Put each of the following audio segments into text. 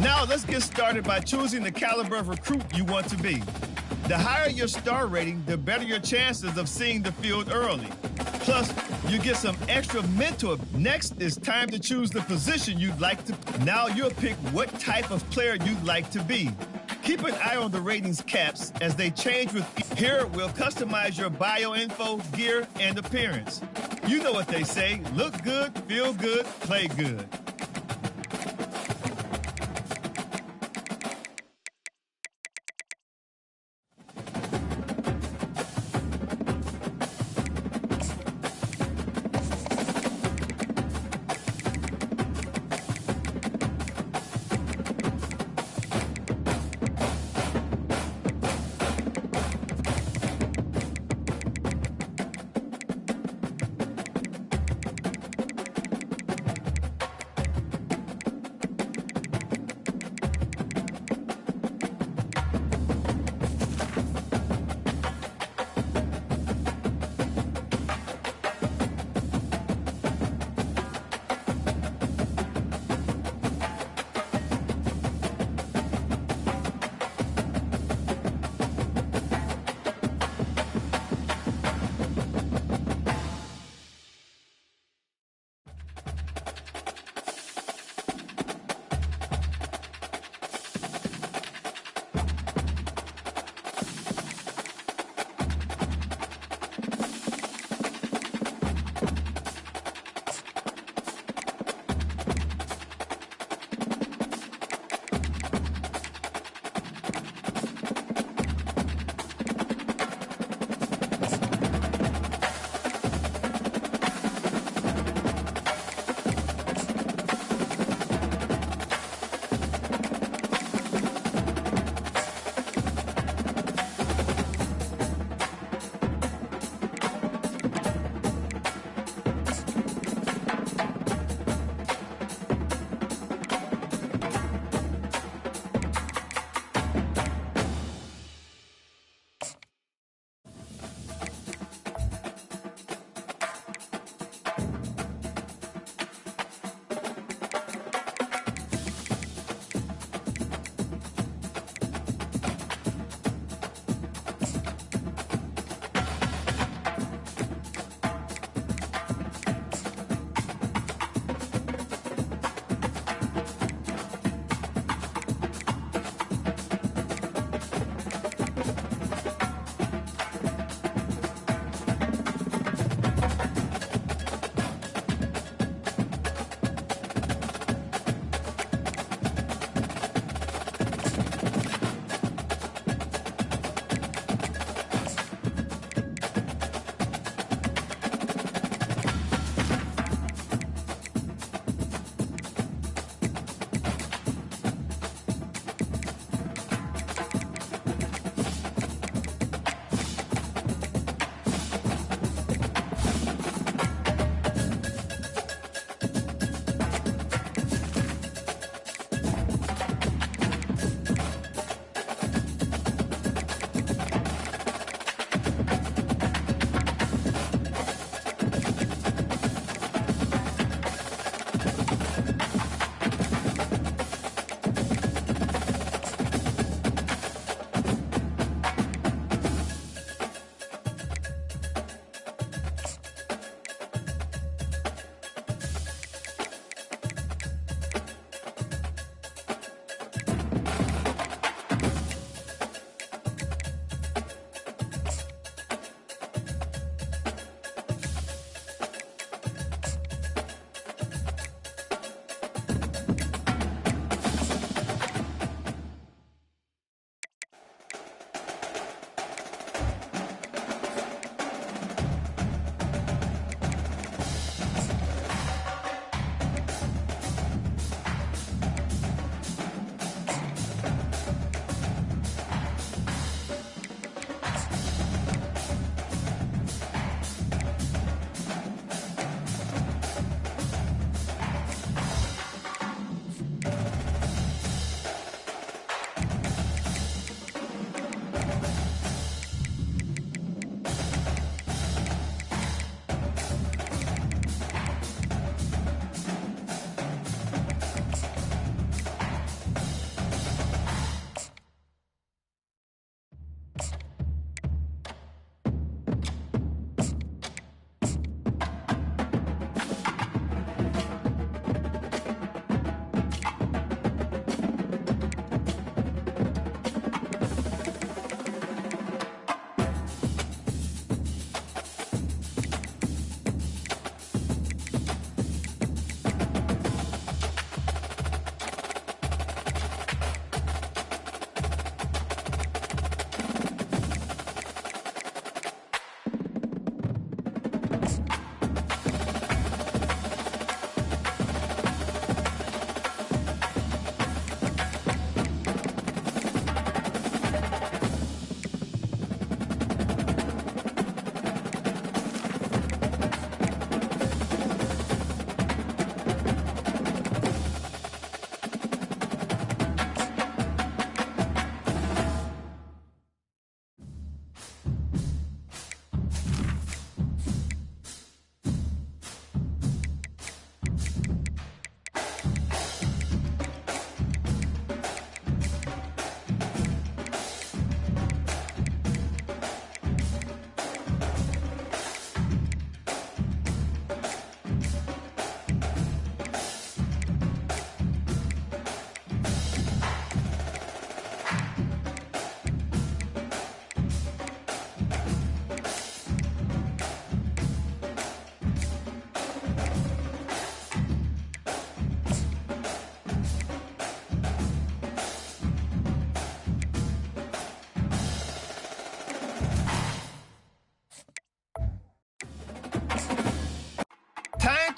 Now let's get started by choosing the caliber of recruit you want to be. The higher your star rating, the better your chances of seeing the field early. Plus, you get some extra mentor. Next, it's time to choose the position you'd like to. Now you'll pick what type of player you'd like to be. Keep an eye on the ratings caps as they change with. Here, we'll customize your bio info, gear, and appearance. You know what they say, look good, feel good, play good.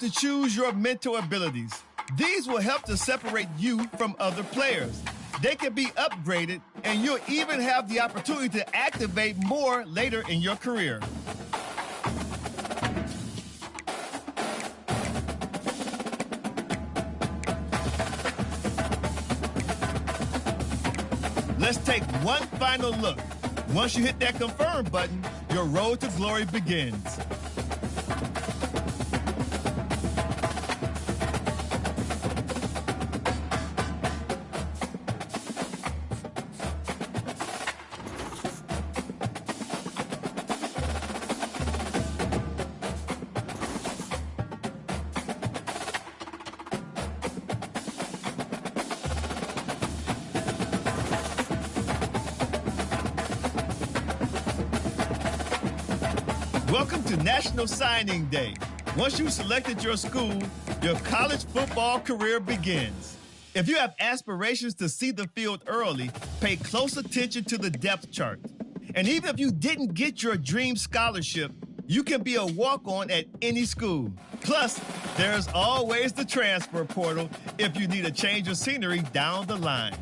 to choose your mentor abilities. These will help to separate you from other players. They can be upgraded, and you'll even have the opportunity to activate more later in your career. Let's take one final look. Once you hit that confirm button, your road to glory begins. Welcome to National Signing Day. Once you've selected your school, your college football career begins. If you have aspirations to see the field early, pay close attention to the depth chart. And even if you didn't get your dream scholarship, you can be a walk-on at any school. Plus, there's always the transfer portal if you need a change of scenery down the line.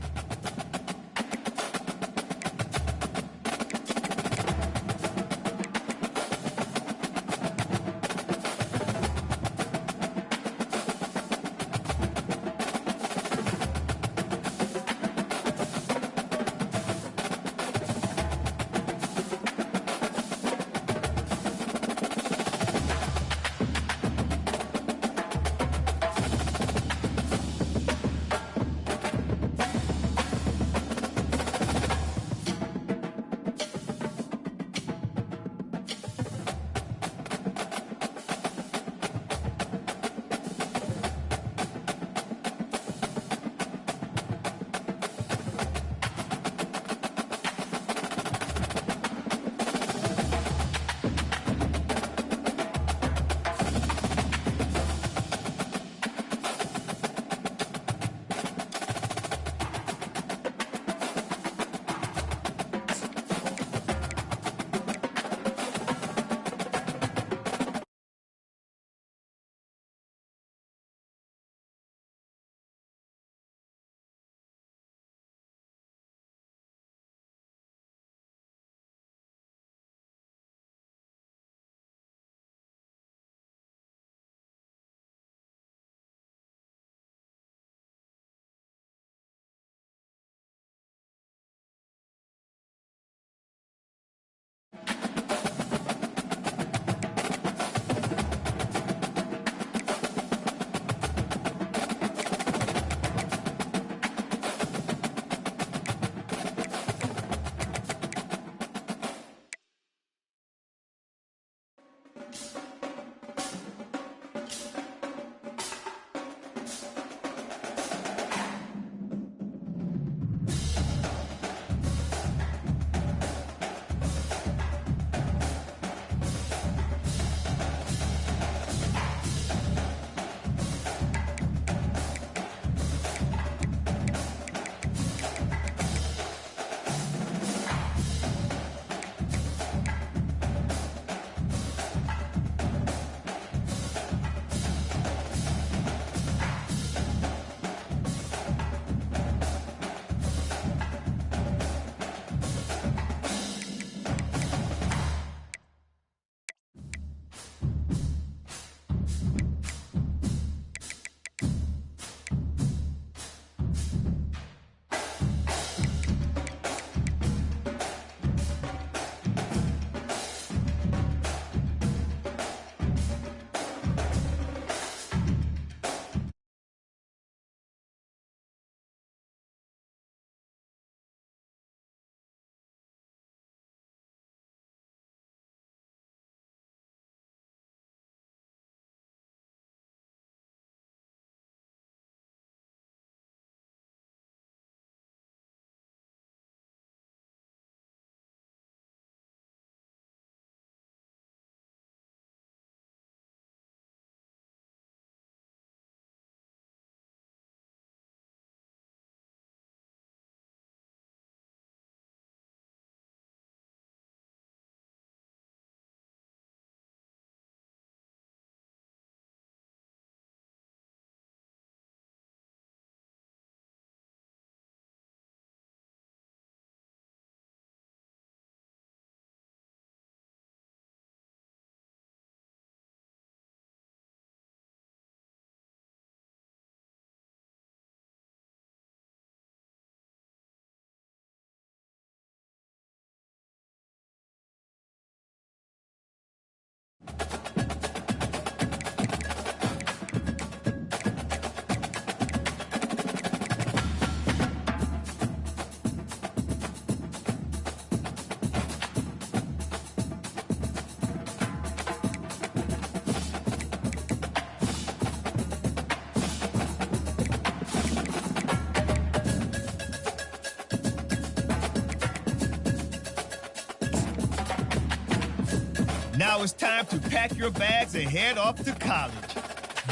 Now it's time to pack your bags and head off to college.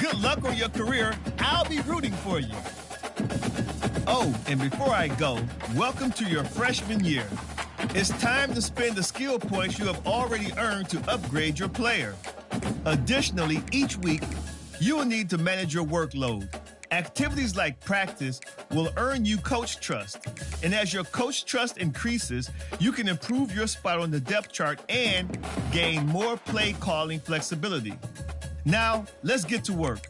Good luck on your career. I'll be rooting for you. Oh, and before I go, welcome to your freshman year. It's time to spend the skill points you have already earned to upgrade your player. Additionally, each week, you will need to manage your workload. Activities like practice will earn you coach trust. And as your coach trust increases, you can improve your spot on the depth chart and gain more play calling flexibility. Now, let's get to work.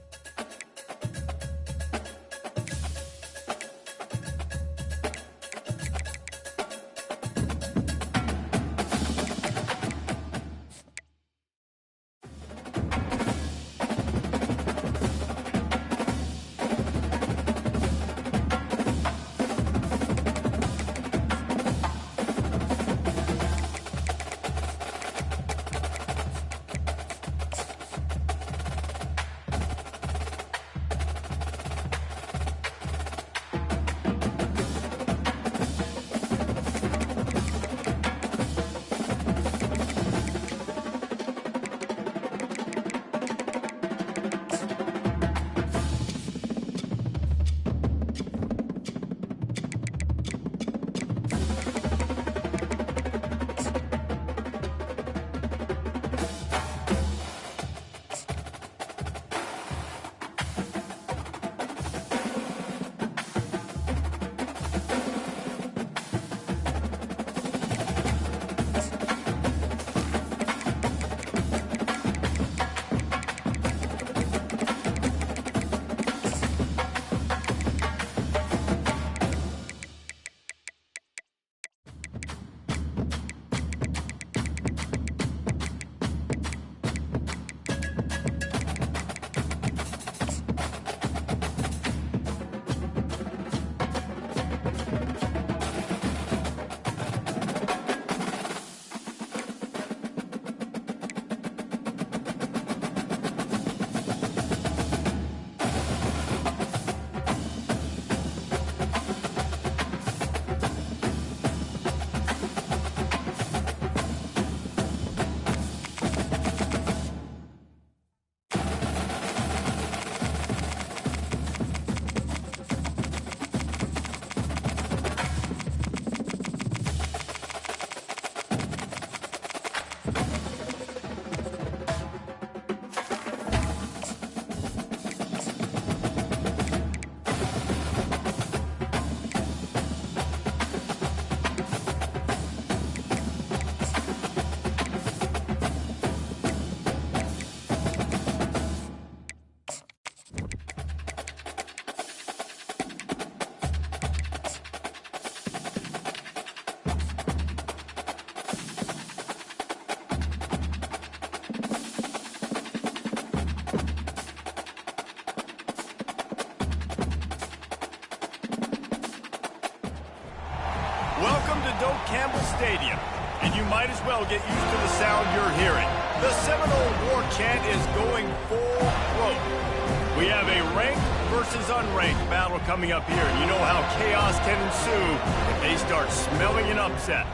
Campbell Stadium, and you might as well get used to the sound you're hearing. The Seminole war chant is going full throat. We have a ranked versus unranked battle coming up here. You know how chaos can ensue if they start smelling an upset.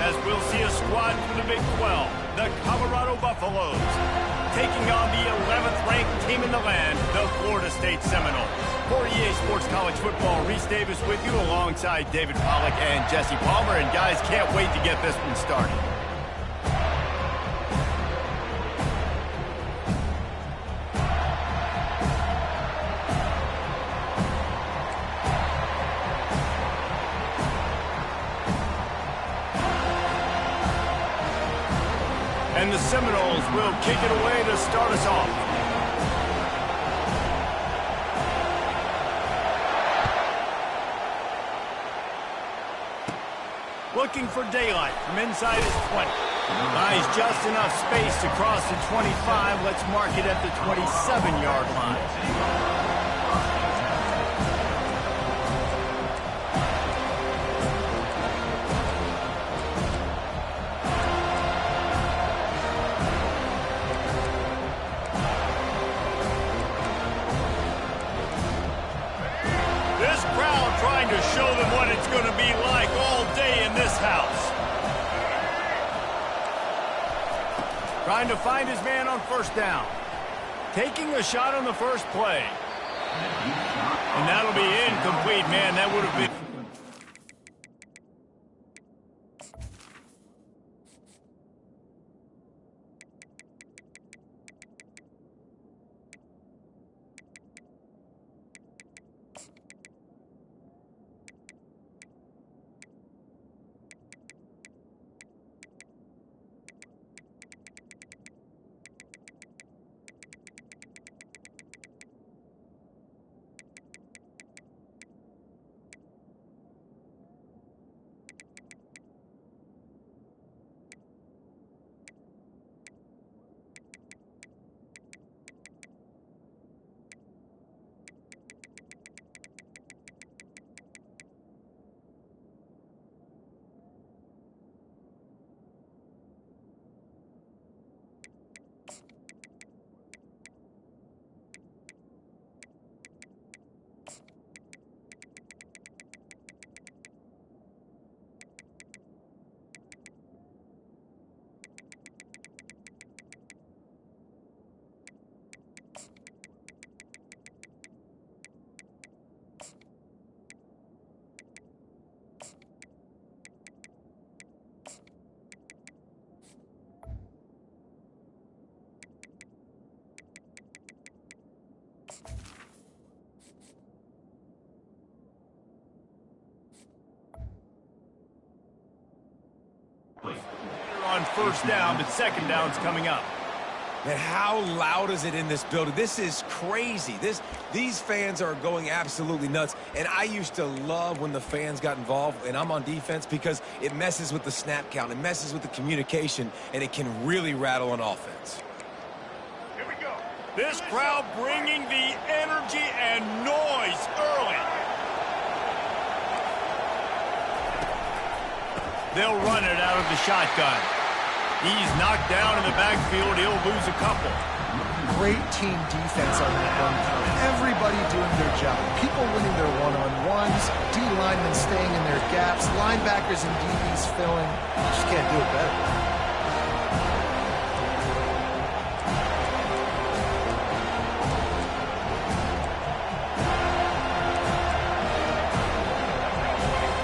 As we'll see a squad from the Big 12, the Colorado Buffaloes, taking on the 11th ranked team in the land, the Florida State Seminoles. For EA Sports College Football, Reese Davis with you alongside David Pollack and Jesse Palmer. And guys, can't wait to get this one started. And the Seminoles will kick it away to start us off. Looking for daylight from inside his 20. Buys just enough space to cross the 25. Let's mark it at the 27-yard line. This crowd trying to show them what it's going to be like all day in this house. Trying to find his man on first down. Taking a shot on the first play. And that'll be incomplete, man. That would have been... on first down, but second down's coming up. Man, how loud is it in this building? This is crazy. These fans are going absolutely nuts. And I used to love when the fans got involved, and I'm on defense, because it messes with the snap count, it messes with the communication, and it can really rattle on offense. Here we go. This crowd bringing the energy and noise early. They'll run it out of the shotgun. He's knocked down in the backfield. He'll lose a couple. Great team defense on that run play. Everybody doing their job. People winning their one-on-ones, D linemen staying in their gaps, linebackers and DBs filling. You just can't do it better.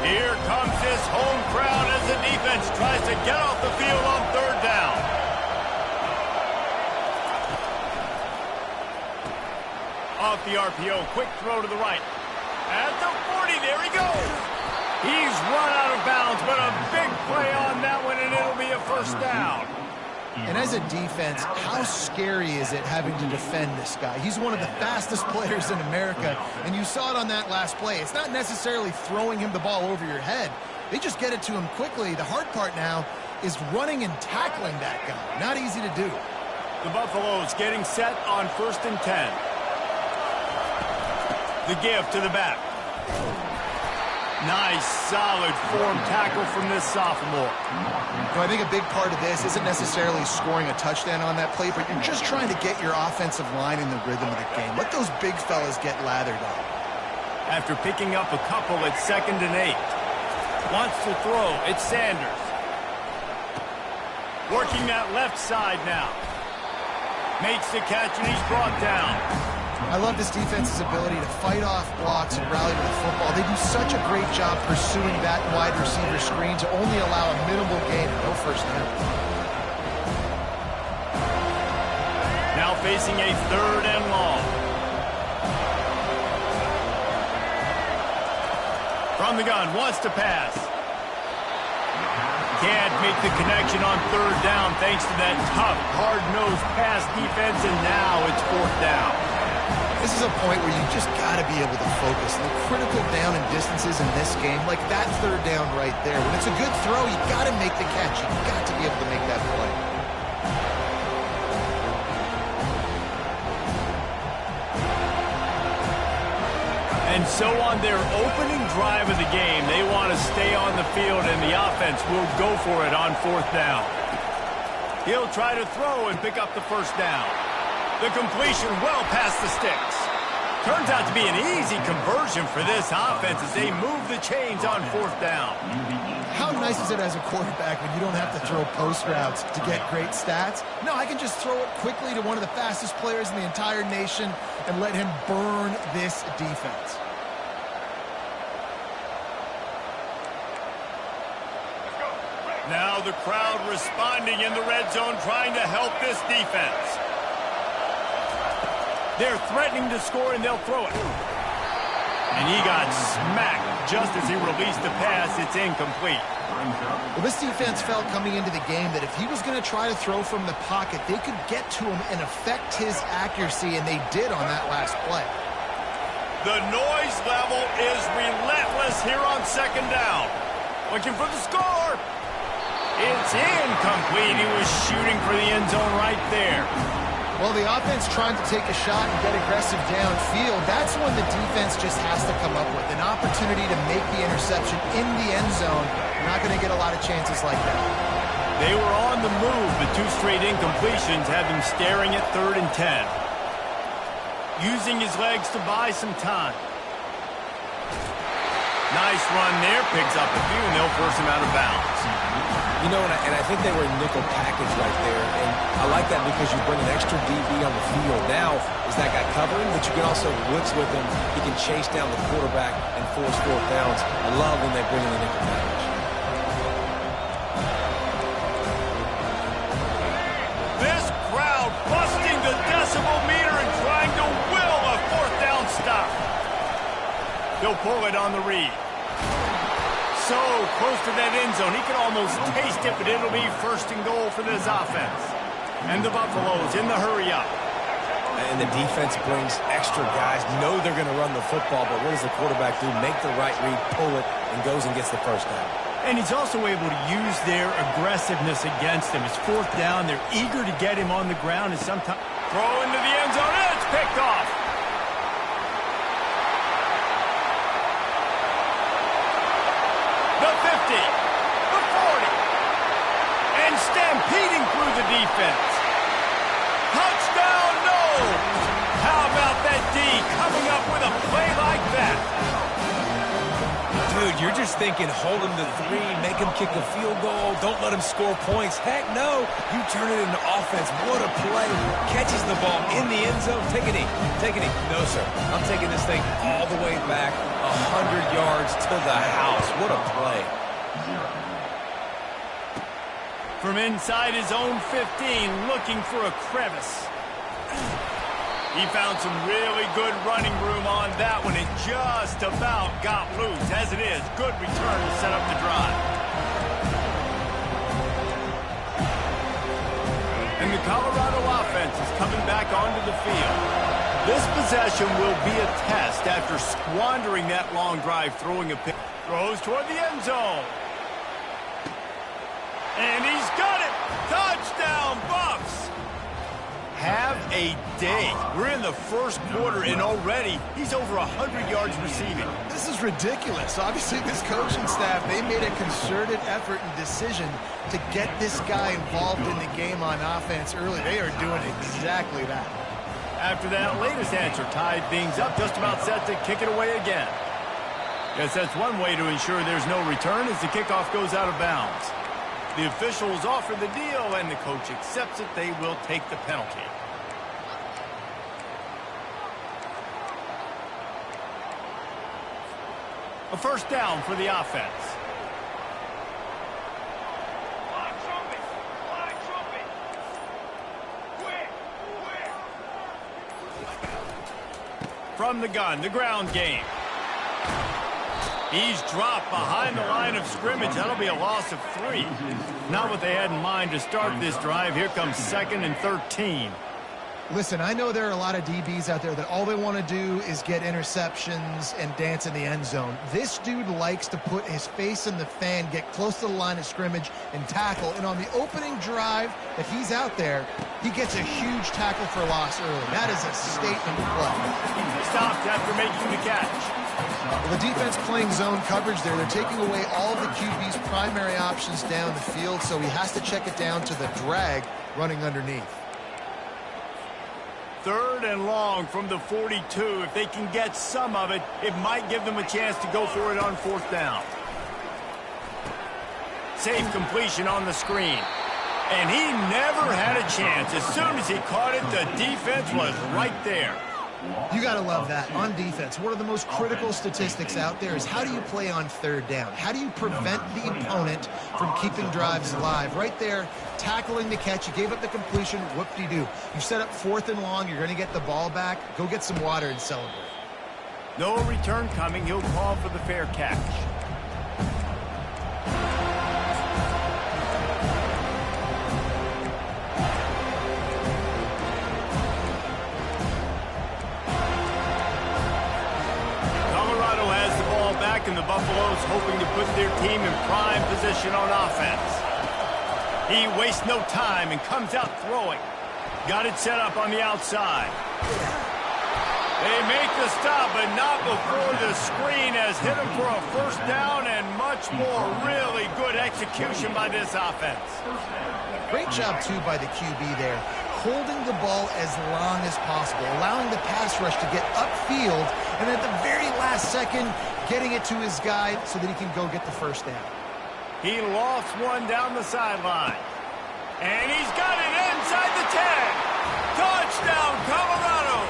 Here comes his home crowd as the defense tries to get off the field on third down. Off the RPO, quick throw to the right. At the 40, there he goes. He's run out of bounds, but a big play on that one, and it'll be a first down. And as a defense, how scary is it having to defend this guy? He's one of the fastest players in America, and you saw it on that last play. It's not necessarily throwing him the ball over your head. They just get it to him quickly. The hard part now is running and tackling that guy. Not easy to do. The Buffaloes getting set on 1st and 10. The give to the back. Nice, solid form tackle from this sophomore. You know, I think a big part of this isn't necessarily scoring a touchdown on that play, but you're just trying to get your offensive line in the rhythm of the game. Let those big fellas get lathered up. After picking up a couple at 2nd and 8. Wants to throw. It's Sanders. Working that left side now. Makes the catch, and he's brought down. I love this defense's ability to fight off blocks and rally to the football. They do such a great job pursuing that wide receiver screen to only allow a minimal gain and no first down. Now facing a 3rd and long. From the gun, wants to pass. Can't make the connection on 3rd down thanks to that tough, hard-nosed pass defense, and now it's 4th down. This is a point where you just got to be able to focus. The critical down and distances in this game, like that 3rd down right there. When it's a good throw, you got to make the catch. You got to be able to make that play. And so on their opening drive of the game, they want to stay on the field, and the offense will go for it on 4th down. He'll try to throw and pick up the first down. The completion well past the sticks. Turns out to be an easy conversion for this offense as they move the chains on 4th down. How nice is it as a quarterback when you don't have to throw post routes to get great stats? No, I can just throw it quickly to one of the fastest players in the entire nation and let him burn this defense. Now the crowd responding in the red zone, trying to help this defense. They're threatening to score, and they'll throw it. And he got smacked just as he released the pass. It's incomplete. Well, this defense felt coming into the game that if he was going to try to throw from the pocket, they could get to him and affect his accuracy, and they did on that last play. The noise level is relentless here on 2nd down. Looking for the score. It's incomplete. He was shooting for the end zone right there. Well, the offense trying to take a shot and get aggressive downfield, that's when the defense just has to come up with an opportunity to make the interception in the end zone. You're not going to get a lot of chances like that. They were on the move, but 2 straight incompletions have him staring at 3rd and 10. Using his legs to buy some time. Nice run there, picks up a few, and they'll force him out of bounds. You know, and I think they were in nickel package right there, and I like that because you bring an extra DB on the field. Now, is that guy covering, but you can also blitz with him. He can chase down the quarterback and force 4th downs. I love when they bring in the nickel package. This crowd busting the decibel meter and trying to will a 4th down stop. They'll pull it on the read. So close to that end zone, he can almost taste it, but it'll be 1st and goal for this offense. And the Buffaloes in the hurry up. And the defense brings extra guys, know they're going to run the football, but what does the quarterback do? Make the right read, pull it, and goes and gets the 1st down. And he's also able to use their aggressiveness against him. It's 4th down, they're eager to get him on the ground, and sometimes throw into the end zone, and it's picked off. The 50, the 40, and stampeding through the defense. Touchdown, no! How about that D coming up with a play like that? Dude, you're just thinking, hold him to 3, make him kick a field goal, don't let him score points. Heck no, you turn it into offense. What a play. Catches the ball in the end zone. Take a knee. Take a knee. No, sir. I'm taking this thing all the way back 100 yards to the house. What a play. From inside his own 15, looking for a crevice. He found some really good running room on that one and just about got loose. As it is, good return to set up the drive. And the Colorado offense is coming back onto the field. This possession will be a test after squandering that long drive, throwing a pick. Throws toward the end zone. And he's got it! Touchdown, Buffs! Have a day. We're in the 1st quarter, and already he's over 100 yards receiving. This is ridiculous. Obviously, this coaching staff, they made a concerted effort and decision to get this guy involved in the game on offense early. They are doing exactly that. After that latest answer tied things up, just about set to kick it away again. Guess that's one way to ensure there's no return as the kickoff goes out of bounds. The officials offer the deal, and the coach accepts it. They will take the penalty. A 1st down for the offense. From the gun, the ground game. He's dropped behind the line of scrimmage. That'll be a loss of 3. Not what they had in mind to start this drive. Here comes 2nd and 13. Listen, I know there are a lot of DBs out there that all they want to do is get interceptions and dance in the end zone. This dude likes to put his face in the fan, get close to the line of scrimmage, and tackle. And on the opening drive that he's out there, he gets a huge tackle for loss early. That is a statement play. Stopped after making the catch. Well, the defense playing zone coverage there. They're taking away all of the QB's primary options down the field, so he has to check it down to the drag running underneath. 3rd and long from the 42. If they can get some of it, it might give them a chance to go for it on 4th down. Safe completion on the screen. And he never had a chance. As soon as he caught it, the defense was right there. You got to love that. On defense, one of the most critical statistics out there is how do you play on 3rd down? How do you prevent the opponent from keeping drives alive? Right there, tackling the catch. You gave up the completion. Whoop-de-doo. You set up 4th and long. You're going to get the ball back. Go get some water and celebrate. No return coming. He'll call for the fair catch. And the Buffaloes hoping to put their team in prime position on offense. He wastes no time and comes out throwing. Got it set up on the outside. They make the stop, but not before the screen has hit him for a 1st down and much more. Really good execution by this offense. Great job, too, by the QB there. Holding the ball as long as possible, allowing the pass rush to get upfield, and at the very last second, getting it to his guy so that he can go get the 1st down. He lost one down the sideline. And he's got it inside the 10. Touchdown, Colorado.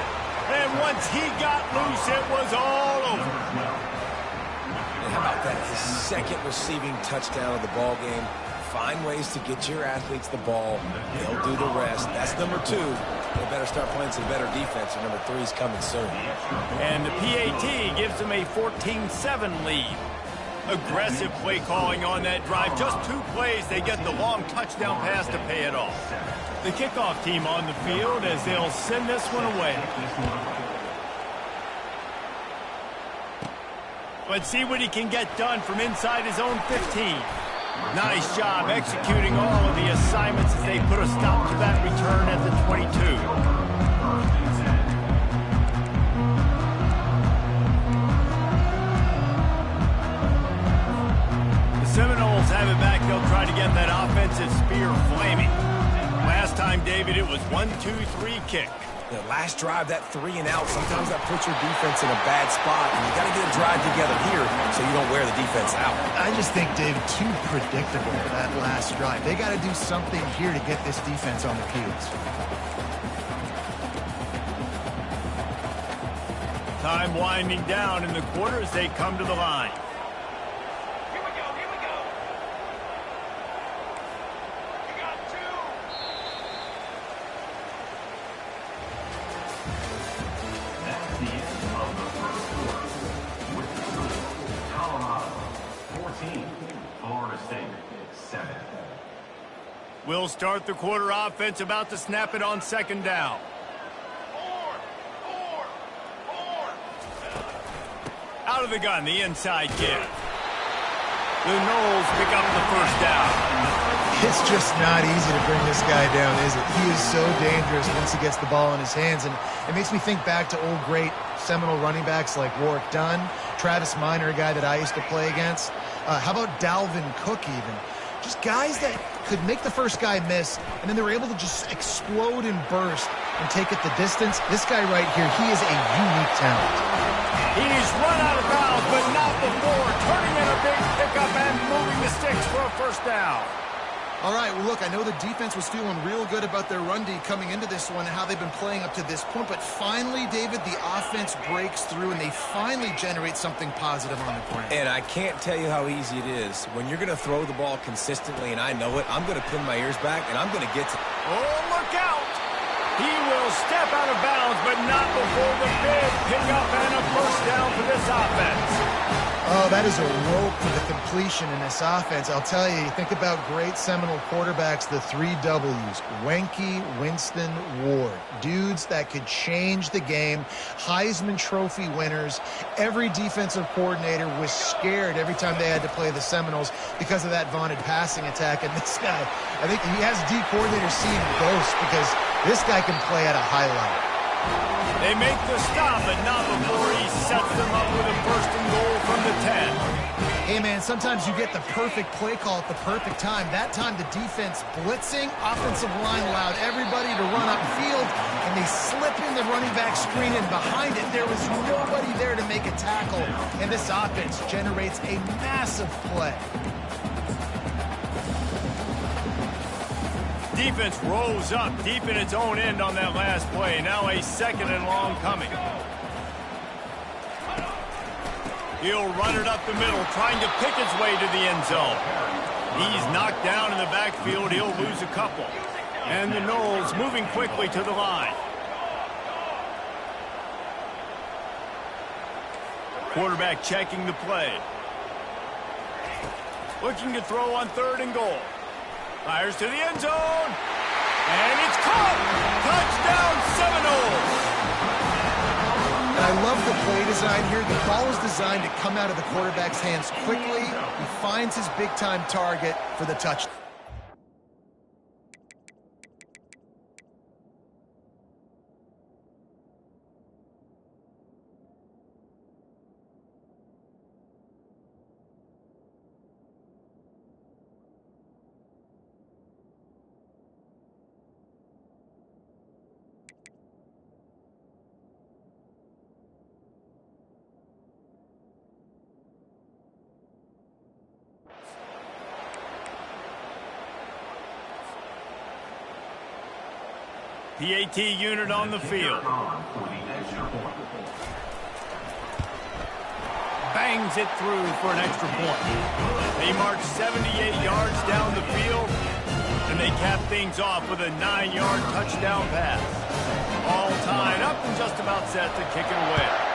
And once he got loose, it was all over. And how about that? His 2nd receiving touchdown of the ball game. Find ways to get your athletes the ball. They'll do the rest. That's number 2. They better start playing some better defense, and number 3 is coming soon. And the PAT gives them a 14-7 lead. Aggressive play calling on that drive. Just 2 plays, they get the long touchdown pass to pay it off. The kickoff team on the field as they'll send this one away. Let's see what he can get done from inside his own 15. Nice job executing all of the assignments as they put a stop to that return at the 22. The Seminoles have it back. They'll try to get that offensive spear flaming. Last time, David, it was 1-2-3 kick. The last drive, that 3 and out, sometimes that puts your defense in a bad spot, and you got to get a drive together here so you don't wear the defense out. I just think, Dave, too predictable for that last drive. They got to do something here to get this defense on the field. Time winding down in the quarter as they come to the line. We'll start the quarter offense, about to snap it on 2nd down. Out of the gun, the inside give. The Noles pick up the 1st down. It's just not easy to bring this guy down, is it? He is so dangerous once he gets the ball in his hands, and it makes me think back to old great Seminole running backs like Warwick Dunn, Travis Minor, a guy that I used to play against. How about Dalvin Cook even? Just guys that could make the first guy miss, and then they were able to just explode and burst and take it the distance. This guy right here, he is a unique talent. He's run out of bounds, but not before turning in a big pickup and moving the sticks for a 1st down. All right, well, look, I know the defense was feeling real good about their run D coming into this one and how they've been playing up to this point, but finally, David, the offense breaks through and they finally generate something positive on the ground. And I can't tell you how easy it is. When you're going to throw the ball consistently, and I know it, I'm going to pin my ears back, and I'm going to get to... Oh, look out! He will step out of bounds, but not before the big pickup and a 1st down for this offense. Oh, that is a rope for the completion in this offense. I'll tell you, think about great Seminole quarterbacks, the 3 W's, Wenke, Winston, Ward. Dudes that could change the game, Heisman Trophy winners. Every defensive coordinator was scared every time they had to play the Seminoles because of that vaunted passing attack. And this guy, I think he has D coordinators seeing ghosts because this guy can play at a high level. They make the stop, but not before he sets them up with a first and goal from the 10. Hey, man, sometimes you get the perfect play call at the perfect time. That time, the defense blitzing, offensive line allowed everybody to run upfield, and they slip in the running back screen, and behind it, there was nobody there to make a tackle, and this offense generates a massive play. Defense rolls up deep in its own end on that last play. Now a second and long coming. He'll run it up the middle, trying to pick his way to the end zone. He's knocked down in the backfield. He'll lose a couple. And the Noles moving quickly to the line. Quarterback checking the play. Looking to throw on 3rd and goal. Fires to the end zone. And it's caught. Touchdown Seminoles. And I love the play design here. The ball is designed to come out of the quarterback's hands quickly. He finds his big-time target for the touchdown. PAT unit on the field. Bangs it through for an extra point. They march 78 yards down the field, and they cap things off with a 9-yard touchdown pass. All tied up and just about set to kick it away.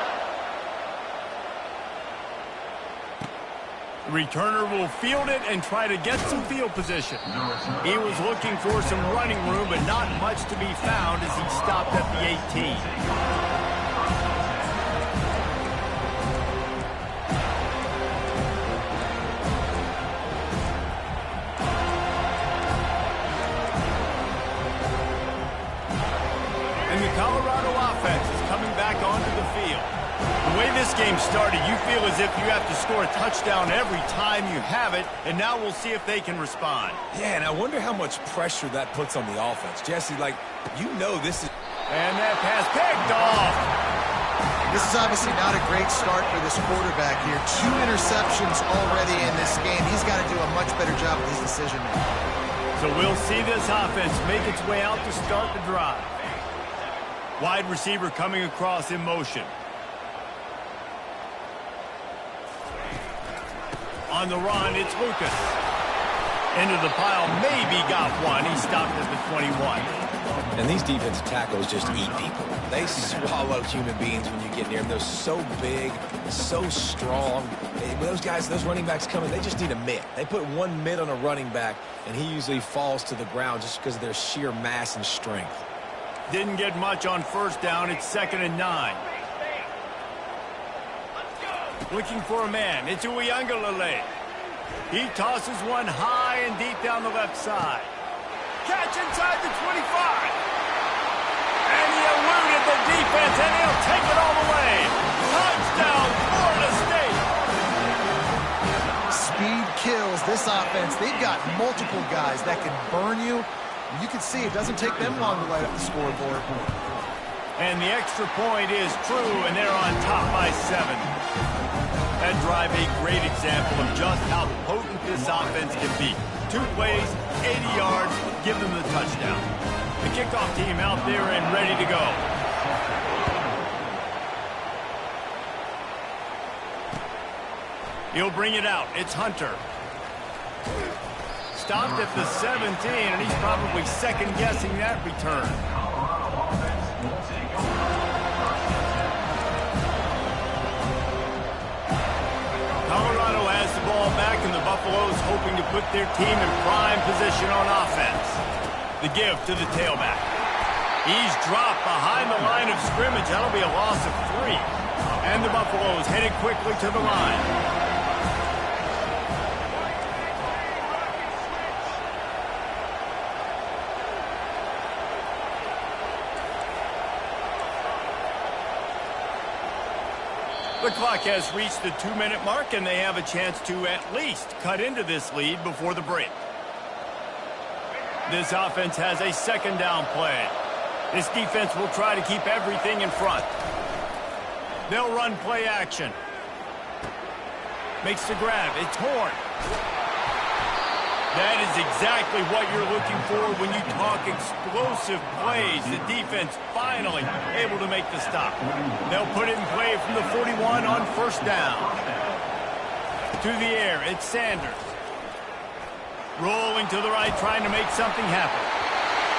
The returner will field it and try to get some field position. He was looking for some running room, but not much to be found as he stopped at the 18. And the Colorado offense is coming back onto the field. The way this game started, you feel as if you have to score a touchdown every time you have it, and now we'll see if they can respond. Yeah, and I wonder how much pressure that puts on the offense. Jesse, like, you know this is... And that pass picked off. This is obviously not a great start for this quarterback here. 2 interceptions already in this game. He's got to do a much better job with his decision-making. So we'll see this offense make its way out to start the drive. Wide receiver coming across in motion. On the run, it's Lucas. Into the pile, maybe got one. He stopped at the 21. And these defensive tackles just eat people. They swallow human beings when you get near them. They're so big, so strong. When those guys, those running backs come in, they just need a mitt. They put one mitt on a running back, and he usually falls to the ground just because of their sheer mass and strength. Didn't get much on first down. It's 2nd and 9. Looking for a man. It's Uiagalelei. He tosses one high and deep down the left side. Catch inside the 25. And he eluded the defense, and he'll take it all the way. Touchdown, Florida State. Speed kills this offense. They've got multiple guys that can burn you. You can see it doesn't take them long to light up the scoreboard. And the extra point is true, and they're on top by 7. That drive a great example of just how potent this offense can be. 2 plays, 80 yards, give them the touchdown. The kickoff team out there and ready to go. He'll bring it out. It's Hunter. Stopped at the 17, and he's probably second-guessing that return. Colorado has the ball back, and the Buffaloes hoping to put their team in prime position on offense. The give to the tailback. He's dropped behind the line of scrimmage. That'll be a loss of 3. And the Buffaloes headed quickly to the line. The clock has reached the 2-minute mark, and they have a chance to at least cut into this lead before the break. This offense has a second down play. This defense will try to keep everything in front. They'll run play action. Makes the grab. It's Horn. That is exactly what you're looking for when you talk explosive plays. The defense finally able to make the stop. They'll put it in play from the 41 on first down. To the air, it's Sanders. Rolling to the right, trying to make something happen.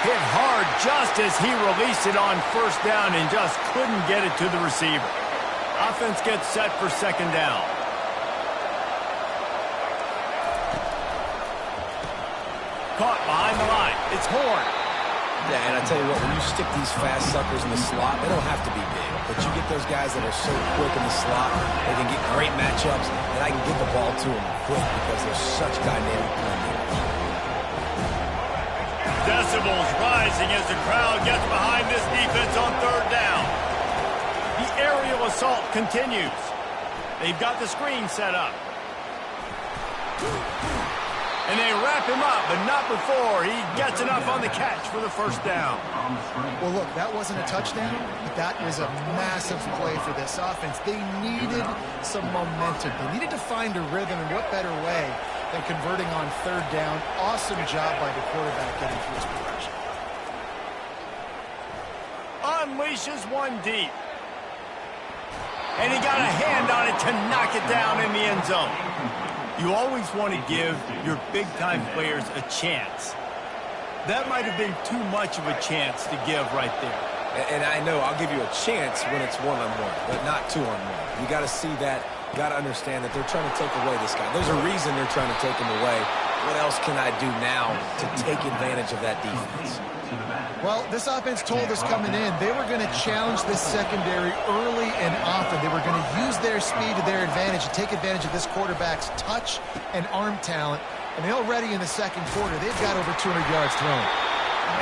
Hit hard just as he released it on first down and just couldn't get it to the receiver. Offense gets set for second down. Caught behind the line. It's Horn. Yeah, and I tell you what, when you stick these fast suckers in the slot, they don't have to be big. But you get those guys that are so quick in the slot, they can get great matchups, and I can get the ball to them quick because they're such dynamic playmakers. Decibels rising as the crowd gets behind this defense on third down. The aerial assault continues. They've got the screen set up. And they wrap him up, but not before he gets enough on the catch for the first down. Well, look, that wasn't a touchdown, but that was a massive play for this offense. They needed some momentum. They needed to find a rhythm, and what better way than converting on third down. Awesome job by the quarterback getting through his progression. Unleashes one deep. And he got a hand on it to knock it down in the end zone. You always want to give your big-time players a chance. That might have been too much of a chance to give right there. And I know I'll give you a chance when it's one-on-one, but not two-on-one. You got to see that. You got to understand that they're trying to take away this guy. There's a reason they're trying to take him away. What else can I do now to take advantage of that defense? Well, this offense told us coming in they were going to challenge this secondary early and often. They were going to use their speed to their advantage and take advantage of this quarterback's touch and arm talent. And already in the second quarter, they've got over 200 yards thrown.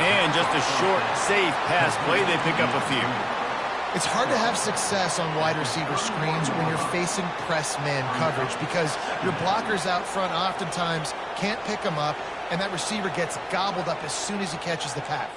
And just a short, safe pass play. They pick up a few. It's hard to have success on wide receiver screens when you're facing press man coverage because your blockers out front oftentimes can't pick them up, and that receiver gets gobbled up as soon as he catches the pass.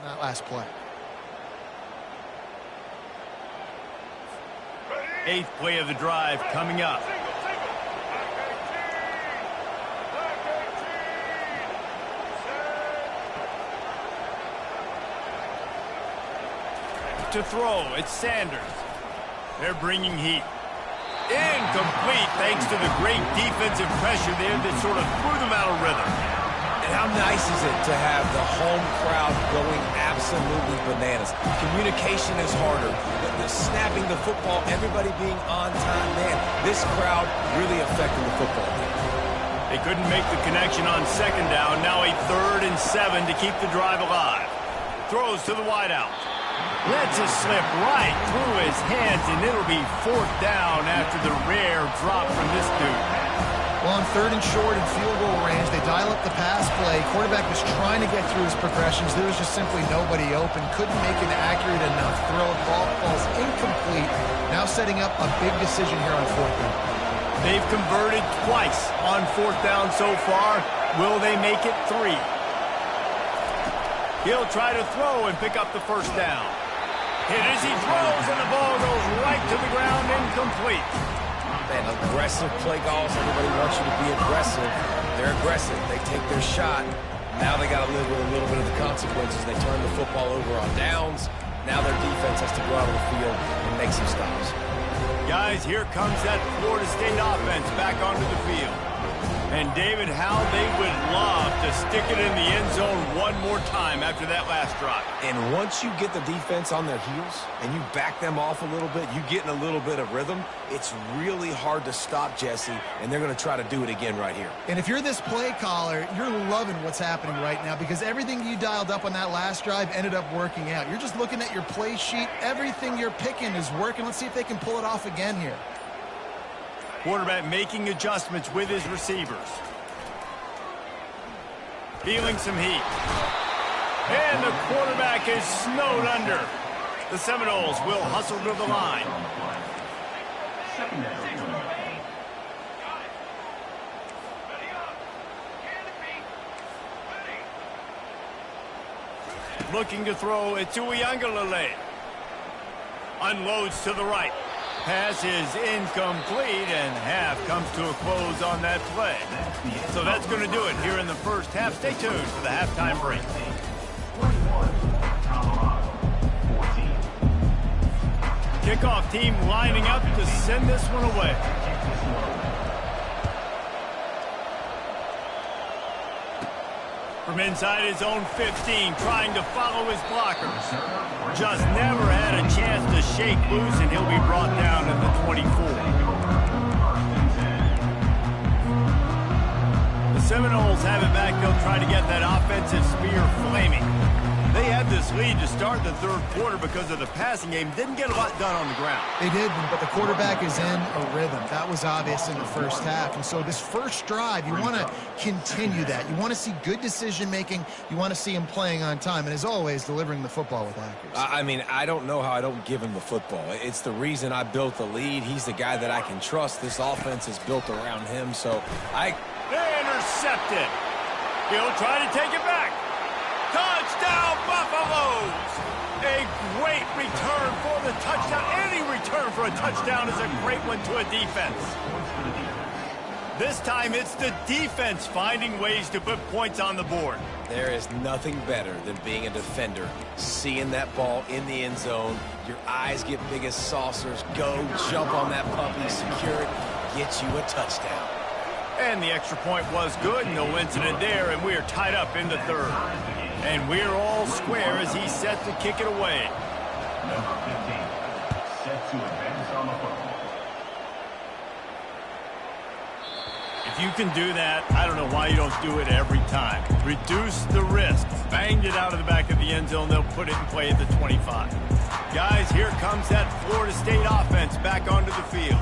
That last play. Eighth play of the drive coming up. To throw, it's Sanders. They're bringing heat. Incomplete thanks to the great defensive pressure there that sort of threw them out of rhythm. And how nice is it to have the home crowd going absolutely bananas? Communication is harder. The snapping the football, everybody being on time, man, this crowd really affecting the football game. They couldn't make the connection on second down. Now a 3rd and 7 to keep the drive alive. Throws to the wideout. Lets it slip right through his hands, and it'll be 4th down after the rare drop from this dude. Well, on 3rd and short and field goal range, they dial up the pass play. Quarterback was trying to get through his progressions. There was just simply nobody open. Couldn't make an accurate enough throw. Ball falls incomplete. Now setting up a big decision here on 4th down. They've converted twice on 4th down so far. Will they make it 3? He'll try to throw and pick up the first down. Hit as he throws, and the ball goes right to the ground, incomplete. Man, aggressive play calls. Everybody wants you to be aggressive. They're aggressive. They take their shot. Now they got to live with a little bit of the consequences. They turn the football over on downs. Now their defense has to go out on the field and make some stops. Guys, here comes that Florida State offense back onto the field. And, David, how they would love to stick it in the end zone one more time after that last drive. And once you get the defense on their heels and you back them off a little bit, you get in a little bit of rhythm, it's really hard to stop, Jesse, and they're going to try to do it again right here. And if you're this play caller, you're loving what's happening right now because everything you dialed up on that last drive ended up working out. You're just looking at your play sheet. Everything you're picking is working. Let's see if they can pull it off again here. Quarterback making adjustments with his receivers. Feeling some heat. And the quarterback is snowed under. The Seminoles will hustle to the line. Looking to throw it to Ncaa. Unloads to the right. Pass is incomplete, and half comes to a close on that play. So that's going to do it here in the first half. Stay tuned for the halftime break. Kickoff team lining up to send this one away. From inside his own 15, trying to follow his blockers. Just never had a chance to shake loose, and he'll be brought down at the 24. The Seminoles have it back. They'll try to get that offensive spear flaming. They had this lead to start the third quarter because of the passing game. Didn't get a lot done on the ground. They did, but the quarterback is in a rhythm. That was obvious in the first half. And so this first drive, you want to continue that. You want to see good decision-making. You want to see him playing on time. And as always, delivering the football with accuracy. I mean, I don't know how I don't give him the football. It's the reason I built the lead. He's the guy that I can trust. This offense is built around him. So Intercepted. He'll try to take it back. Touchdown, Buffaloes! A great return for the touchdown. Any return for a touchdown is a great one to a defense. This time it's the defense finding ways to put points on the board. there is nothing better than being a defender, seeing that ball in the end zone. Your eyes get big as saucers. Go jump on that puppy, secure it, get you a touchdown. And the extra point was good. No incident there, and we are tied up in the third. And we're all square as he's set to kick it away. Number 15, set to advance on the football. If you can do that, I don't know why you don't do it every time. Reduce the risk. Banged it out of the back of the end zone. They'll put it in play at the 25. Guys, here comes that Florida State offense back onto the field.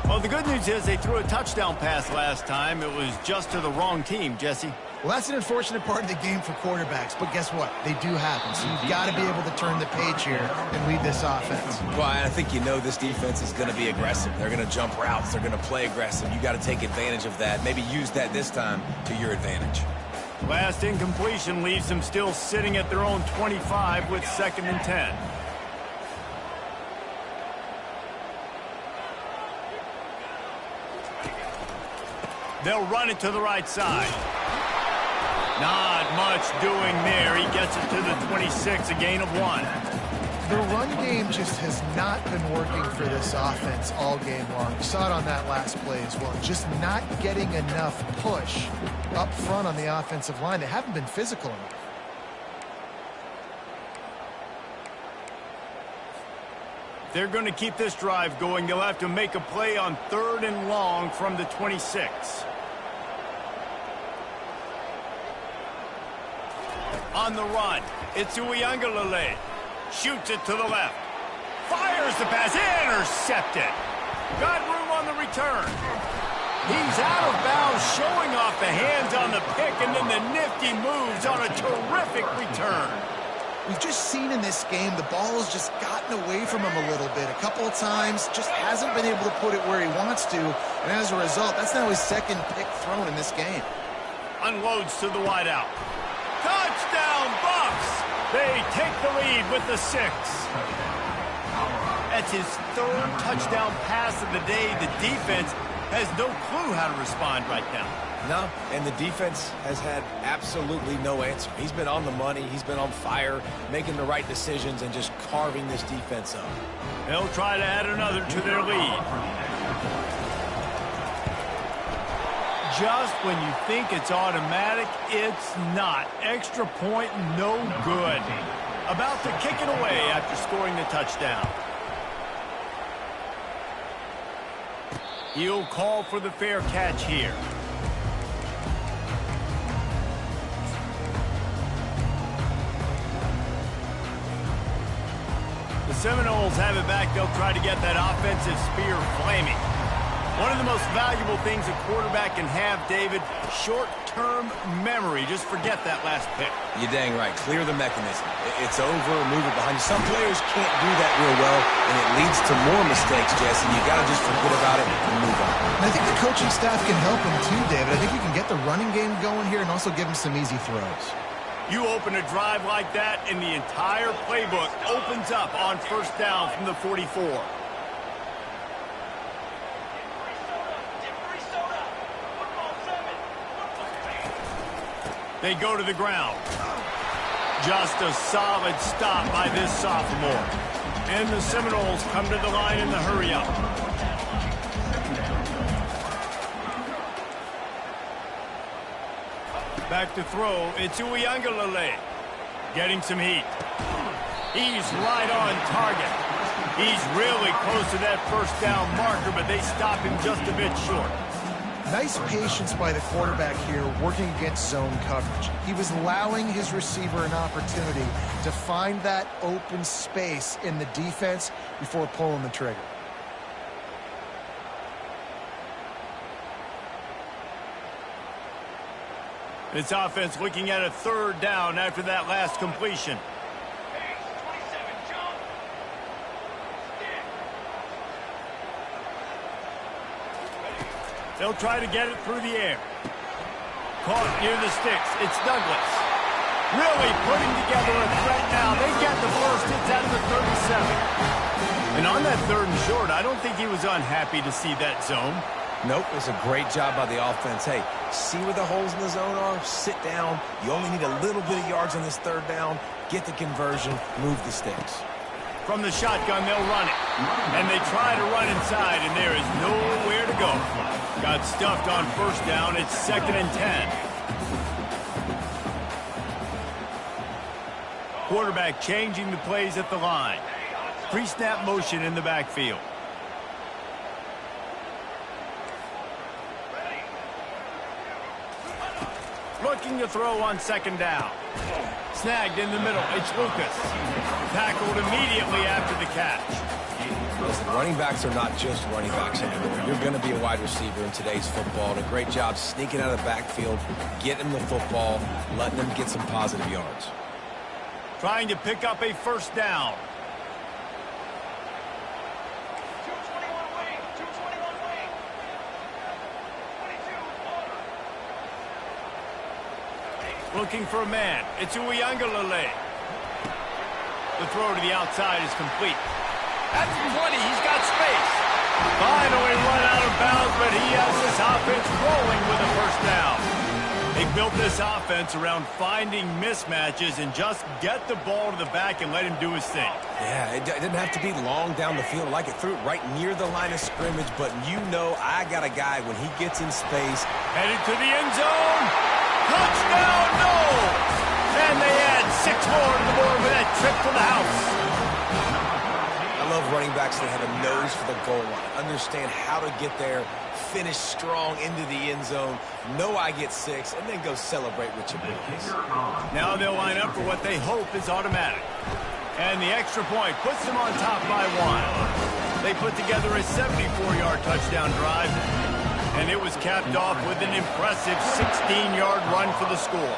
Well, the good news is they threw a touchdown pass last time. It was just to the wrong team, Jesse. Well, that's an unfortunate part of the game for quarterbacks, but guess what? They do happen, so you've got to be able to turn the page here and lead this offense. Well, I think you know this defense is going to be aggressive. They're going to jump routes. They're going to play aggressive. You got to take advantage of that. Maybe use that this time to your advantage. Last incompletion leaves them still sitting at their own 25 with 2nd and 10. They'll run it to the right side. Not much doing there. He gets it to the 26, a gain of 1. The run game just has not been working for this offense all game long. You saw it on that last play as well. Just not getting enough push up front on the offensive line. They haven't been physical enough. They're going to keep this drive going. They'll have to make a play on 3rd and long from the 26. On the run, it's Ncaa. Shoots it to the left. Fires the pass. Intercepted. Got room on the return. He's out of bounds, showing off the hands on the pick, and then the nifty moves on a terrific return. We've just seen in this game the ball has just gotten away from him a little bit. A couple of times, just hasn't been able to put it where he wants to. And as a result, that's now his 2nd pick thrown in this game. Unloads to the wideout. Touchdown, Bucks! They take the lead with the 6. At That's his third touchdown pass of the day. The defense has no clue how to respond right now. No, and the defense has had absolutely no answer. He's been on the money. He's been on fire, making the right decisions and just carving this defense up. They'll try to add another to their lead. Just when you think it's automatic, it's not. Extra point, no good. About to kick it away after scoring the touchdown. He'll call for the fair catch here. The Seminoles have it back. They'll try to get that offensive spear flaming. One of the most valuable things a quarterback can have, David, short-term memory. Just forget that last pick. You're dang right. Clear the mechanism. It's over, move it behind you. Some players can't do that real well, and it leads to more mistakes, Jesse. You got to just forget about it and move on. And I think the coaching staff can help him too, David. I think you can get the running game going here and also give him some easy throws. You open a drive like that, and the entire playbook opens up on first down from the 44. They go to the ground. Just a solid stop by this sophomore. And the Seminoles come to the line in the hurry-up. Back to throw. It's Ncaa, getting some heat. He's right on target. He's really close to that first down marker, but they stop him just a bit short. Nice patience by the quarterback here, working against zone coverage. He was allowing his receiver an opportunity to find that open space in the defense before pulling the trigger. This offense looking at a third down after that last completion. They'll try to get it through the air. Caught near the sticks. It's Douglas. Really putting together a threat now. They get the first. It's at the 37. And on that third and short, I don't think he was unhappy to see that zone. Nope, it's a great job by the offense. Hey, see where the holes in the zone are? Sit down. You only need a little bit of yards on this third down. Get the conversion. Move the sticks. From the shotgun, they'll run it. And they try to run inside, and there is nowhere to go. Got stuffed on first down. It's 2nd and 10. Quarterback changing the plays at the line. Pre-snap motion in the backfield. Looking to throw on 2nd down. Snagged in the middle. It's Lucas. Tackled immediately after the catch. Listen, running backs are not just running backs anymore. You're going to be a wide receiver in today's football. And a great job sneaking out of the backfield, getting the football, letting them get some positive yards. Trying to pick up a first down. Looking for a man. It's Ncaa. The throw to the outside is complete. At the 20, he's got space. Finally run out of bounds, but he has this offense rolling with a first down. They built this offense around finding mismatches and just get the ball to the back and let him do his thing. Yeah, it didn't have to be long down the field. Like it threw it right near the line of scrimmage, but you know I got a guy when he gets in space. Headed to the end zone. Touchdown, no! And they add 6 more to the board with that trip to the house. I love running backs that have a nose for the goal line. Understand how to get there, finish strong into the end zone, know I get 6, and then go celebrate with your boys. Now they'll line up for what they hope is automatic. And the extra point puts them on top by 1. They put together a 74-yard touchdown drive. And it was capped off with an impressive 16-yard run for the score.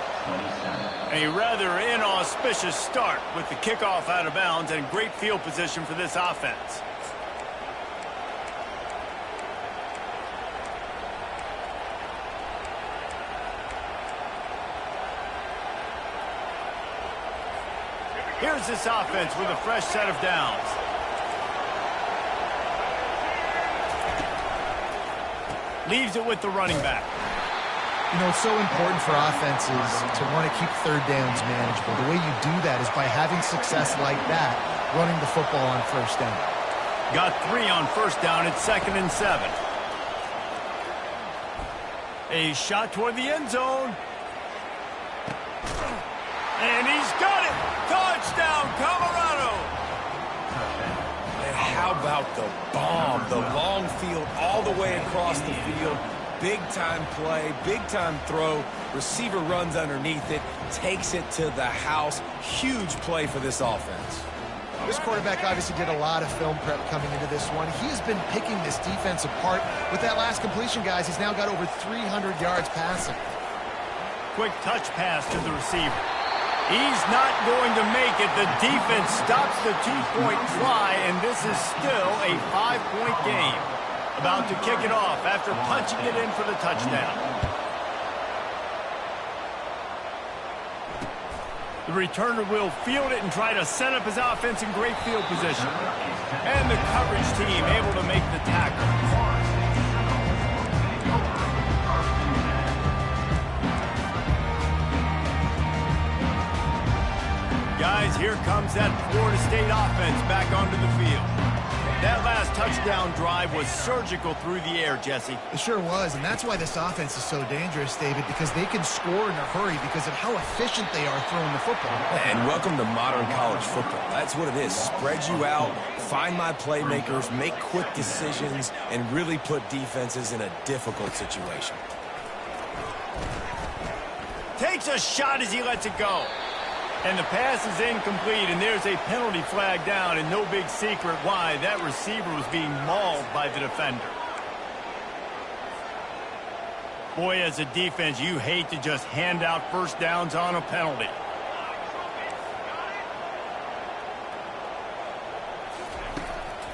A rather inauspicious start with the kickoff out of bounds and great field position for this offense. Here's this offense with a fresh set of downs. Leaves it with the running back. You know, it's so important for offenses to want to keep third downs manageable. The way you do that is by having success like that, running the football on first down. Got 3 on first down. It's 2nd and 7. A shot toward the end zone. And he's got it. Touchdown, Colorado. And how about the bomb? The long field all the way across the field. Big-time play, big-time throw. Receiver runs underneath it, takes it to the house. Huge play for this offense. This quarterback obviously did a lot of film prep coming into this one. He has been picking this defense apart. With that last completion, guys, he's now got over 300 yards passing. Quick touch pass to the receiver. He's not going to make it. The defense stops the 2-point try, and this is still a 5-point game. About to kick it off after punching it in for the touchdown. The returner will field it and try to set up his offense in great field position. And the coverage team able to make the tackle. Guys, here comes that Florida State offense back onto the field. That last touchdown drive was surgical through the air, Jesse. It sure was, and that's why this offense is so dangerous, David, because they can score in a hurry because of how efficient they are throwing the football. And welcome to modern college football. That's what it is. Spread you out, find my playmakers, make quick decisions, and really put defenses in a difficult situation. Takes a shot as he lets it go. And the pass is incomplete, and there's a penalty flag down, and no big secret why. That receiver was being mauled by the defender. Boy, as a defense, you hate to just hand out first downs on a penalty.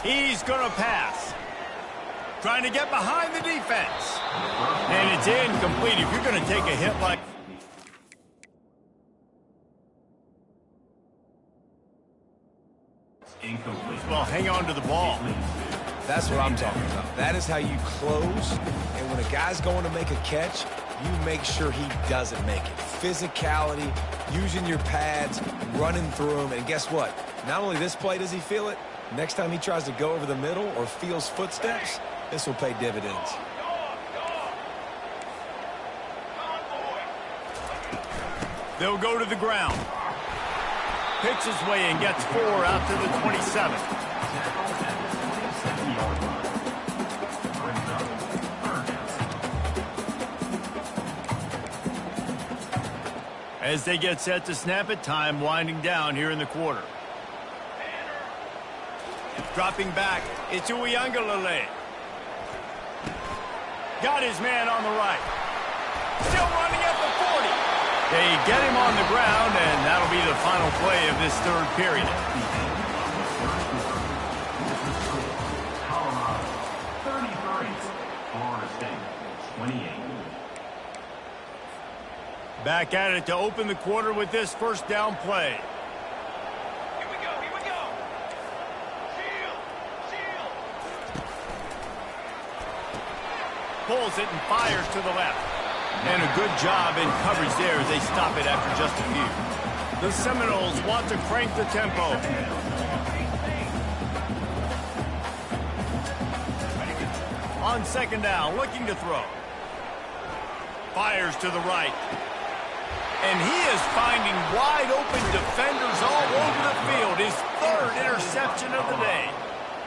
He's going to pass. Trying to get behind the defense. And it's incomplete. If you're going to take a hit like... Incomplete. Well, hang on to the ball. That's what I'm talking about. That is how you close. And when a guy's going to make a catch, you make sure he doesn't make it. Physicality, using your pads, running through them. And guess what? Not only this play does he feel it, next time he tries to go over the middle or feels footsteps, this will pay dividends. They'll go to the ground. Picks his way and gets 4 out to the 27. As they get set to snap it, time winding down here in the quarter. Dropping back, it's Uiagalelei. Got his man on the right. Still running at the 40. They get him on the ground, and that'll be the final play of this third period. Colorado, 33. Florida State, 28. Back at it to open the quarter with this first down play. Here we go, here we go. Shield, shield. Pulls it and fires to the left. And a good job in coverage there as they stop it after just a few. The Seminoles want to crank the tempo. On second down, looking to throw. Fires to the right. And he is finding wide open defenders all over the field. His third interception of the day.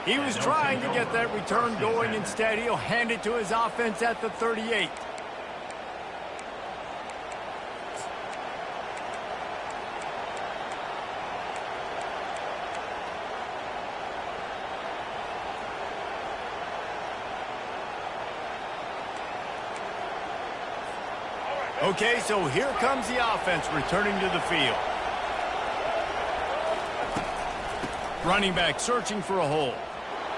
He was trying to get that return going. Instead, he'll hand it to his offense at the 38. Okay, so here comes the offense returning to the field. Running back searching for a hole.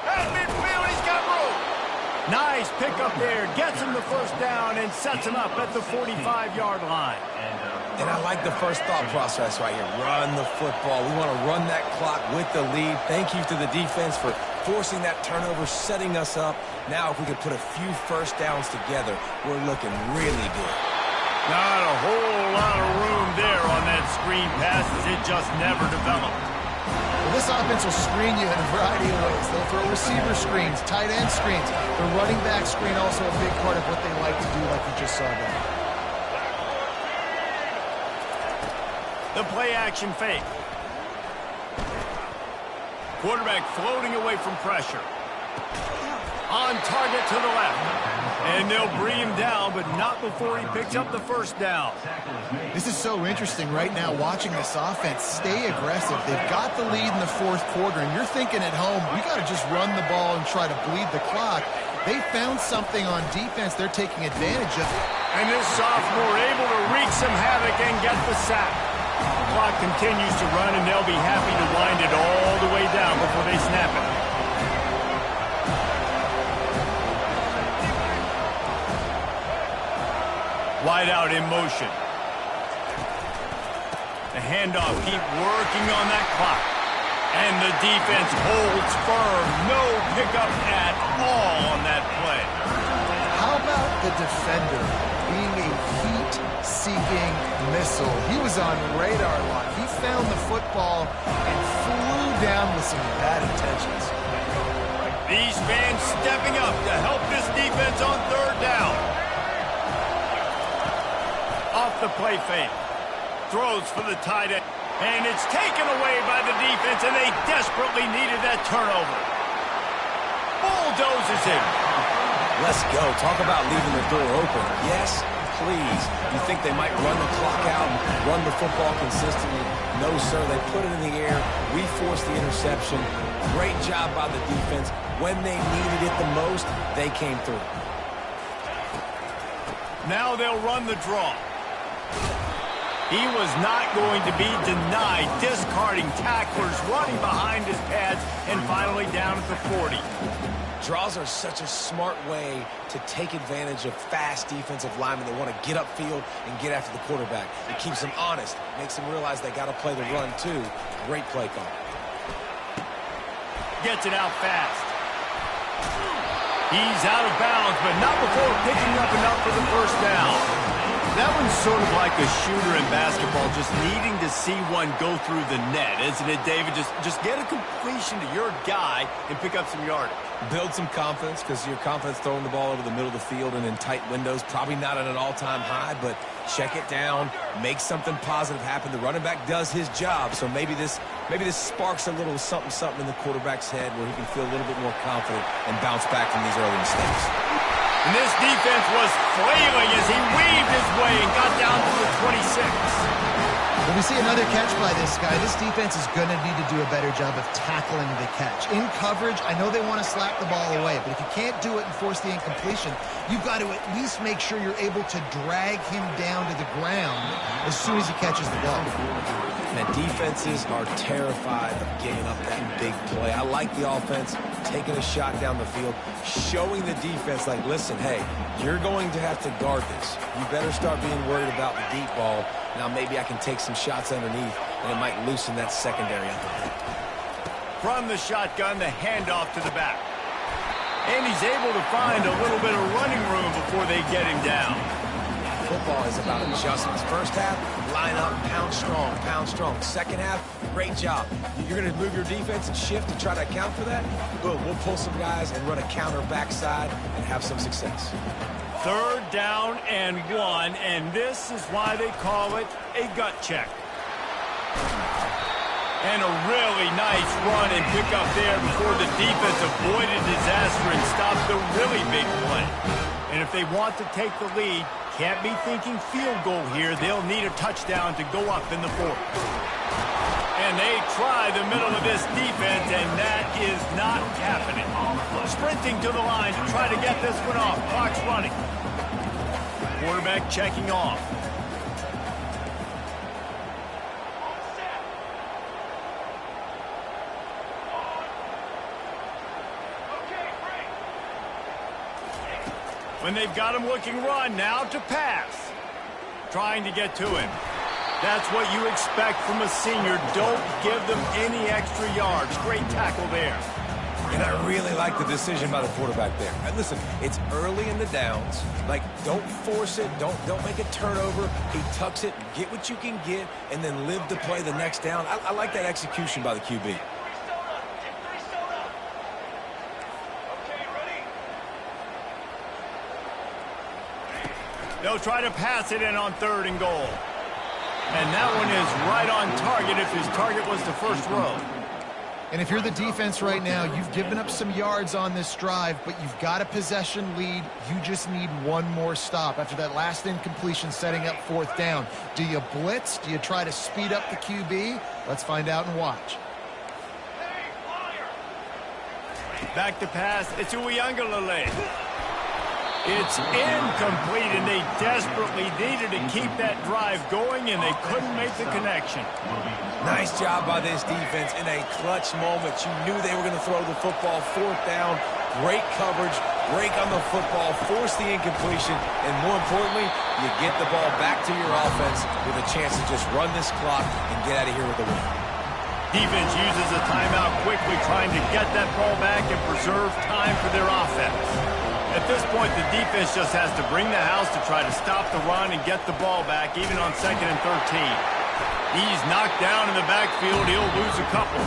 At midfield, he's got room. Nice pickup there. Gets him the first down and sets him up at the 45-yard line. And I like the first thought process right here. Run the football. We want to run that clock with the lead. Thank you to the defense for forcing that turnover, setting us up. Now, if we could put a few first downs together, we're looking really good. Not a whole lot of room there on that screen pass as it just never developed. Well, this offense will screen you in a variety of ways. They'll throw receiver screens, tight end screens. The running back screen also a big part of what they like to do, like you just saw there. The play action fake. Quarterback floating away from pressure. On target to the left. And they'll bring him down, but not before he picks up the first down. This is so interesting right now watching this offense stay aggressive. They've got the lead in the fourth quarter, and you're thinking at home, we got to just run the ball and try to bleed the clock. They found something on defense they're taking advantage of. And this sophomore able to wreak some havoc and get the sack. The clock continues to run, and they'll be happy to wind it all the way down before they snap it. Wide out in motion. The handoff keep working on that clock. And the defense holds firm. No pickup at all on that play. How about the defender being a heat-seeking missile? He was on radar lock. He found the football and flew down with some bad intentions. These fans stepping up to help this defense on third down. Off the play fake. Throws for the tight end. And it's taken away by the defense, and they desperately needed that turnover. Bulldozes him. Let's go. Talk about leaving the door open. Yes, please. You think they might run the clock out and run the football consistently? No, sir. They put it in the air. We forced the interception. Great job by the defense. When they needed it the most, they came through. Now they'll run the draw. He was not going to be denied, discarding tacklers, running behind his pads, and finally down at the 40. Draws are such a smart way to take advantage of fast defensive linemen that want to get upfield and get after the quarterback. It keeps them honest, makes them realize they got to play the run too. Great play call. Gets it out fast. He's out of bounds, but not before picking up enough for the first down. That one's sort of like a shooter in basketball, just needing to see one go through the net, isn't it, David? Just get a completion to your guy and pick up some yardage. Build some confidence, because your confidence throwing the ball over the middle of the field and in tight windows, probably not at an all-time high, but check it down, make something positive happen. The running back does his job, so maybe this sparks a little something in the quarterback's head where he can feel a little bit more confident and bounce back from these early mistakes. And this defense was flailing as he weaved his way and got down to the 26. When we see another catch by this guy, this defense is going to need to do a better job of tackling the catch. In coverage, I know they want to slap the ball away, but if you can't do it and force the incompletion, you've got to at least make sure you're able to drag him down to the ground as soon as he catches the ball. And defenses are terrified of giving up that big play. I like the offense taking a shot down the field, showing the defense like, listen, hey, you're going to have to guard this. You better start being worried about the deep ball. Now maybe I can take some shots underneath, and it might loosen that secondary up a bit. From the shotgun, the handoff to the back. And he's able to find a little bit of running room before they get him down. Football is about adjustments. First half, line up, pound strong. Second half, great job. You're going to move your defense and shift to try to account for that? Boom, we'll pull some guys and run a counter backside and have some success. Third down and 1, and this is why they call it a gut check. And a really nice run and pick up there before the defense avoided disaster and stopped the really big play. And if they want to take the lead, can't be thinking field goal here. They'll need a touchdown to go up in the fourth. And they try the middle of this defense, and that is not happening. Sprinting to the line to try to get this one off. Clock's running. Quarterback checking off. When they've got him looking run, now to pass. Trying to get to him. That's what you expect from a senior. Don't give them any extra yards. Great tackle there. And I really like the decision by the quarterback there. And listen, it's early in the downs. Like, don't force it. Don't make a turnover. He tucks it, get what you can get, and then live to play the next down. I like that execution by the QB. They'll try to pass it in on 3rd and goal. And that one is right on target if his target was the first row. And if you're the defense right now, you've given up some yards on this drive, but you've got a possession lead. You just need one more stop after that last incompletion setting up 4th down. Do you blitz? Do you try to speed up the QB? Let's find out and watch. Back to pass. It's Uiagalelei. It's incomplete, and they desperately needed to keep that drive going, and they couldn't make the connection. Nice job by this defense in a clutch moment. You knew they were going to throw the football. 4th down, great coverage, break on the football, force the incompletion, and more importantly, you get the ball back to your offense with a chance to just run this clock and get out of here with a win. Defense uses a timeout quickly, trying to get that ball back and preserve time for their offense. At this point, the defense just has to bring the house to try to stop the run and get the ball back, even on 2nd and 13. He's knocked down in the backfield. He'll lose a couple.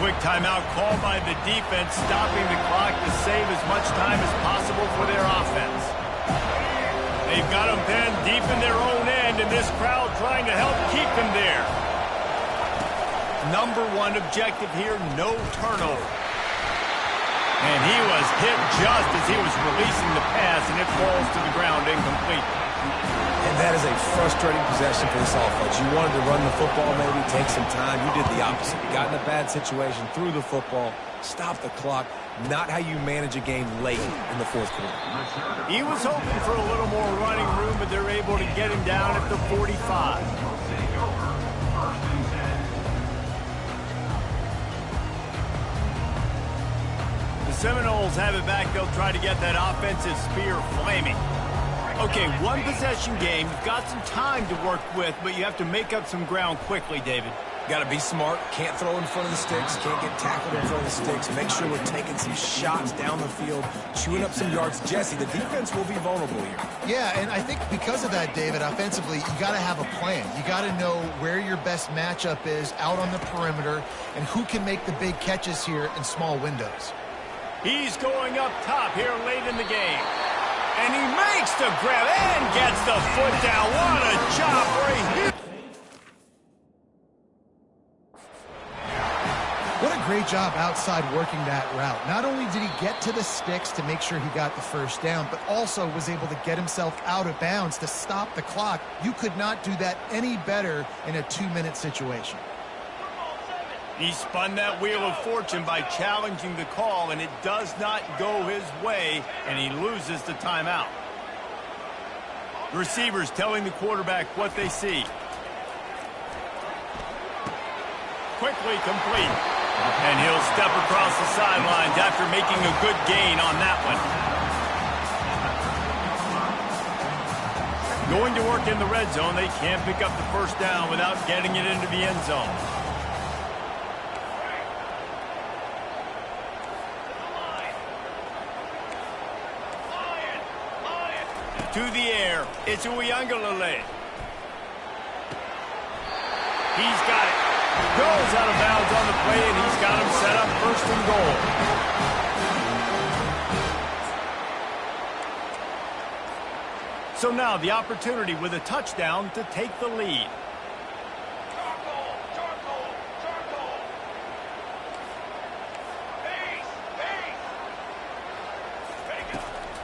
Quick timeout called by the defense, stopping the clock to save as much time as possible for their offense. They've got them pinned deep in their own end, and this crowd trying to help keep them there. Number 1 objective here, no turnover. And he was hit just as he was releasing the pass, and it falls to the ground incomplete. And that is a frustrating possession for this offense. You wanted to run the football, maybe take some time. You did the opposite. You got in a bad situation, threw the football, stopped the clock. Not how you manage a game late in the 4th quarter. He was hoping for a little more running room, but they're able to get him down at the 45. Seminoles have it back. They'll try to get that offensive spear flaming. Okay, 1 possession game. You've got some time to work with, but you have to make up some ground quickly, David. Got to be smart. Can't throw in front of the sticks. Can't get tackled in front of the sticks. Make sure we're taking some shots down the field, chewing up some yards. Jesse, the defense will be vulnerable here. Yeah, and I think because of that, David, offensively, you got to have a plan. You got to know where your best matchup is out on the perimeter and who can make the big catches here in small windows. He's going up top here late in the game. And he makes the grab and gets the foot down. What a job right here. What a great job outside working that route. Not only did he get to the sticks to make sure he got the first down, but also was able to get himself out of bounds to stop the clock. You could not do that any better in a 2-minute situation. He spun that wheel of fortune by challenging the call, and it does not go his way, and he loses the timeout. Receivers telling the quarterback what they see. Quickly complete. And he'll step across the sidelines after making a good gain on that one. Going to work in the red zone, they can't pick up the first down without getting it into the end zone. To the air, it's Uiagalelei. He's got it. Goes out of bounds on the play, and he's got him set up 1st and goal. So now the opportunity with a touchdown to take the lead.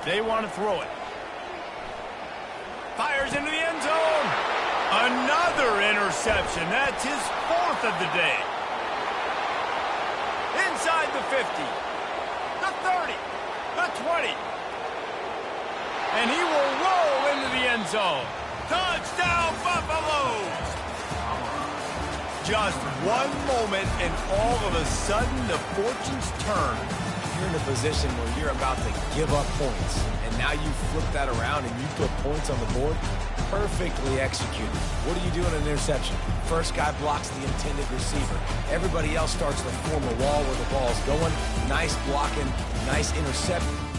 They want to throw it. Fires into the end zone. Another interception. That's his 4th of the day. Inside the 50, the 30, the 20. And he will roll into the end zone. Touchdown, Buffaloes! Just one moment, and all of a sudden, the fortunes turn. you're in a position where you're about to give up points, and now you flip that around and you put points on the board, perfectly executed. What do you do in an interception? First guy blocks the intended receiver. Everybody else starts to form a wall where the ball's going. Nice blocking, nice interception.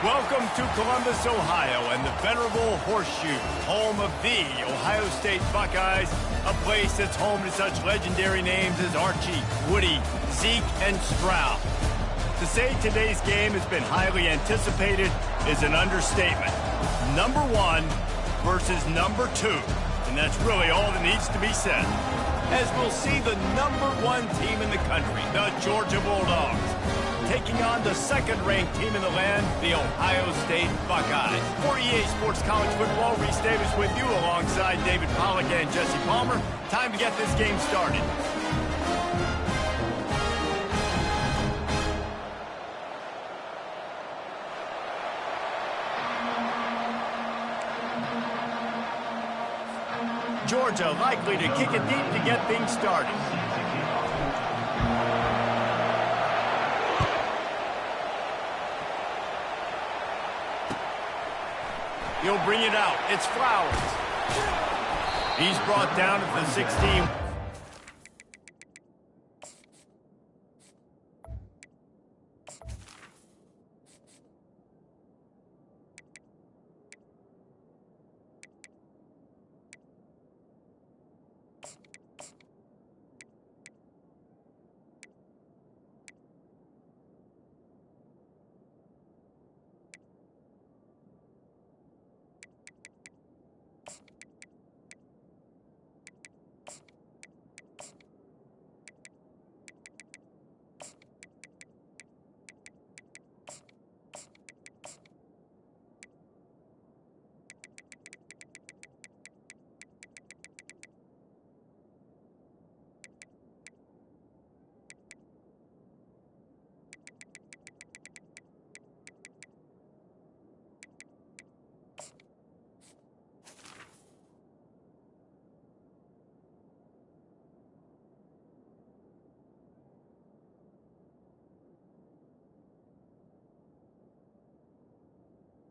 Welcome to Columbus, Ohio, and the venerable Horseshoe, home of the Ohio State Buckeyes, a place that's home to such legendary names as Archie, Woody, Zeke, and Stroud. To say today's game has been highly anticipated is an understatement. Number 1 versus number 2 in and that's really all that needs to be said. As we'll see the #1 team in the country, the Georgia Bulldogs, taking on the second-ranked team in the land, the Ohio State Buckeyes. For EA Sports College Football, Reese Davis with you alongside David Pollack and Jesse Palmer. Time to get this game started. Georgia likely to kick it deep to get things started. He'll bring it out. It's Flowers. He's brought down at the 16.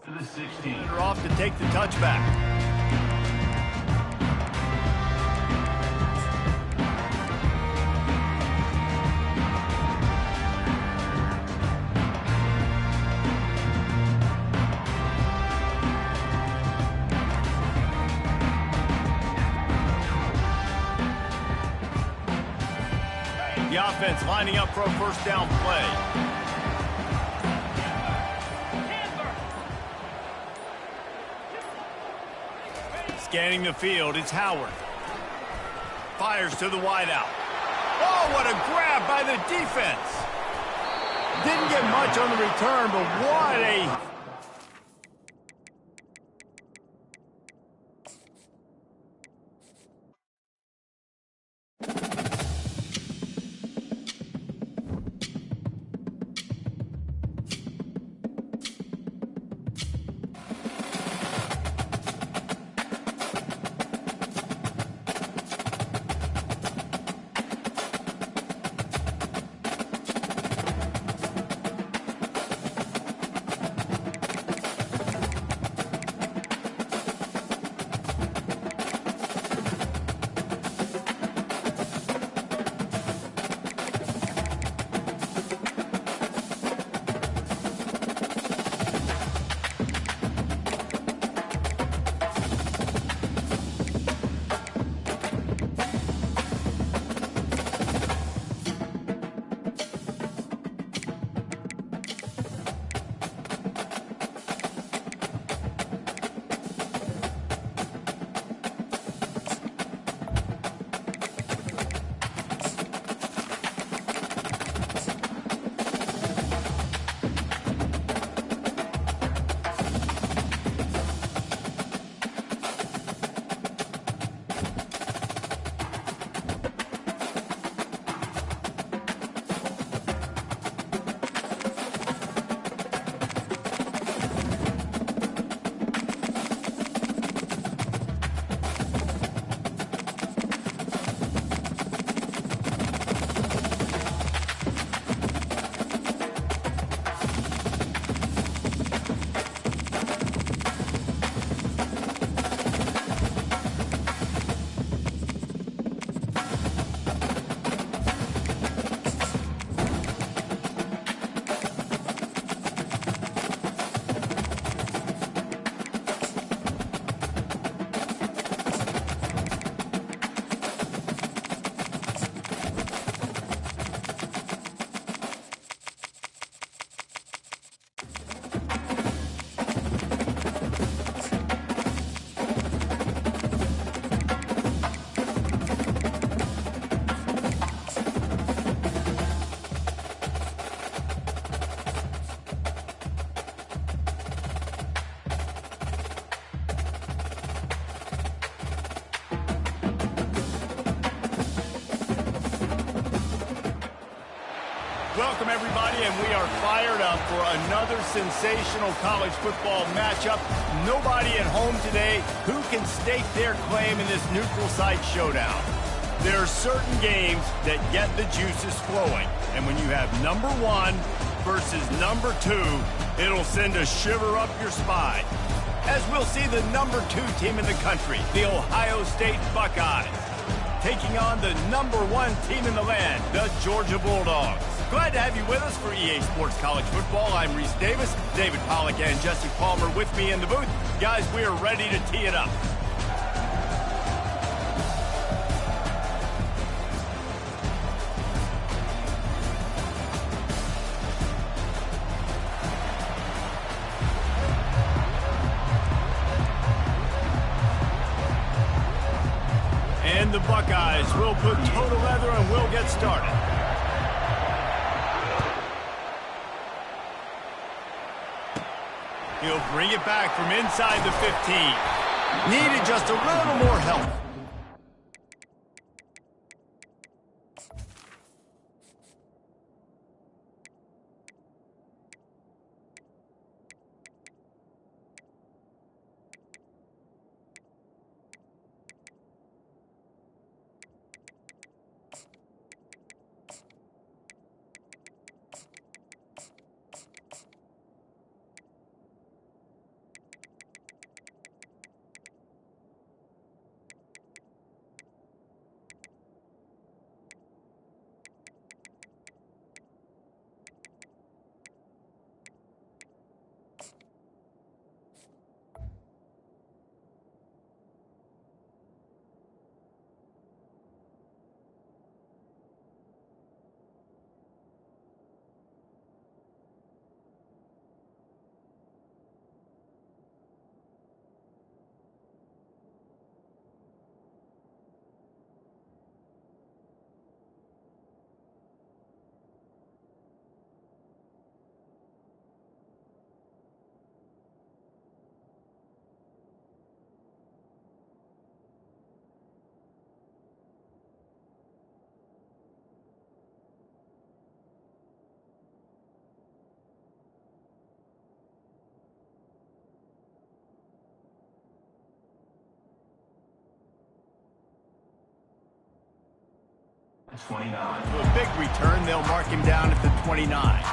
To the 16. They're off to take the touchback. The offense lining up for a first down play. Scanning the field, it's Howard. Fires to the wideout. Oh, what a grab by the defense. Didn't get much on the return, but what a... Welcome, everybody, and we are fired up for another sensational college football matchup. Nobody at home today who can stake their claim in this neutral site showdown. There are certain games that get the juices flowing, and when you have number one versus number two, it'll send a shiver up your spine. As we'll see the number two team in the country, the Ohio State Buckeyes, taking on the number one team in the land, the Georgia Bulldogs. Glad to have you with us for EA Sports College Football. I'm Reese Davis, David Pollack and Jesse Palmer with me in the booth. Guys, we are ready to tee it up. And the Buckeyes will put total leather and we'll get started. He'll bring it back from inside the 15. Needed just a little more help. It's 29. To a big return, they'll mark him down at the 29.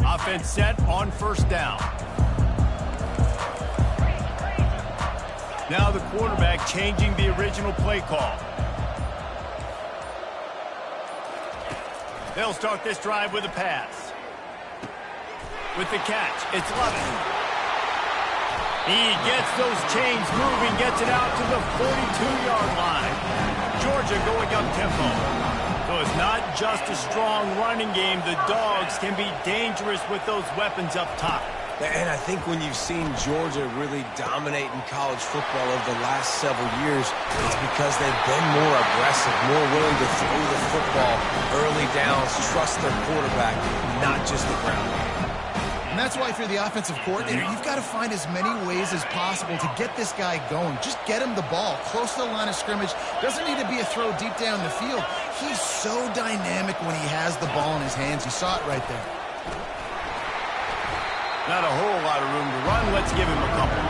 Offense set on first down. Now the quarterback changing the original play call. They'll start this drive with a pass. With the catch, it's Lovett. He gets those chains moving, gets it out to the 42-yard line. Georgia going up tempo. So it's not just a strong running game. The Dogs can be dangerous with those weapons up top. And I think when you've seen Georgia really dominate in college football over the last several years, it's because they've been more aggressive, more willing to throw the football early downs, trust their quarterback, not just the ground game. And that's why if you're the offensive coordinator, you've got to find as many ways as possible to get this guy going. Just get him the ball close to the line of scrimmage. Doesn't need to be a throw deep down the field. He's so dynamic when he has the ball in his hands. You saw it right there. Not a whole lot of room to run. Let's give him a couple.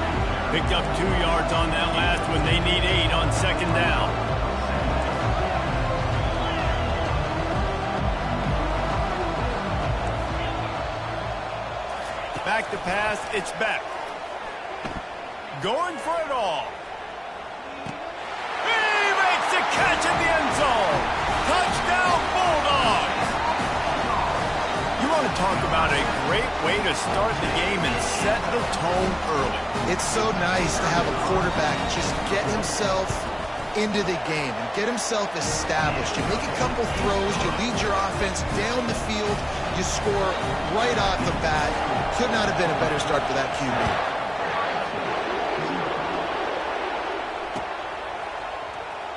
Picked up 2 yards on that last one. They need 8 on second down. Back to pass, it's back. Going for it all. He makes the catch in the end zone. Touchdown, Bulldogs. You want to talk about a great way to start the game and set the tone early. It's so nice to have a quarterback just get himself into the game and get himself established. You make a couple throws, you lead your offense down the field, you score right off the bat. Could not have been a better start for that QB.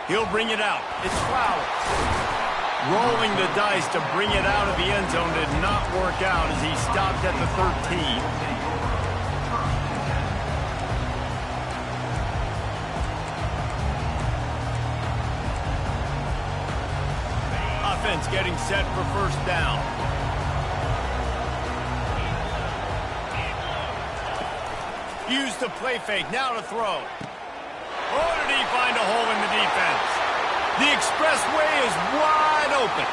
He'll bring it out. It's Flowers. Rolling the dice to bring it out of the end zone did not work out as he stopped at the 13. defense getting set for first down. Use the play fake, now to throw. Oh, did he find a hole in the defense? The expressway is wide open.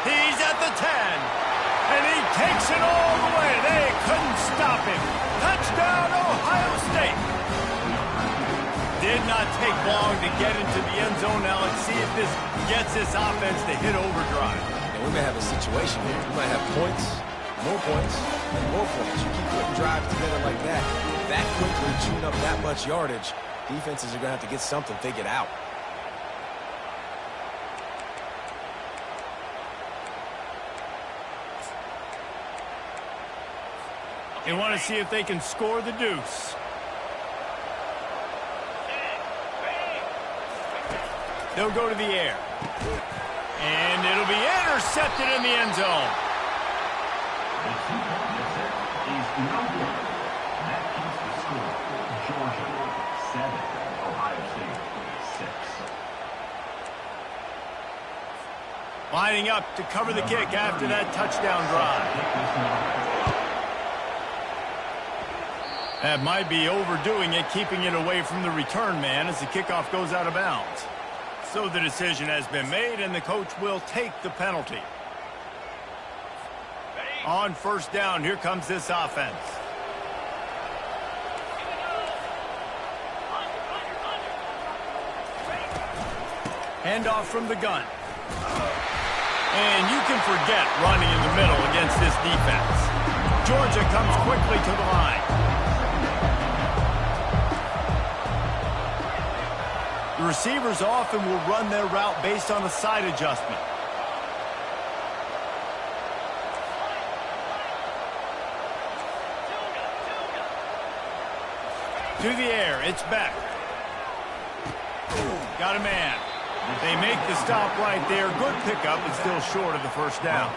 He's at the 10, and he takes it all the way. They couldn't stop him. Touchdown, Ohio State. Did not take long to get into the end zone. Now let's see if this gets this offense to hit overdrive. And we may have a situation here. We might have points, and more points. You keep putting drives together like that quickly, chewing up that much yardage, defenses are going to have to get something figured out. They want to see if they can score the deuce. They'll go to the air. And it'll be intercepted in the end zone. The two-point answer is no good. That keeps the score. Georgia 7, Ohio State 6. Lining up to cover the kick after that touchdown drive. That might be overdoing it, keeping it away from the return man as the kickoff goes out of bounds. So the decision has been made, and the coach will take the penalty. On first down, here comes this offense. Handoff from the gun. And you can forget running in the middle against this defense. Georgia comes quickly to the line. The receivers often will run their route based on a side adjustment. To the air, it's back. Got a man. They make the stop right there. Good pickup, but still short of the first down.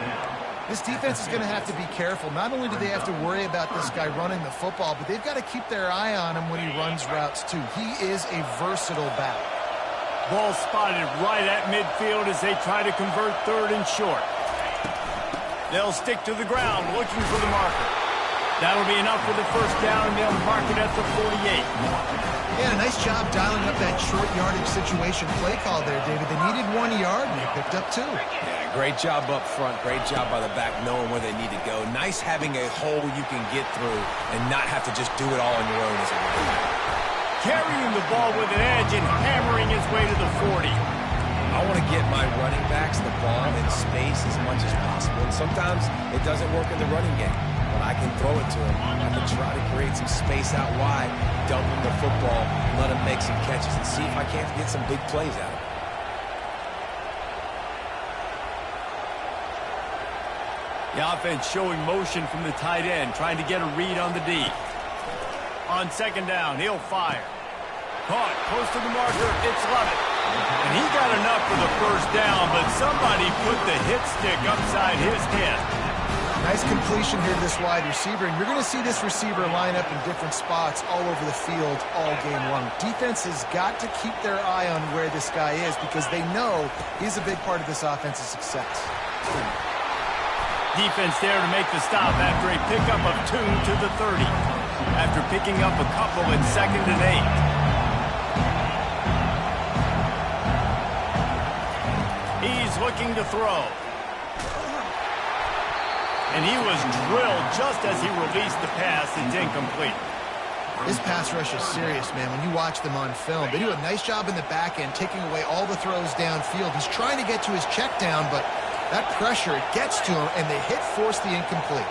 This defense is going to have to be careful. Not only do they have to worry about this guy running the football, but they've got to keep their eye on him when he runs routes too. He is a versatile back. Ball spotted right at midfield as they try to convert third and short. They'll stick to the ground looking for the marker. That'll be enough for the first down, and they'll mark it at the 48. Yeah, nice job dialing up that short yardage situation play call there, David. They needed 1 yard, and they picked up 2. Yeah, great job up front. Great job by the back knowing where they need to go. Nice having a hole you can get through and not have to just do it all on your own as a running. Carrying the ball with an edge and hammering his way to the 40. I want to get my running backs the ball in space as much as possible. And sometimes it doesn't work in the running game, but I can throw it to him. I can try to create some space out wide, dump him the football, let him make some catches, and see if I can't get some big plays out of him. The offense showing motion from the tight end, trying to get a read on the D. On second down, he'll fire. Caught, close to the marker, it's Lovett. And he got enough for the first down, but somebody put the hit stick upside his head. Nice completion here to this wide receiver, and you're going to see this receiver line up in different spots all over the field all game long. Defense has got to keep their eye on where this guy is because they know he's a big part of this offense's success. Defense there to make the stop after a pickup of 2 to the 30. After picking up a couple in 2nd and 8. He's looking to throw. And he was drilled just as he released the pass. It's incomplete. This pass rush is serious, man. When you watch them on film, they do a nice job in the back end, taking away all the throws downfield. He's trying to get to his check down, but that pressure, it gets to him, and the hit forced the incomplete.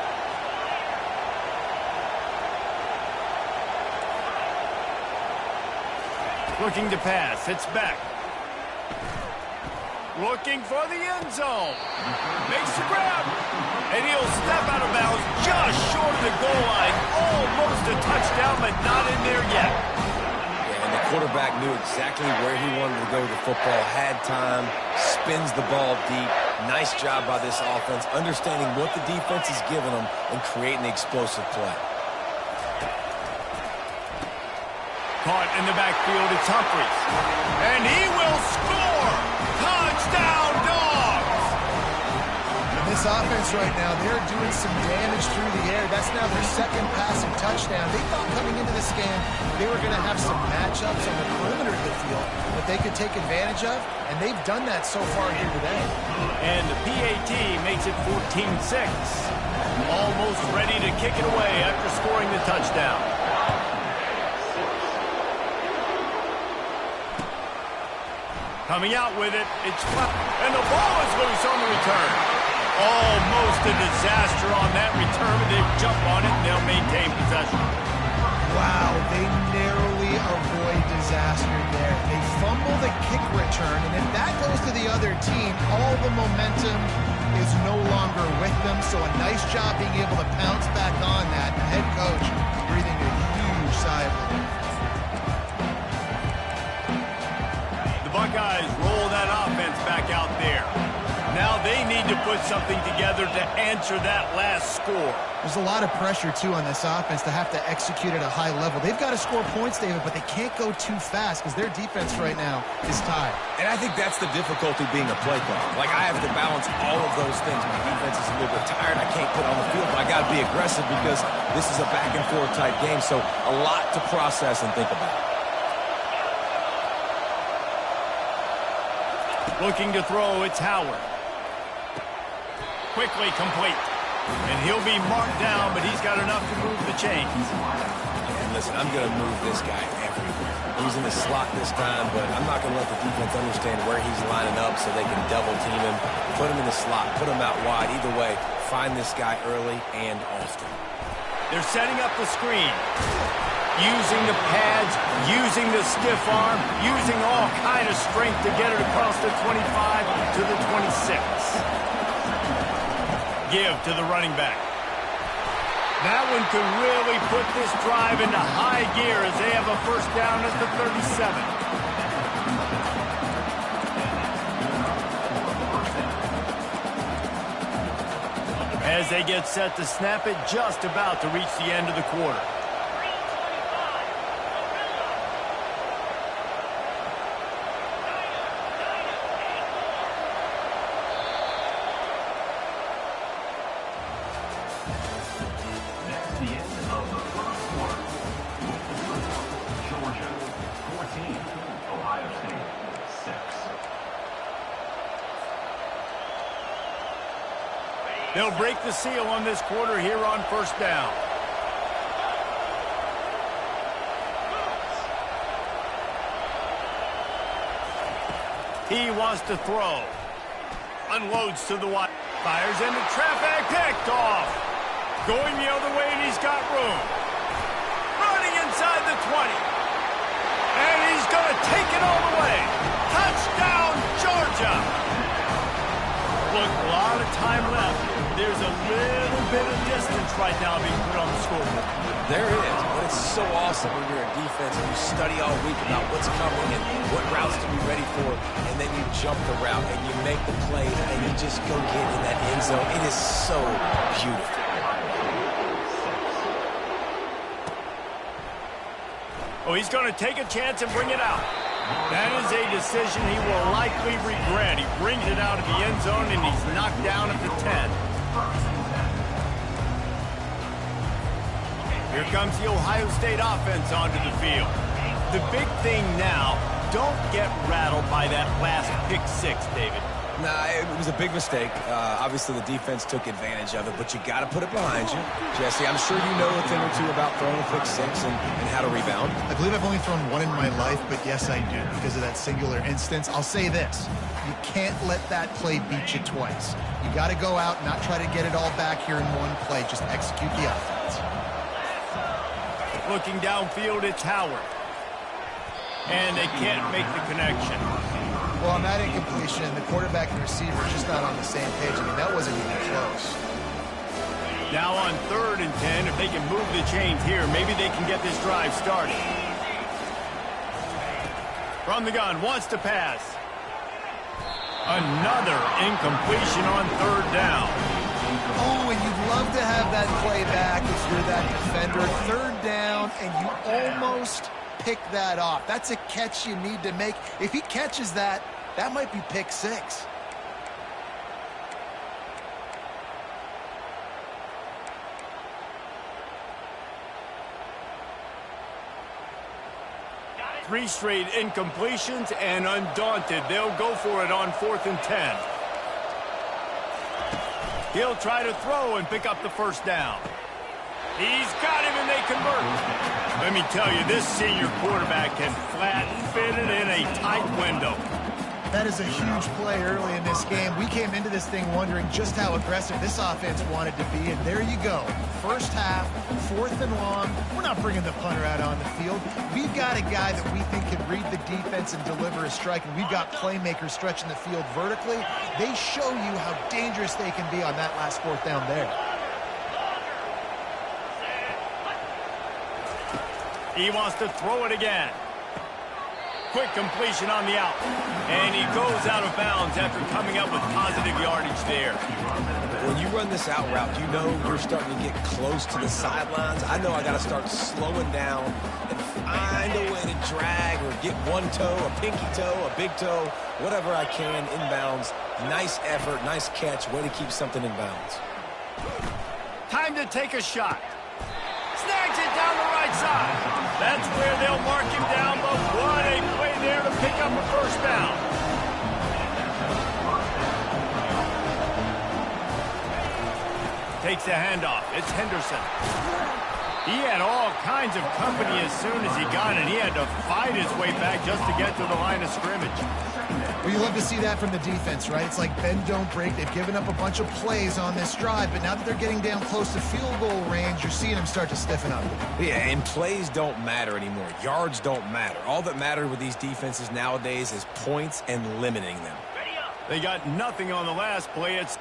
Looking to pass. It's back. Looking for the end zone. Makes the grab. And he'll step out of bounds just short of the goal line. Almost a touchdown, but not in there yet. Yeah, and the quarterback knew exactly where he wanted to go with the football. Had time. Spins the ball deep. Nice job by this offense, understanding what the defense is giving them and creating the explosive play. Caught in the backfield, it's Humphries. And he will score! Touchdown, Dogs! This offense right now, they're doing some damage through the air. That's now their second passing touchdown. They thought coming into this game they were going to have some matchups on the perimeter of the field that they could take advantage of, and they've done that so far here today. And the PAT makes it 14-6. Almost ready to kick it away after scoring the touchdown. Coming out with it, it's flat, and the ball is loose on the return. Almost a disaster on that return, but they jump on it and they'll maintain possession. Wow, they narrowly avoid disaster there. They fumble the kick return, and if that goes to the other team, all the momentum is no longer with them. So a nice job being able to pounce back on that. The head coach breathing a huge sigh of relief. The Buckeyes roll that offense back out there. Now they need to put something together to answer that last score. There's a lot of pressure, too, on this offense to have to execute at a high level. They've got to score points, David, but they can't go too fast because their defense right now is tired. And I think that's the difficulty being a play caller. Like, I have to balance all of those things. My defense is a little bit tired. I can't put on the field, but I got to be aggressive because this is a back-and-forth type game, so a lot to process and think about. Looking to throw, it's Howard. Quickly complete. And he'll be marked down, but he's got enough to move the chains. And listen, I'm going to move this guy everywhere. He's in the slot this time, but I'm not going to let the defense understand where he's lining up so they can double team him, put him in the slot, put him out wide. Either way, find this guy early and often. They're setting up the screen. Using the pads, using the stiff arm, using all kind of strength to get it across the 25 to the 26. Give to the running back. That one could really put this drive into high gear as they have a first down at the 37. As they get set to snap it, just about to reach the end of the quarter. They'll break the seal on this quarter here on first down. He wants to throw. Unloads to the wide. Fires into traffic. Picked off. Going the other way, and he's got room. Running inside the 20. And he's going to take it all the way. Touchdown, Georgia. Look, a lot of time left. There's a little bit of distance right now being put on the scoreboard. There is, but it's so awesome when you're a defense and you study all week about what's coming and what routes to be ready for, and then you jump the route and you make the play and you just go get in that end zone. It is so beautiful. Oh, he's going to take a chance and bring it out. That is a decision he will likely regret. He brings it out of the end zone, and he's knocked down at the 10. Here comes the Ohio State offense onto the field. The big thing now, don't get rattled by that last pick six, David. Nah, it was a big mistake. Obviously, the defense took advantage of it, but you got to put it behind you. Jesse, I'm sure you know a thing or two about throwing a pick six and how to rebound. I believe I've only thrown one in my life, but yes, I do because of that singular instance. I'll say this. You can't let that play beat you twice. You got to go out and not try to get it all back here in one play. Just execute the offense. Looking downfield, it's Howard. And they can't make the connection. Well, on that incompletion, the quarterback and receiver are just not on the same page. I mean, that wasn't even close. Now on 3rd and 10, if they can move the chains here, maybe they can get this drive started. From the gun, wants to pass. Another incompletion on 3rd down. Oh, and you'd love to have that play back if you're that defender. 3rd down, and you almost pick that off. That's a catch you need to make. If he catches that, that might be pick six. 3 straight incompletions, and undaunted, they'll go for it on 4th and 10. He'll try to throw and pick up the first down. He's got him, and they convert. Let me tell you, this senior quarterback can flat fit it in a tight window. That is a huge play early in this game. We came into this thing wondering just how aggressive this offense wanted to be, and there you go. First half, 4th and long. We're not bringing the punter out on the field. We've got a guy that we think can read the defense and deliver a strike, and we've got playmakers stretching the field vertically. They show you how dangerous they can be on that last 4th down there. He wants to throw it again. Quick completion on the out. And he goes out of bounds after coming up with positive yardage there. When you run this out route, you know you're starting to get close to the sidelines. I know I got to start slowing down and find a way to drag or get one toe, a pinky toe, a big toe, whatever I can inbounds. Nice effort, nice catch, way to keep something in bounds. Time to take a shot. Snags it down the right side. That's where they'll mark him down, but what a play there to pick up a first down. Takes the handoff. It's Henderson. He had all kinds of company as soon as he got it. He had to fight his way back just to get to the line of scrimmage. Well, you love to see that from the defense, right? It's like bend, don't break. They've given up a bunch of plays on this drive, but now that they're getting down close to field goal range, you're seeing them start to stiffen up. Yeah, and plays don't matter anymore. Yards don't matter. All that matters with these defenses nowadays is points and limiting them. They got nothing on the last play. It's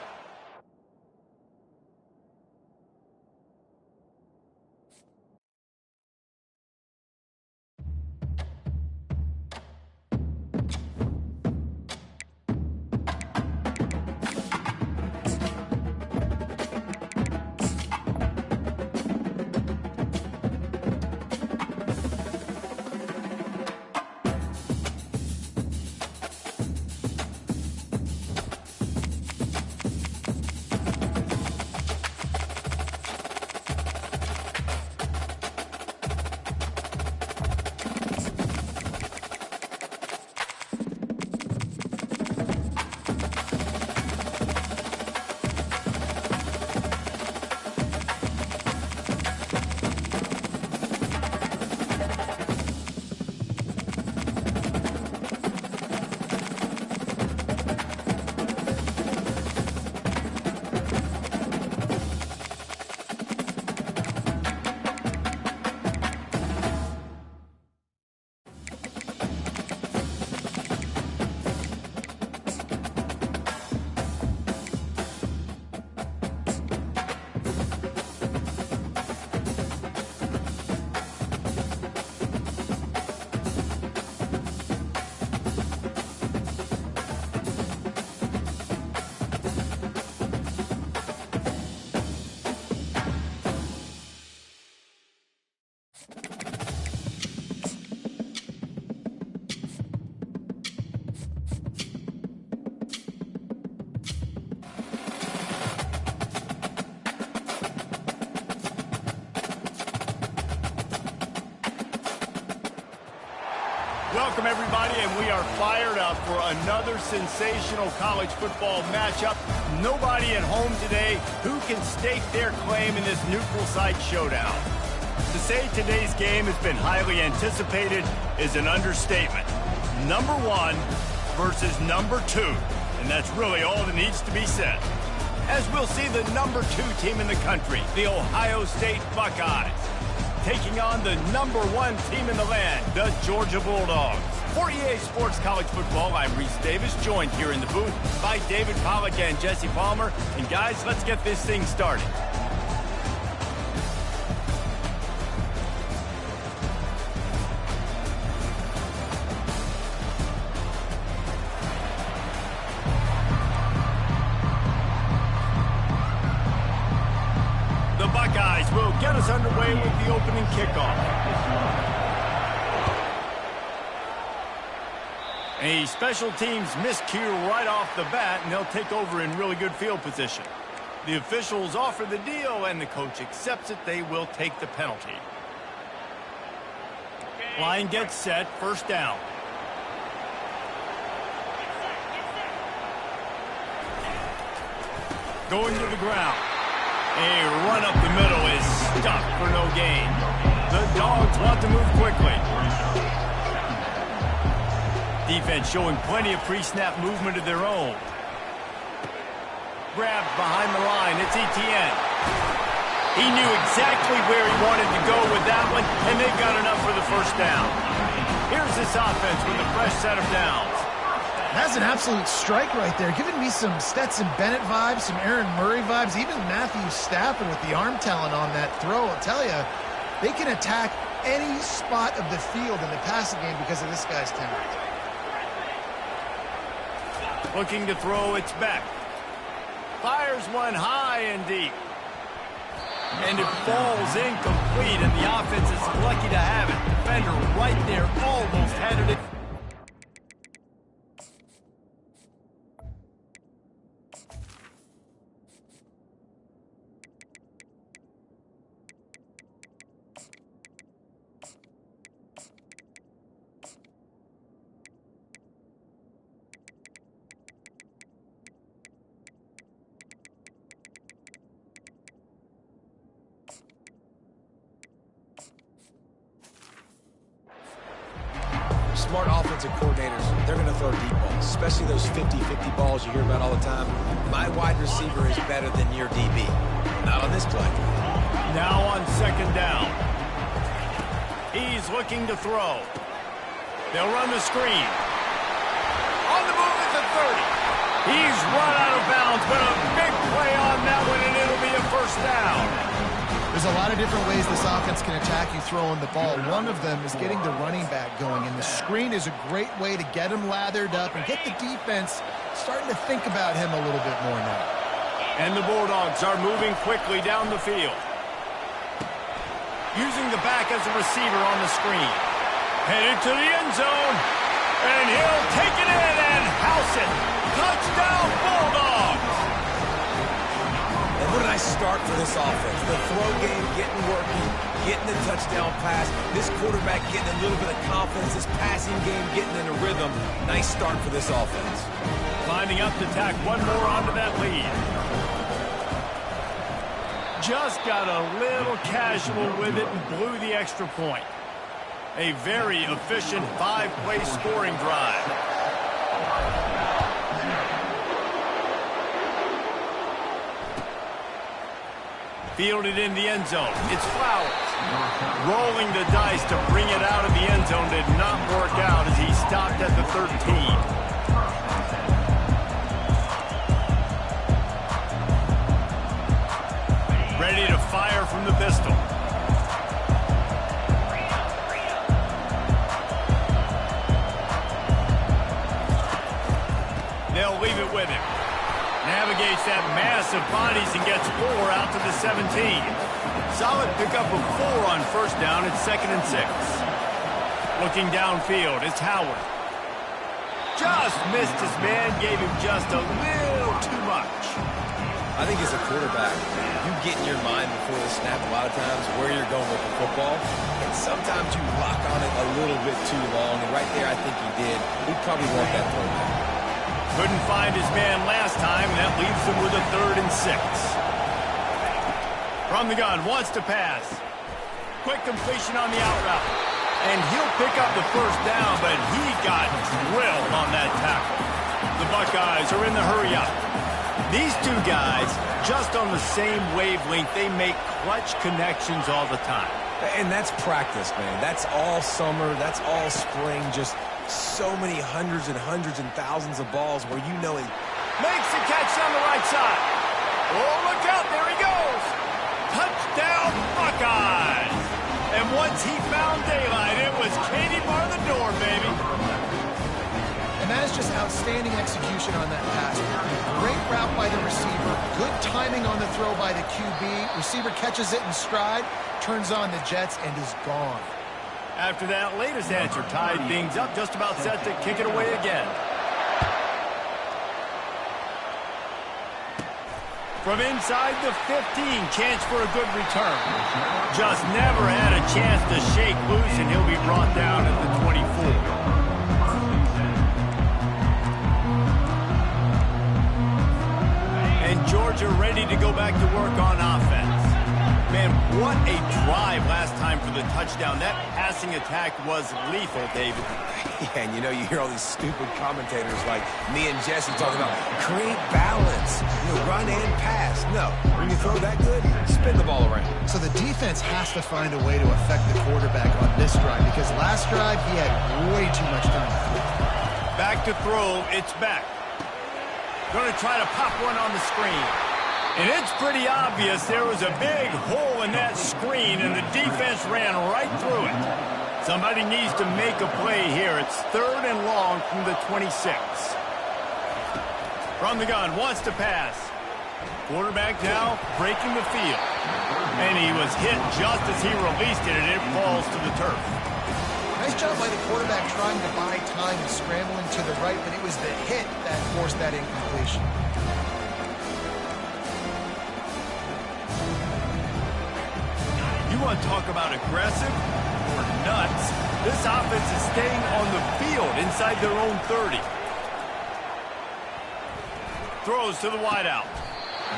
welcome, everybody, and we are fired up for another sensational college football matchup. Nobody at home today who can stake their claim in this neutral site showdown. To say today's game has been highly anticipated is an understatement. Number 1 versus number 2, and that's really all that needs to be said. As we'll see the number 2 team in the country, the Ohio State Buckeyes, taking on the number 1 team in the land, the Georgia Bulldogs. For EA Sports College Football, I'm Reese Davis, joined here in the booth by David Pollack and Jesse Palmer. And guys, let's get this thing started. The Buckeyes will get us underway with the opening kickoff. A special teams miscue right off the bat, and they'll take over in really good field position. The officials offer the deal, and the coach accepts it. They will take the penalty. Okay, Line gets set, first down. Going to the ground. A run up the middle is stuck for no gain. The Dogs want to move quickly. Defense showing plenty of pre-snap movement of their own. Grabbed behind the line, it's Etienne. He knew exactly where he wanted to go with that one, and they got enough for the first down. Here's this offense with a fresh set of downs. That's an absolute strike right there, giving me some Stetson Bennett vibes, some Aaron Murray vibes, even Matthew Stafford with the arm talent on that throw. I'll tell you, they can attack any spot of the field in the passing game because of this guy's talent. Looking to throw, it's back. Fires one high and deep. And it falls incomplete, and the offense is lucky to have it. Defender right there almost headed it. Smart offensive coordinators, they're going to throw deep balls, especially those 50-50 balls you hear about all the time. My wide receiver is better than your DB. Not on this play. Now on second down. He's looking to throw. They'll run the screen. On the move at the 30. He's run out of bounds, but a big play on that one, and it'll be a first down. There's a lot of different ways this offense can attack you throwing the ball. One of them is getting the running back going, and the screen is a great way to get him lathered up and get the defense starting to think about him a little bit more now. And the Bulldogs are moving quickly down the field. Using the back as a receiver on the screen. Headed to the end zone, and he'll take it in and house it. Touchdown, Bulldogs! And what did I start for this offense? The throw game getting working, getting the touchdown pass. This quarterback getting a little bit of confidence. This passing game getting in a rhythm. Nice start for this offense. Lining up to tack one more onto that lead. Just got a little casual with it and blew the extra point. A very efficient 5-play scoring drive. Fielded in the end zone. It's Flowers. Rolling the dice to bring it out of the end zone did not work out as he stopped at the 13. Ready to fire from the pistol. They'll leave it with him. Navigates that mass of bodies and gets 4 out to the 17. Solid pickup of 4 on first down. It's 2nd and 6. Looking downfield, it's Howard. Just missed his man, gave him just a little too much. I think as a quarterback, you get in your mind before the snap a lot of times where you're going with the football, and sometimes you lock on it a little bit too long, and right there I think he did. He probably want that throwback. Couldn't find his man last time, and that leaves him with a 3rd and 6. From the gun, wants to pass. Quick completion on the out route. And he'll pick up the first down, but he got drilled on that tackle. The Buckeyes are in the hurry up. These two guys, just on the same wavelength, they make clutch connections all the time. And that's practice, man. That's all summer. That's all spring. Just so many hundreds and thousands of balls where you know he makes the catch on the right side. Oh, look out. There he goes. Touchdown, Buckeyes. And once he found daylight, it was Katie bar the door, baby. And that is just outstanding execution on that pass. Great route by the receiver. Good timing on the throw by the QB. Receiver catches it in stride, turns on the jets, and is gone. After that latest answer tied things up, just about set to kick it away again. From inside the 15, chance for a good return. Just never had a chance to shake loose, and he'll be brought down at the 24. And Georgia ready to go back to work on offense. Man, what a drive last time for the touchdown. That passing attack was lethal, David. Yeah, and you know, you hear all these stupid commentators like me and Jesse talking about create balance, run and pass. No, when you throw that good, spin the ball around. So the defense has to find a way to affect the quarterback on this drive because last drive he had way too much time to throw. Back to throw, it's back. Going to try to pop one on the screen. And it's pretty obvious there was a big hole in that screen, and the defense ran right through it. Somebody needs to make a play here. It's 3rd and long from the 26. From the gun, wants to pass. Quarterback now breaking the field. And he was hit just as he released it, and it falls to the turf. Nice job by the quarterback trying to buy time and scrambling to the right, but it was the hit that forced that incompletion. You want to talk about aggressive or nuts? This offense is staying on the field inside their own 30. Throws to the wideout.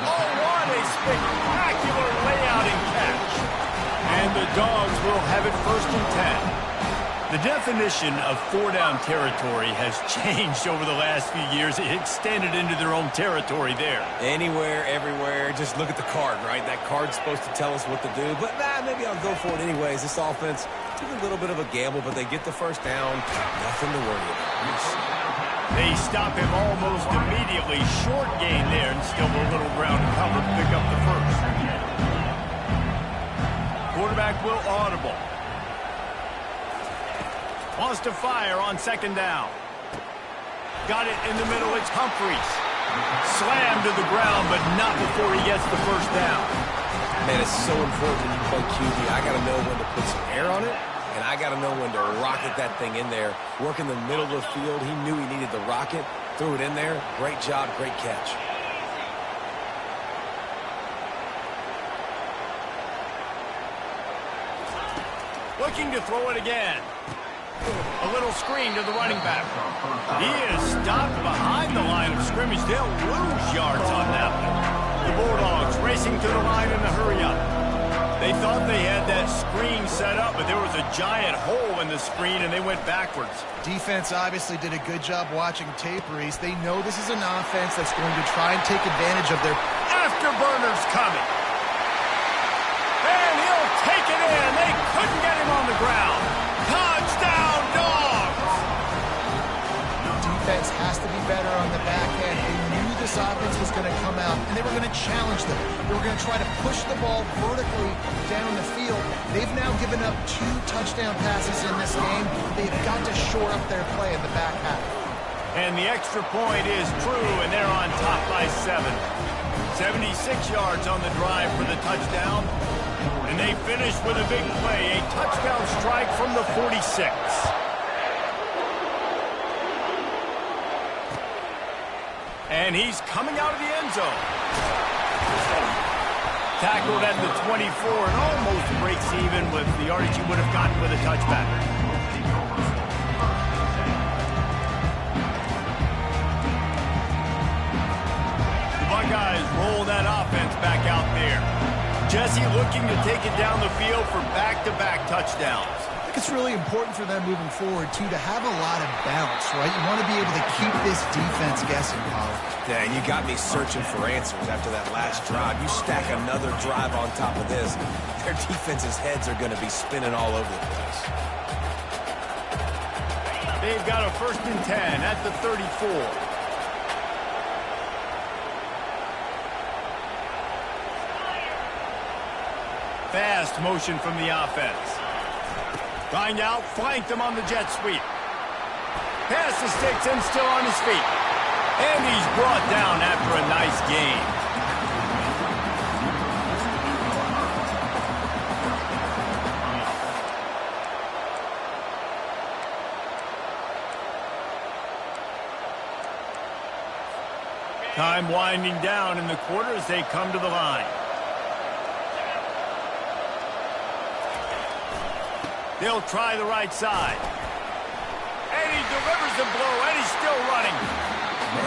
Oh, what a spectacular layout and catch. And the Dogs will have it 1st and 10. The definition of 4-down territory has changed over the last few years. It extended into their own territory there. Anywhere, everywhere, just look at the card, right? That card's supposed to tell us what to do, but maybe I'll go for it anyways. This offense took a little bit of a gamble, but they get the 1st down. Nothing to worry about. They stop him almost immediately. Short gain there, and still a little ground to cover to pick up the 1st. Quarterback will audible. Wants to fire on 2nd down. Got it in the middle. It's Humphries. Slammed to the ground, but not before he gets the 1st down. Man, it's so important when you play QB. I got to know when to put some air on it, and I got to know when to rocket that thing in there. Work in the middle of the field. He knew he needed the rocket. Threw it in there. Great job, great catch. Looking to throw it again. A little screen to the running back. He is stopped behind the line of scrimmage. They'll lose yards on that one. The Bulldogs racing to the line in a hurry-up. They thought they had that screen set up, but there was a giant hole in the screen, and they went backwards. Defense obviously did a good job watching tape, Reese. They know this is an offense that's going to try and take advantage of their afterburners coming. And he'll take it in. They couldn't get him on the ground. Touchdown, Dogs! Defense has to be better on the back end. They knew this offense was going to come out, and they were going to challenge them. They were going to try to push the ball vertically down the field. They've now given up 2 touchdown passes in this game. They've got to shore up their play in the back half. And the extra point is true, and they're on top by 7. 76 yards on the drive for the touchdown. And they finish with a big play, a touchdown strike from the 46. And he's coming out of the end zone. Tackled at the 24 and almost breaks even with the yardage he would have gotten with a touchback. The Buckeyes roll that offense back out there. Jesse looking to take it down the field for back-to-back touchdowns. I think it's really important for them moving forward, too, to have a lot of bounce, right? You want to be able to keep this defense guessing, Colin. Yeah, and you got me searching for answers after that last drive. You stack another drive on top of this, their defense's heads are going to be spinning all over the place. They've got a 1st and 10 at the 34. Fast motion from the offense. Find out, flanked him on the jet sweep. Pass the sticks and still on his feet. And he's brought down after a nice gain. Time winding down in the quarter as they come to the line. They'll try the right side. And he delivers the blow, and he's still running.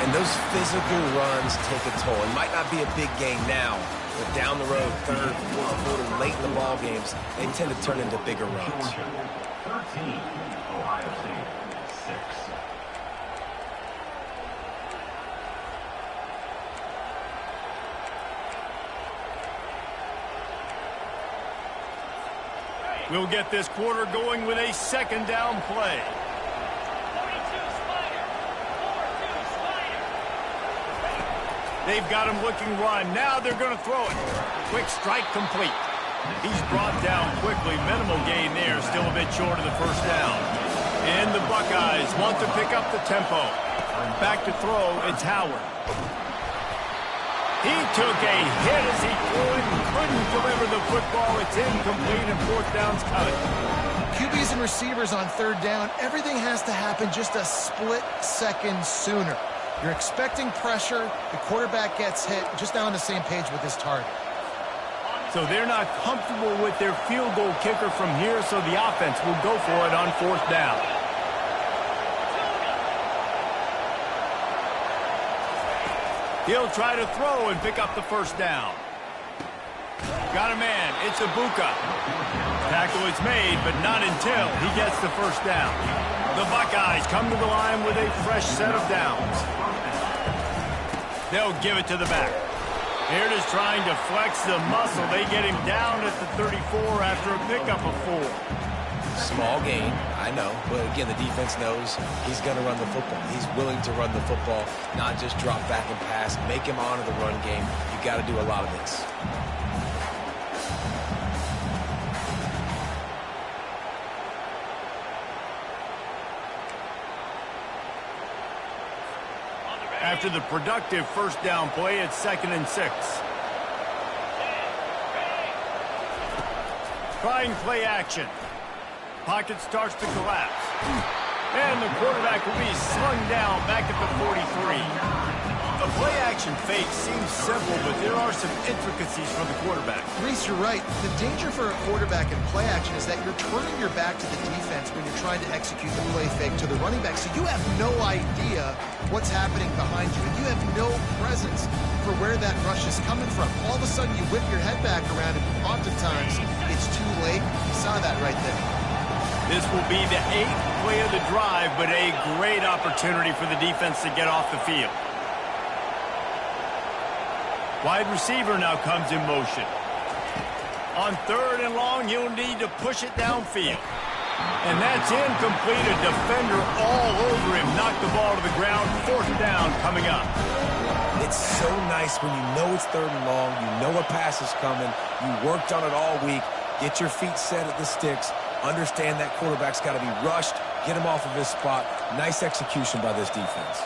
And those physical runs take a toll. It might not be a big game now, but down the road, third, fourth quarter, late in the ball games, they tend to turn into bigger runs. 13, Ohio State, 6. We'll get this quarter going with a second down play. 42 Spider. 4-2 Spider. They've got him looking run. Now they're going to throw it. Quick strike complete. He's brought down quickly. Minimal gain there. Still a bit short of the first down. And the Buckeyes want to pick up the tempo. Back to throw. It's Howard. He took a hit as he threw it and couldn't deliver the football. It's incomplete and fourth down's coming. QBs and receivers on third down, everything has to happen just a split second sooner. You're expecting pressure, the quarterback gets hit, just now on the same page with his target. So they're not comfortable with their field goal kicker from here, so the offense will go for it on fourth down. He'll try to throw and pick up the first down. Got a man. It's Ibuka. Tackle is made, but not until he gets the first down. The Buckeyes come to the line with a fresh set of downs. They'll give it to the back. Here it is trying to flex the muscle. They get him down at the 34 after a pickup of 4. Small gain, I know, but again, the defense knows he's going to run the football. He's willing to run the football, not just drop back and pass, make him honor the run game. You got to do a lot of this. After the productive first down play, it's 2nd and 6. Trying play action. Pocket starts to collapse. And the quarterback will be slung down back at the 43. The play action fake seems simple, but there are some intricacies from the quarterback. Reese, you're right. The danger for a quarterback in play action is that you're turning your back to the defense when you're trying to execute the play fake to the running back. So you have no idea what's happening behind you, and you have no presence for where that rush is coming from. All of a sudden, you whip your head back around, and oftentimes it's too late. You saw that right there. This will be the 8th play of the drive, but a great opportunity for the defense to get off the field. Wide receiver now comes in motion. On 3rd and long, he'll need to push it downfield. And that's incomplete. A defender all over him. Knocked the ball to the ground. 4th down coming up. It's so nice when you know it's 3rd and long, you know a pass is coming, you worked on it all week, get your feet set at the sticks, understand that quarterback's got to be rushed, get him off of his spot. Nice execution by this defense.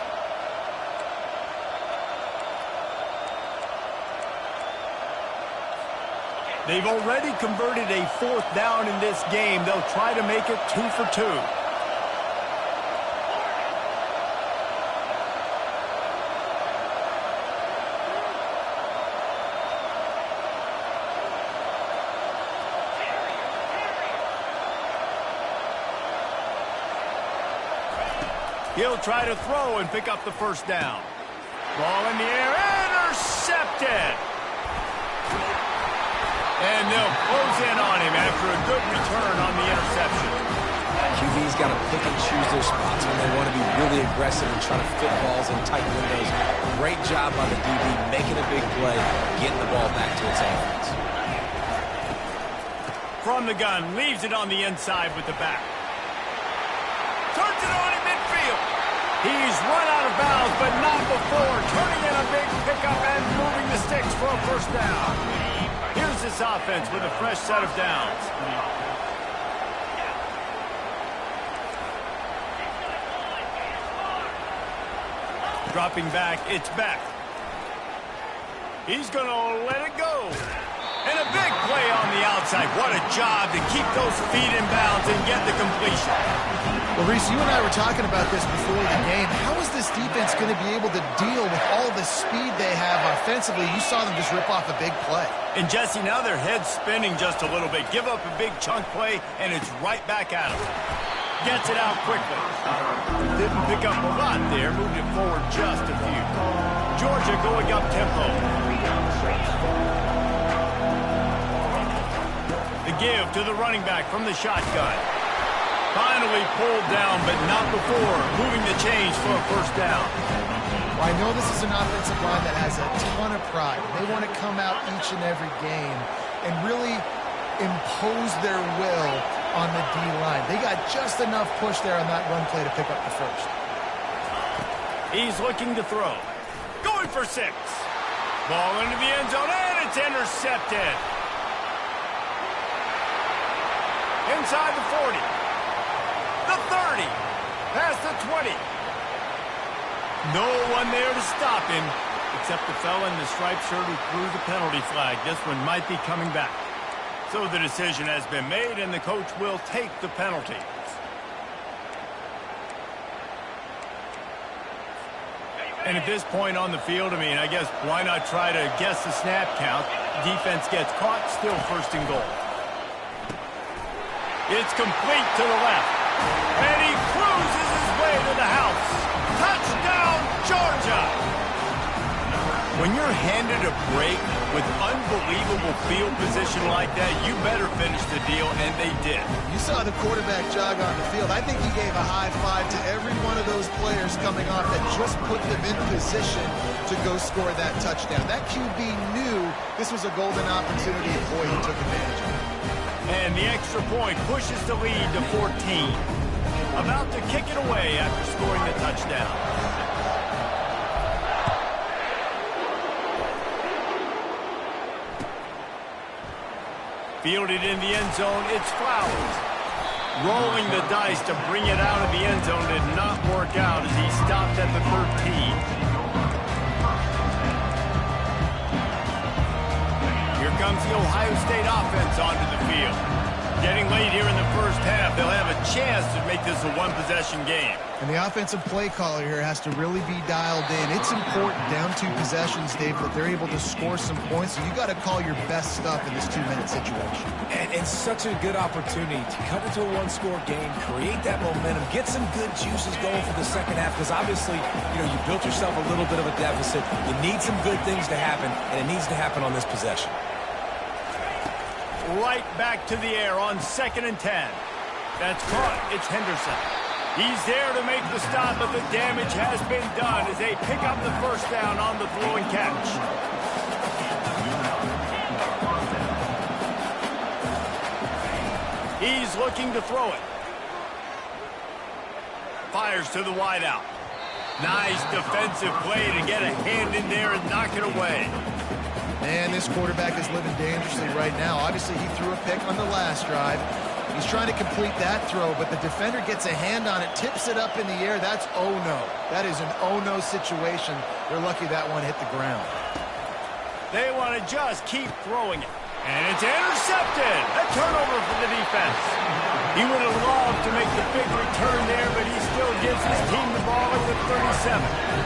They've already converted a 4th down in this game. They'll try to make it 2 for 2. He'll try to throw and pick up the first down. Ball in the air, intercepted. And they'll close in on him after a good return on the interception. QB's got to pick and choose their spots when they want to be really aggressive and try to fit balls in tight windows. Great job by the DB making a big play, getting the ball back to its offense. From the gun, leaves it on the inside with the back. Turns it on in midfield. He's run out of bounds, but not before. Turning in a big pickup and moving the sticks for a first down. Here's this offense with a fresh set of downs. Dropping back, it's Beck. He's going to let it go. And a big play on the outside. What a job to keep those feet in bounds and get the completion. Well, Reese, you and I were talking about this before the game. How is this defense going to be able to deal with all the speed they have offensively? You saw them just rip off a big play. And Jesse, now their head's spinning just a little bit. Give up a big chunk play, and it's right back at them. Gets it out quickly. Didn't pick up a lot there. Moved it forward just a few. Georgia going up tempo. The give to the running back from the shotgun. Finally pulled down, but not before moving the chains for a first down. Well, I know this is an offensive line that has a ton of pride. They want to come out each and every game and really impose their will on the D-line. They got just enough push there on that run play to pick up the first. He's looking to throw. Going for 6. Ball into the end zone, and it's intercepted. Inside the 40. The 30. Past the 20. No one there to stop him, except the fella in the striped shirt who threw the penalty flag. This one might be coming back. So the decision has been made, and the coach will take the penalty. And at this point on the field, I guess why not try to guess the snap count? Defense gets caught, still first and goal. It's complete to the left. And he cruises his way to the house. Touchdown, Georgia! When you're handed a break with unbelievable field position like that, you better finish the deal, and they did. You saw the quarterback jog on the field. I think he gave a high five to every one of those players coming off that just put them in position to go score that touchdown. That QB knew this was a golden opportunity, and boy, he took advantage of it. And the extra point pushes the lead to 14. About to kick it away after scoring the touchdown. Fielded in the end zone, it's Flowers. Rolling the dice to bring it out of the end zone did not work out as he stopped at the 13. Here comes the Ohio State offense onto the field. Getting late here in the first half, they'll have a chance to make this a one-possession game. And the offensive play caller here has to really be dialed in. It's important down 2 possessions, Dave, that they're able to score some points. So you got to call your best stuff in this 2-minute situation. And it's such a good opportunity to cut into a one-score game, create that momentum, get some good juices going for the second half, because obviously, you built yourself a little bit of a deficit. You need some good things to happen, and it needs to happen on this possession. Right back to the air on 2nd and 10. That's caught. It's Henderson. He's there to make the stop, but the damage has been done as they pick up the first down on the throw and catch. He's looking to throw it. Fires to the wideout. Nice defensive play to get a hand in there and knock it away. Man, this quarterback is living dangerously right now. Obviously, he threw a pick on the last drive. He's trying to complete that throw, but the defender gets a hand on it, tips it up in the air. That's oh-no. That is an oh-no situation. They're lucky that one hit the ground. They want to just keep throwing it. And it's intercepted. A turnover for the defense. He would have loved to make the big return there, but he still gives his team the ball at the 37.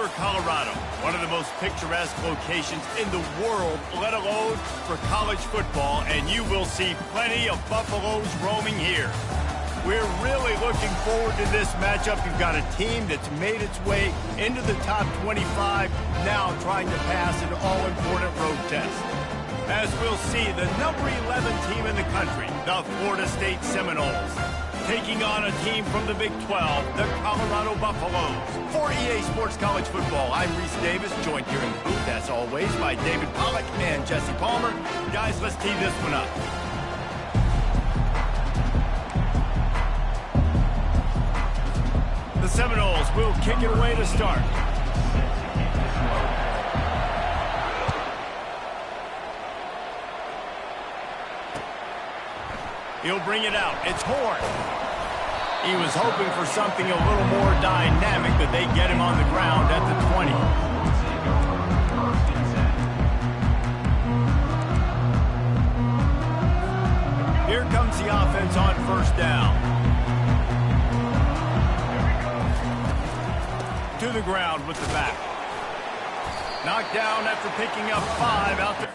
Denver, Colorado, one of the most picturesque locations in the world, let alone for college football, and you will see plenty of Buffaloes roaming here. We're really looking forward to this matchup. You've got a team that's made its way into the top 25, now trying to pass an all-important road test. As we'll see, the number 11 team in the country, the Florida State Seminoles, taking on a team from the Big 12, the Colorado Buffaloes. For EA Sports College Football, I'm Reese Davis, joined here in the booth, as always, by David Pollack and Jesse Palmer. Guys, let's tee this one up. The Seminoles will kick it away to start. He'll bring it out. It's Horn. He was hoping for something a little more dynamic, but they get him on the ground at the 20. Here comes the offense on first down. To the ground with the back. Knocked down after picking up 5 out there.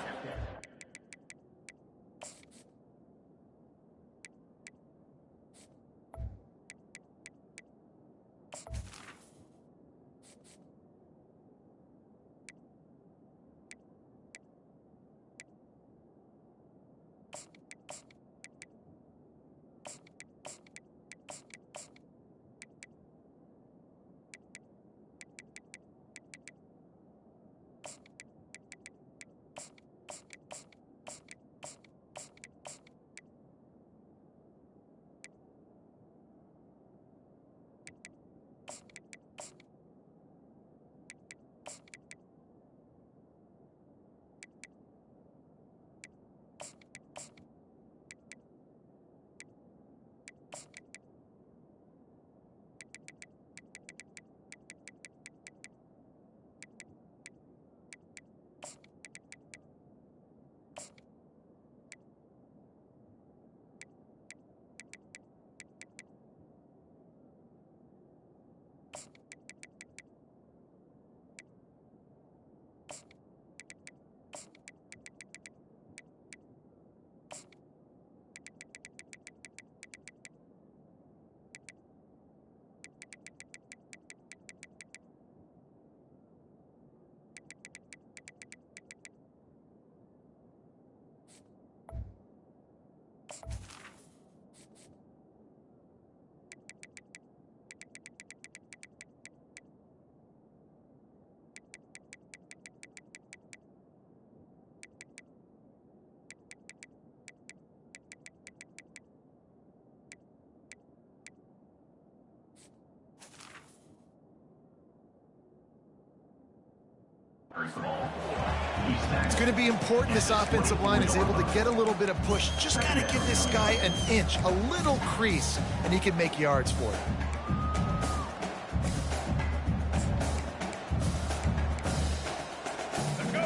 It's going to be important this offensive line is able to get a little bit of push. Just got to give this guy an inch, a little crease, and he can make yards for it.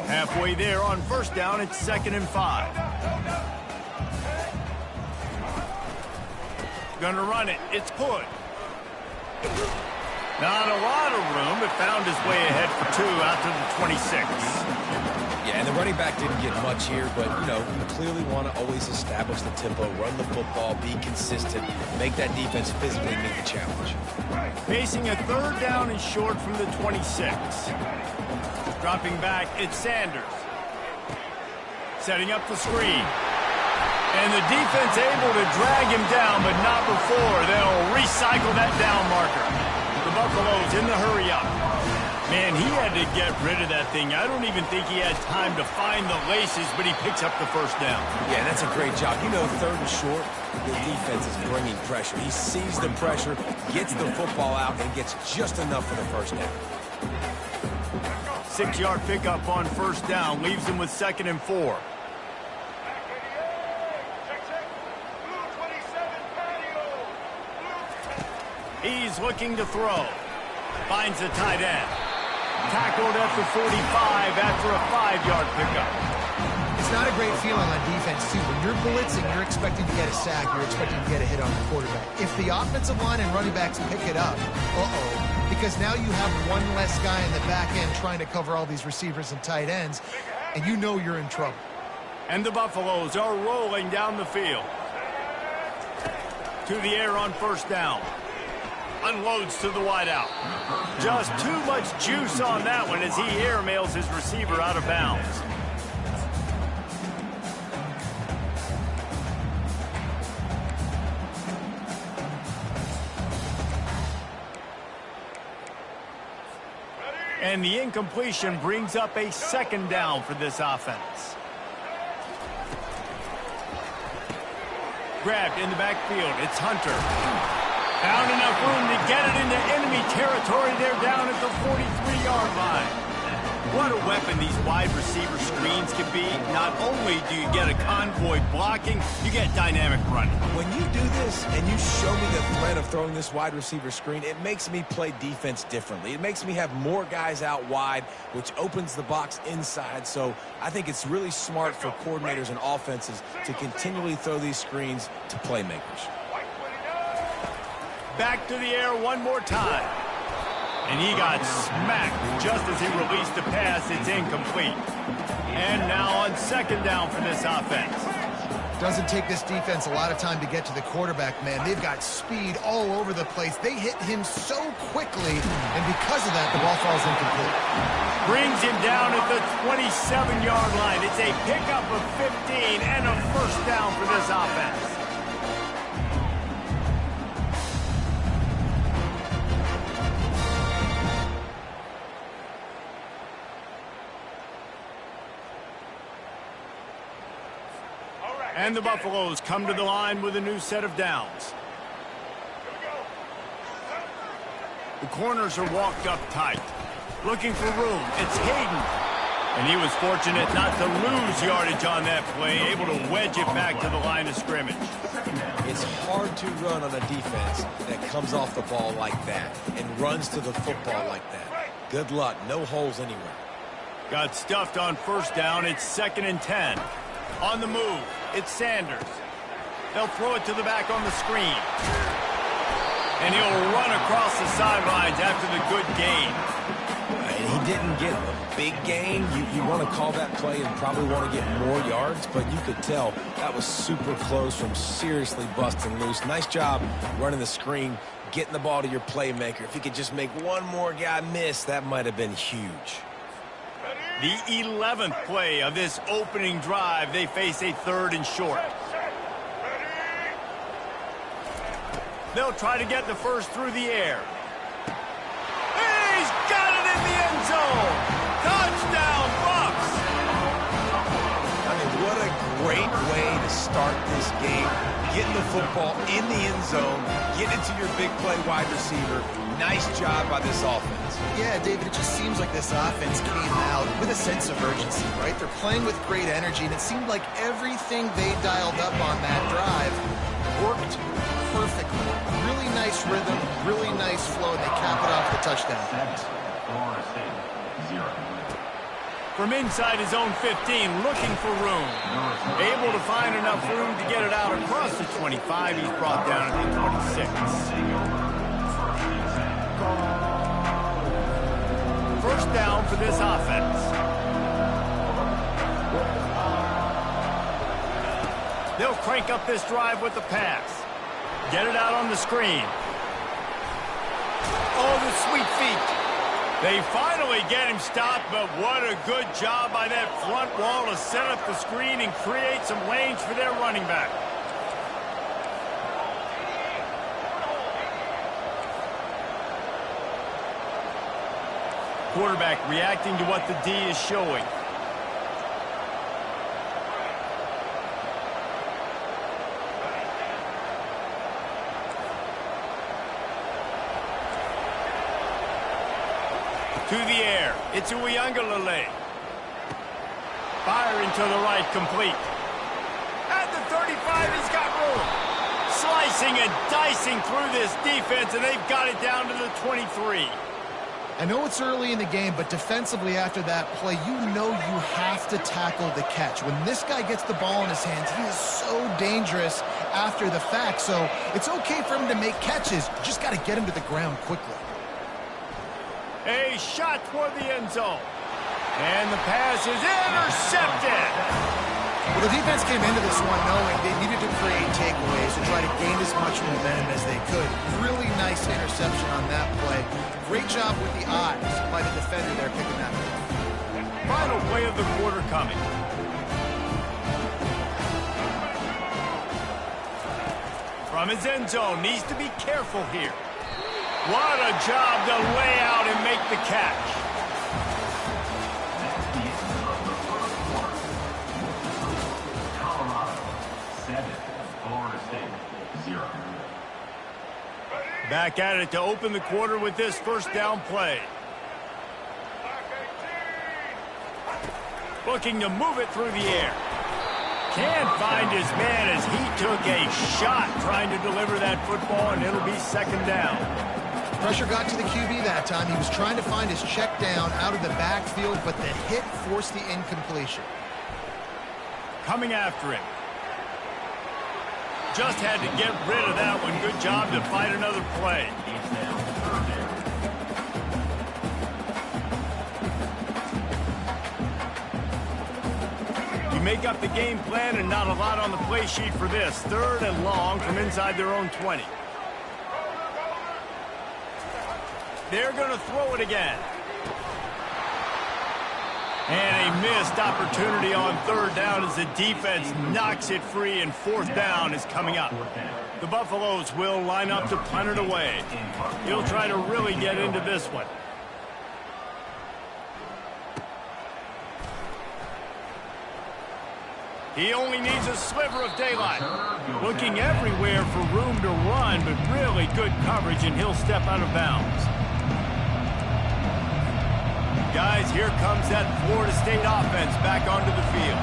Halfway there on first down, it's 2nd and 5. Gonna run it. It's Hood. Not a lot of room, but found his way ahead for 2 out to the 26. Yeah, and the running back didn't get much here, but, you know, you clearly want to always establish the tempo, run the football, be consistent, make that defense physically meet the challenge. Facing a 3rd down and short from the 26. Dropping back, it's Sanders. Setting up the screen. And the defense able to drag him down, but not before they'll recycle that down marker. The Buffaloes in the hurry-up. Man, he had to get rid of that thing. I don't even think he had time to find the laces, but he picks up the first down. Yeah, that's a great job. You know, 3rd and short, the defense is bringing pressure. He sees the pressure, gets the football out, and gets just enough for the first down. 6-yard pickup on first down, leaves him with 2nd and 4. He's looking to throw. Finds the tight end. Tackled at the 45 after a 5-yard pickup. It's not a great feeling on defense, too. When you're blitzing, you're expecting to get a sack. You're expecting to get a hit on the quarterback. If the offensive line and running backs pick it up, because now you have one less guy in the back end trying to cover all these receivers and tight ends, and you know you're in trouble. And the Buffaloes are rolling down the field. To the air on first down. Unloads to the wideout. Just too much juice on that one as he airmails his receiver out of bounds. And the incompletion brings up a second down for this offense. Grabbed in the backfield. It's Hunter. Found enough room to get it into enemy territory. They're down at the 43-yard line. What a weapon these wide receiver screens can be. Not only do you get a convoy blocking, you get dynamic running. When you do this and you show me the threat of throwing this wide receiver screen, it makes me play defense differently. It makes me have more guys out wide, which opens the box inside. So I think it's really smart for coordinators and offenses to continually throw these screens to playmakers. Back to the air one more time. And he got smacked just as he released the pass. It's incomplete. And now on second down for this offense. Doesn't take this defense a lot of time to get to the quarterback, man. They've got speed all over the place. They hit him so quickly, and because of that, the ball falls incomplete. Brings him down at the 27-yard line. It's a pickup of 15 and a first down for this offense. And the Buffaloes come to the line with a new set of downs. The corners are walked up tight. Looking for room. It's Hayden. And he was fortunate not to lose yardage on that play, able to wedge it back to the line of scrimmage. It's hard to run on a defense that comes off the ball like that and runs to the football like that. Good luck. No holes anywhere. Got stuffed on first down. It's 2nd and 10. On the move, it's Sanders. They'll throw it to the back on the screen. And he'll run across the sidelines after the good gain. And he didn't get a big gain. You want to call that play and probably want to get more yards, but you could tell that was super close from seriously busting loose. Nice job running the screen, getting the ball to your playmaker. If he could just make one more guy miss, that might have been huge. The 11th play of this opening drive, they face a 3rd and short. They'll try to get the first through the air. He's got it in the end zone. Touchdown, Bucs. I mean, what a great way to start this game. Getting the football in the end zone, getting it to your big play wide receiver. Nice job by this offense. Yeah, David, it just seems like this offense came out with a sense of urgency, right? They're playing with great energy, and it seemed like everything they dialed up on that drive worked perfectly. Really nice rhythm, really nice flow, and they cap it off the touchdown. From inside his own 15, looking for room. Able to find enough room to get it out across the 25. He's brought down at the 26. First down for this offense. They'll crank up this drive with the pass. Get it out on the screen. Oh, the sweet feet. They finally get him stopped, but what a good job by that front wall to set up the screen and create some lanes for their running back. Quarterback reacting to what the D is showing. To the air. It's Uiagalelei. Fire into the right, complete. At the 35, he's got room. Slicing and dicing through this defense, and they've got it down to the 23. I know it's early in the game, but defensively after that play, you know you have to tackle the catch. When this guy gets the ball in his hands, he is so dangerous after the fact. So it's okay for him to make catches. You just got to get him to the ground quickly. A shot toward the end zone. And the pass is intercepted. Well, the defense came into this one knowing they needed to create takeaways and try to gain as much momentum as they could. Really nice interception on that play. Great job with the eyes by the defender there picking that up. Final play of the quarter coming. From his end zone, needs to be careful here. What a job to lay out and make the catch. Colorado 7, Florida State 0. Back at it to open the quarter with this first down play. Looking to move it through the air. Can't find his man as he took a shot trying to deliver that football, and it'll be second down. Pressure got to the QB that time. He was trying to find his check down out of the backfield, but the hit forced the incompletion. Coming after him. Just had to get rid of that one. Good job to fight another play. You make up the game plan and not a lot on the play sheet for this. Third and long from inside their own 20. They're going to throw it again. And a missed opportunity on third down as the defense knocks it free, and fourth down is coming up. The Buffaloes will line up to punt it away. He'll try to really get into this one. He only needs a sliver of daylight. Looking everywhere for room to run, but really good coverage, and he'll step out of bounds. Guys, here comes that Florida State offense back onto the field.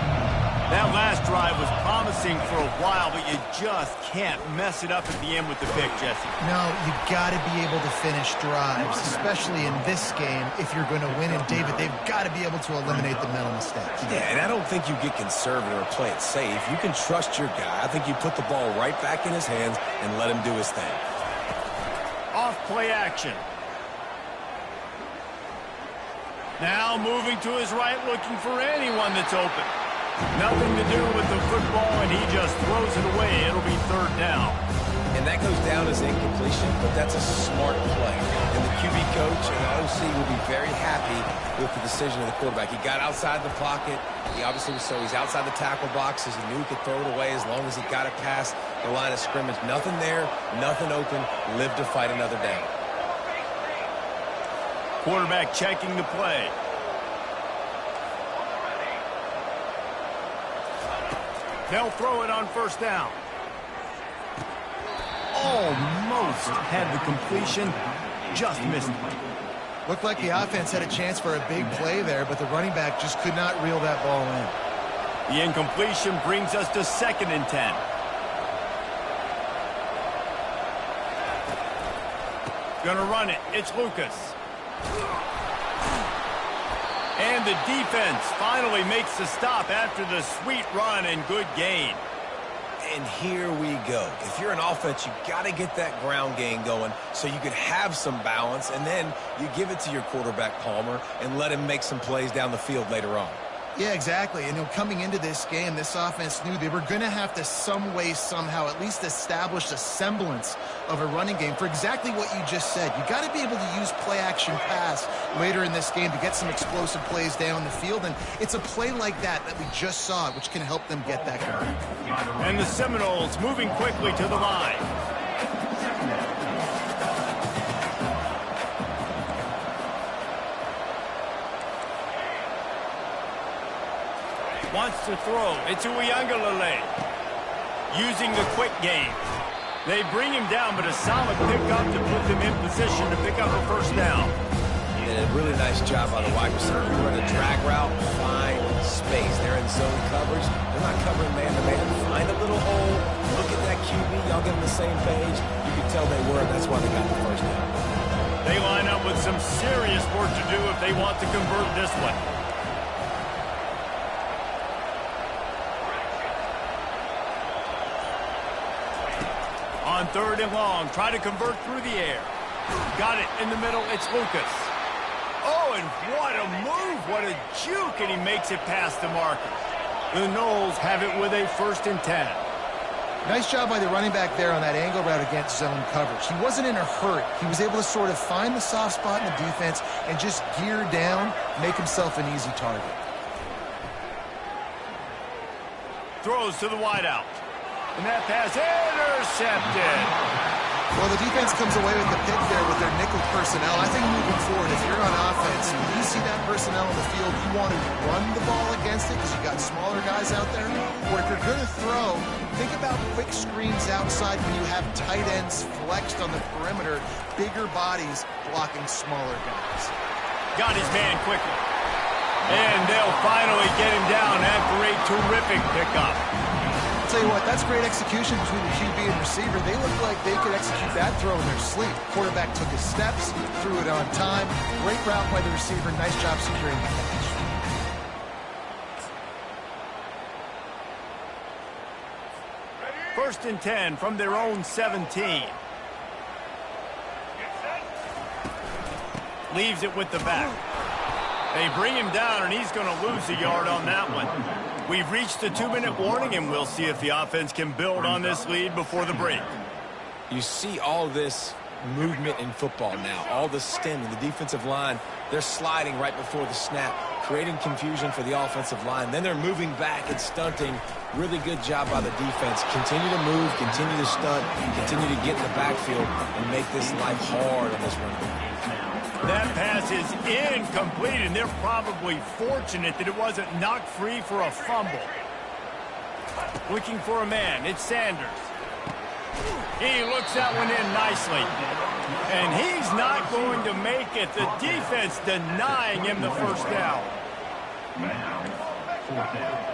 That last drive was promising for a while, but you just can't mess it up at the end with the pick, Jesse. No, you got to be able to finish drives, especially in this game if you're going to win. And, David, they've got to be able to eliminate the mental mistakes. Yeah, and I don't think you get conservative or play it safe. You can trust your guy. I think you put the ball right back in his hands and let him do his thing. Off play action. Now moving to his right, looking for anyone that's open. Nothing to do with the football, and he just throws it away. It'll be third down. And that goes down as incompletion, but that's a smart play. And the QB coach and the OC will be very happy with the decision of the quarterback. He got outside the pocket. He obviously was, so he's outside the tackle boxes. He knew he could throw it away as long as he got it past the line of scrimmage. Nothing there, nothing open. Live to fight another down. Quarterback checking the play. They'll throw it on first down. Almost had the completion, just missed it. Looked like the offense had a chance for a big play there, but the running back just could not reel that ball in. The incompletion brings us to 2nd and 10. Gonna run it. It's Lucas. And the defense finally makes the stop after the sweet run and good gain. And here we go. If you're an offense, you got to get that ground game going so you can have some balance, and then you give it to your quarterback, Palmer, and let him make some plays down the field later on. Yeah, exactly. And coming into this game, this offense knew they were going to have to some way, somehow, at least establish a semblance of a running game for exactly what you just said. You got to be able to use play-action pass later in this game to get some explosive plays down the field. And it's a play like that we just saw, which can help them get that going. And the Seminoles moving quickly to the line. Wants to throw. It's Uiagalelei. Using the quick game. They bring him down, but a solid pickup to put them in position to pick up a first down. And a really nice job by the wide receiver. You run a drag route, find space. They're in zone coverage. They're not covering man-to-man. Find a little hole. Look at that QB. Y'all get on the same page. You can tell they were. That's why they got the first down. They line up with some serious work to do if they want to convert this one. On 3rd and long, try to convert through the air. Got it in the middle, it's Lucas. Oh, and what a move, what a juke, and he makes it past the marker. The Noles have it with a 1st and 10. Nice job by the running back there on that angle route against zone coverage. He wasn't in a hurry. He was able to sort of find the soft spot in the defense and just gear down, make himself an easy target. Throws to the wideout. And that pass intercepted. Well, the defense comes away with the pick there with their nickel personnel. I think moving forward, if you're on offense, when you see that personnel in the field, you want to run the ball against it because you've got smaller guys out there. Or if you're going to throw, think about quick screens outside when you have tight ends flexed on the perimeter, bigger bodies blocking smaller guys. Got his man quickly. And they'll finally get him down after a terrific pickup. I'll tell you what, that's great execution between the QB and receiver. They look like they could execute that throw in their sleep. Quarterback took his steps, threw it on time. Great route by the receiver. Nice job securing the catch. First and 10 from their own 17. Leaves it with the back. They bring him down, and he's going to lose a yard on that one. We've reached the 2-minute warning, and we'll see if the offense can build on this lead before the break. You see all this movement in football now, all the stemming, the defensive line, they're sliding right before the snap, creating confusion for the offensive line. Then they're moving back and stunting. Really good job by the defense. Continue to move, continue to stunt, continue to get in the backfield and make this life hard on this run. That pass is incomplete, and they're probably fortunate that it wasn't knocked free for a fumble. Looking for a man. It's Sanders. He looks that one in nicely. And he's not going to make it. The defense denying him the first down. Now, 4th down.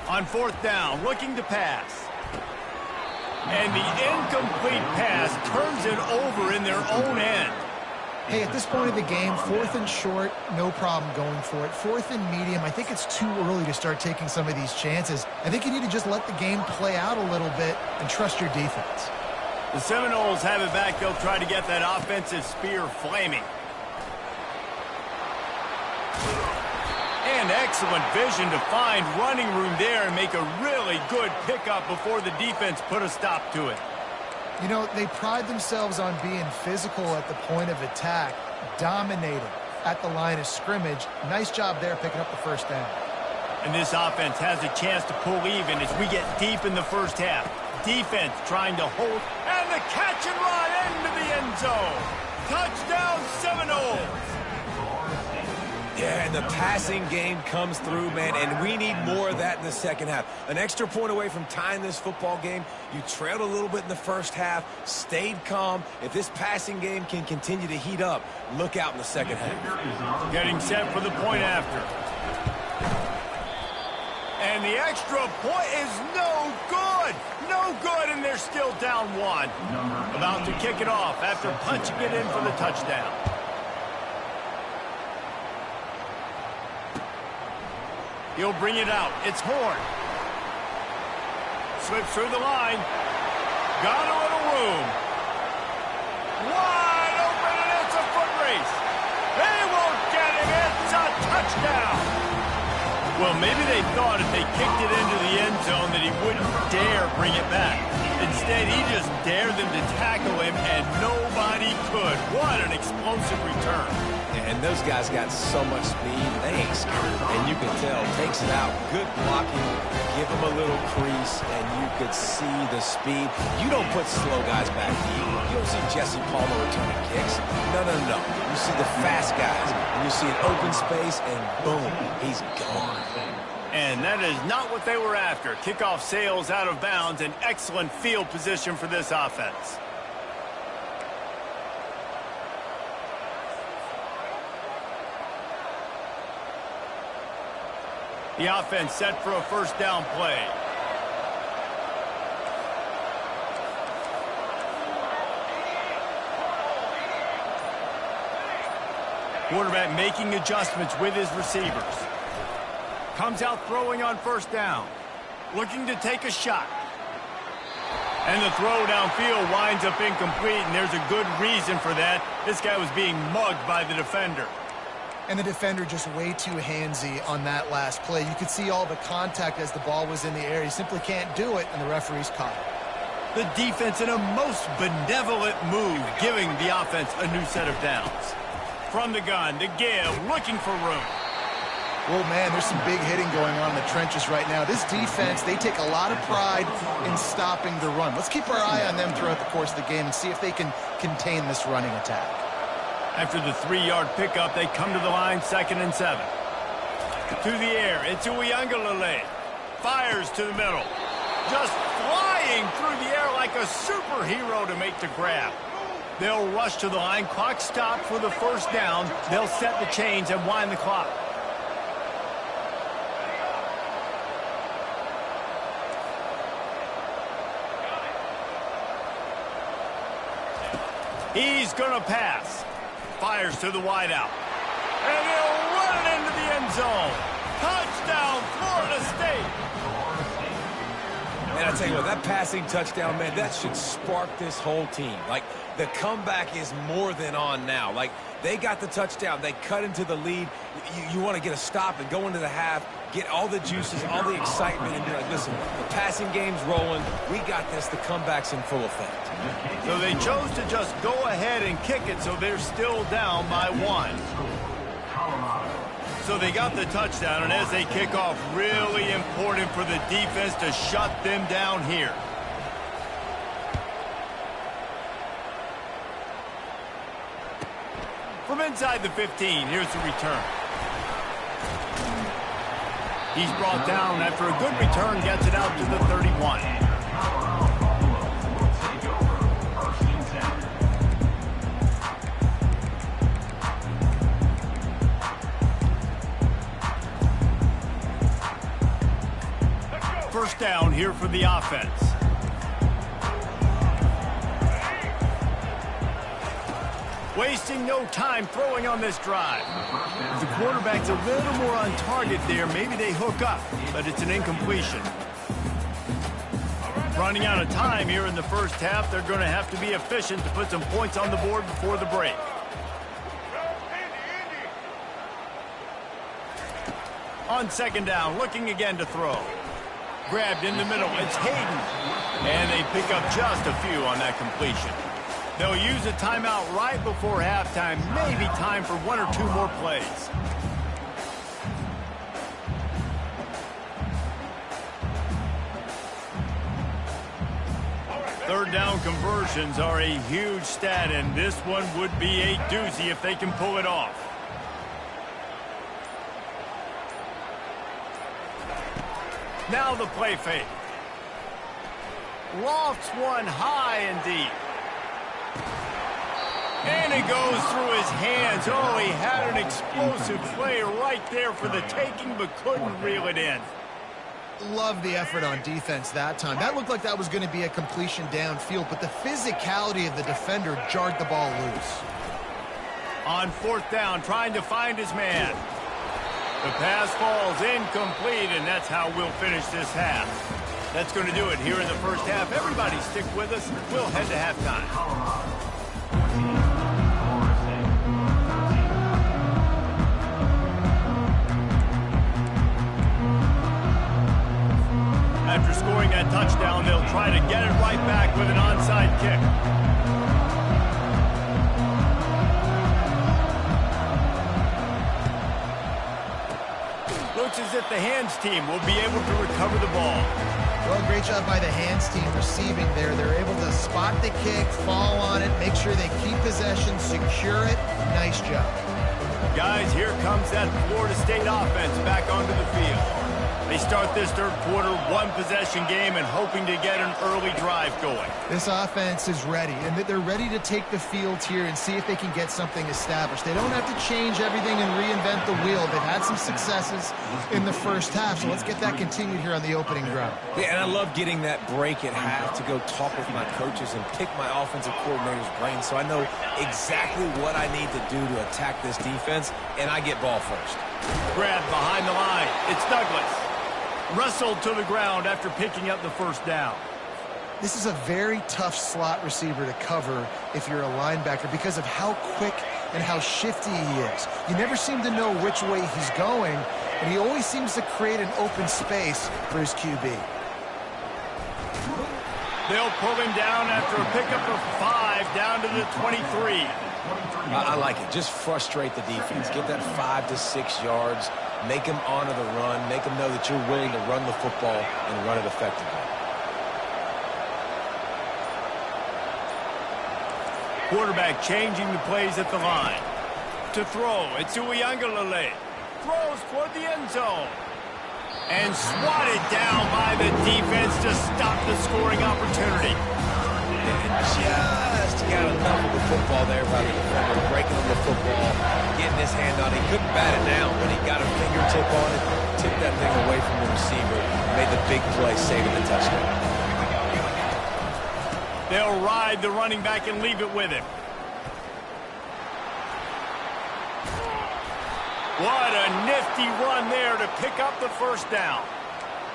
On 4th down, looking to pass. And the incomplete pass turns it over in their own end. Hey, at this point of the game, 4th and short, no problem going for it. 4th and medium, I think it's too early to start taking some of these chances. I think you need to just let the game play out a little bit and trust your defense. The Seminoles have it back. They'll try to get that offensive spear flaming. And excellent vision to find running room there and make a really good pickup before the defense put a stop to it. You know, they pride themselves on being physical at the point of attack, dominating at the line of scrimmage. Nice job there picking up the first down. And this offense has a chance to pull even as we get deep in the first half. Defense trying to hold, and the catch and run into the end zone. Touchdown Seminoles! Yeah, and the passing game comes through, man, and we need more of that in the second half. An extra point away from tying this football game. You trailed a little bit in the first half, stayed calm. If this passing game can continue to heat up, look out in the second half. Getting set for the point after. And the extra point is no good. No good, and they're still down one. About to kick it off after punching it in for the touchdown. He'll bring it out. It's Horn. Slips through the line. Got a little room. Wide open, and it's a foot race. They won't get him. It's a touchdown. Well, maybe they thought if they kicked it into the end zone that he wouldn't dare bring it back. Instead, he just dared them to tackle him, and nobody could. What an explosive return. And those guys got so much speed, they ain't scared. And you can tell, takes it out, good blocking, give them a little crease, and you could see the speed. You don't put slow guys back deep. You don't see Jesse Palmer returning kicks. No, no, no. You see the fast guys, and you see an open space, and boom, he's gone. And that is not what they were after. Kickoff sails out of bounds, an excellent field position for this offense. The offense set for a first down play. Quarterback making adjustments with his receivers. Comes out throwing on first down. Looking to take a shot. And the throw downfield winds up incomplete, and there's a good reason for that. This guy was being mugged by the defender. And the defender just way too handsy on that last play. You could see all the contact as the ball was in the air. He simply can't do it, and the referee's caught it. The defense in a most benevolent move, giving the offense a new set of downs. From the gun, to give, looking for room. Well, man, there's some big hitting going on in the trenches right now. This defense, they take a lot of pride in stopping the run. Let's keep our eye on them throughout the course of the game and see if they can contain this running attack. After the 3-yard pickup, they come to the line, 2nd and 7. To the air, it's Ncaa. Fires to the middle. Just flying through the air like a superhero to make the grab. They'll rush to the line. Clock stopped for the first down. They'll set the chains and wind the clock. He's going to pass. Fires to the wideout. And he'll run it into the end zone. Touchdown, Florida State. And I tell you what, that passing touchdown, man, that should spark this whole team. Like, the comeback is more than on now. Like, they got the touchdown. They cut into the lead. You want to get a stop and go into the half, get all the juices, all the excitement, and be like, listen, the passing game's rolling. We got this. The comeback's in full effect. So they chose to just go ahead and kick it, so they're still down by 1. So they got the touchdown, and as they kick off, really important for the defense to shut them down here. From inside the 15, here's the return. He's brought down after a good return, gets it out to the 31. First down here for the offense. Wasting no time throwing on this drive. If the quarterback's a little more on target there, maybe they hook up, but it's an incompletion. Running out of time here in the first half, they're going to have to be efficient to put some points on the board before the break. On 2nd down, looking again to throw. Grabbed in the middle, it's Hayden. And they pick up just a few on that completion. They'll use a timeout right before halftime, maybe time for 1 or 2 more plays. Third down conversions are a huge stat, and this one would be a doozy if they can pull it off. Now the play fake. Lofts one high and deep. And it goes through his hands. Oh, he had an explosive play right there for the taking, but couldn't reel it in. Love the effort on defense that time. That looked like that was going to be a completion downfield, but the physicality of the defender jarred the ball loose. On 4th down, trying to find his man. The pass falls incomplete, and that's how we'll finish this half. That's going to do it here in the first half. Everybody stick with us. We'll head to halftime. After scoring that touchdown, they'll try to get it right back with an onside kick. Looks as if the hands team will be able to recover the ball. Well, great job by the hands team receiving there. They're able to spot the kick, fall on it, make sure they keep possession, secure it. Nice job. Guys, here comes that Florida State offense back onto the field. A They start this third quarter, one-possession game, and hoping to get an early drive going. This offense is ready, and they're ready to take the field here and see if they can get something established. They don't have to change everything and reinvent the wheel. They've had some successes in the first half, so let's get that continued here on the opening drive. Yeah, and I love getting that break at half to go talk with my coaches and pick my offensive coordinator's brain so I know exactly what I need to do to attack this defense, and I get ball first. Grab behind the line. It's Douglas. Wrestled to the ground after picking up the first down. This is a very tough slot receiver to cover if you're a linebacker because of how quick and how shifty he is. You never seem to know which way he's going, and he always seems to create an open space for his QB. They'll pull him down after a pickup of 5 down to the 23. I like it. Just frustrate the defense. Get that 5 to 6 yards. Make them honor the run. Make them know that you're willing to run the football and run it effectively. Quarterback changing the plays at the line. To throw, it's Uiagalelei. Throws toward the end zone. And swatted down by the defense to stop the scoring opportunity. Just got enough of the football there by the defender, breaking on the football, getting his hand on it. He couldn't bat it down, but he got a fingertip on it, tipped that thing away from the receiver, made the big play, saving the touchdown. They'll ride the running back and leave it with him. What a nifty run there to pick up the first down.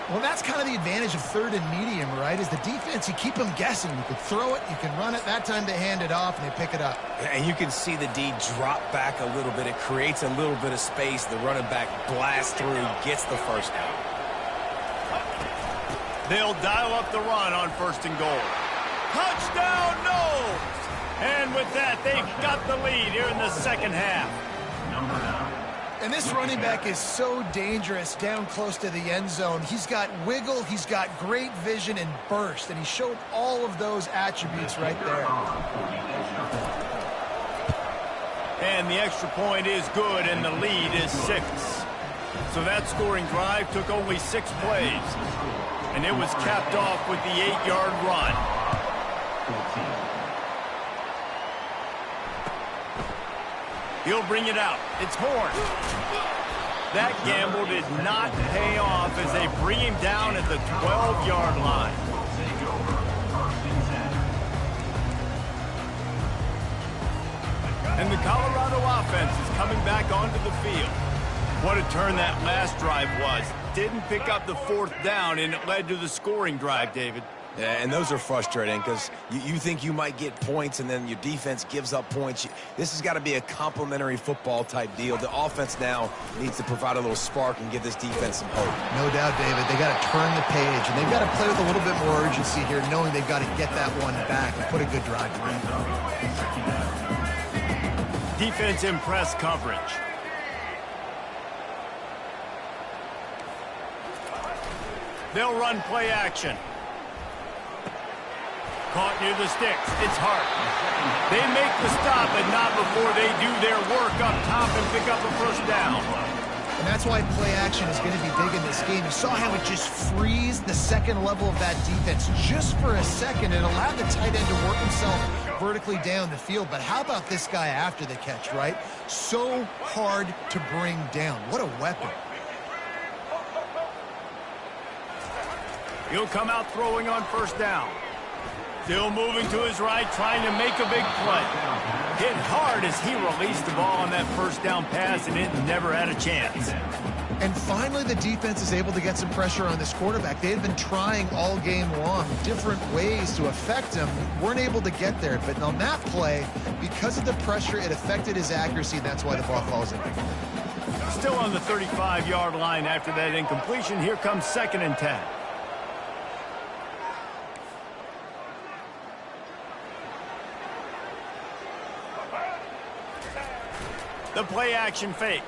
Well, that's kind of the advantage of third and medium, right? Is the defense, you keep them guessing. You can throw it, you can run it. That time they hand it off, and they pick it up. And you can see the D drop back a little bit. It creates a little bit of space. The running back blasts through, gets the first down. They'll dial up the run on 1st and goal. Touchdown, Noles! And with that, they've got the lead here in the second half. And this running back is so dangerous down close to the end zone. He's got wiggle, he's got great vision and burst, and he showed all of those attributes right there. And the extra point is good, and the lead is 6. So that scoring drive took only 6 plays. And it was capped off with the 8-yard run. He'll bring it out. It's Horn. That gamble did not pay off as they bring him down at the 12-yard line. And the Colorado offense is coming back onto the field. What a turn that last drive was. Didn't pick up the 4th down, and it led to the scoring drive, David. Yeah, and those are frustrating because you think you might get points and then your defense gives up points. This has got to be a complementary football type deal. The offense now needs to provide a little spark and give this defense some hope. No doubt, David. They got to turn the page, and they've got to play with a little bit more urgency here, knowing they've got to get that one back and put a good drive together. Defense in press coverage. They'll run play action. Caught near the sticks. It's Hart. They make the stop, but not before they do their work up top and pick up a first down. And that's why play action is going to be big in this game. You saw how it just freezed the second level of that defense just for a second and allowed the tight end to work himself vertically down the field. But how about this guy after the catch, right? So hard to bring down. What a weapon. He'll come out throwing on first down. Still moving to his right, trying to make a big play. Hit hard as he released the ball on that first down pass, and it never had a chance. And finally, the defense is able to get some pressure on this quarterback. They had been trying all game long different ways to affect him. Weren't able to get there. But on that play, because of the pressure, it affected his accuracy, and that's why the ball falls in. Still on the 35-yard line after that incompletion. Here comes 2nd and 10. The play action fake.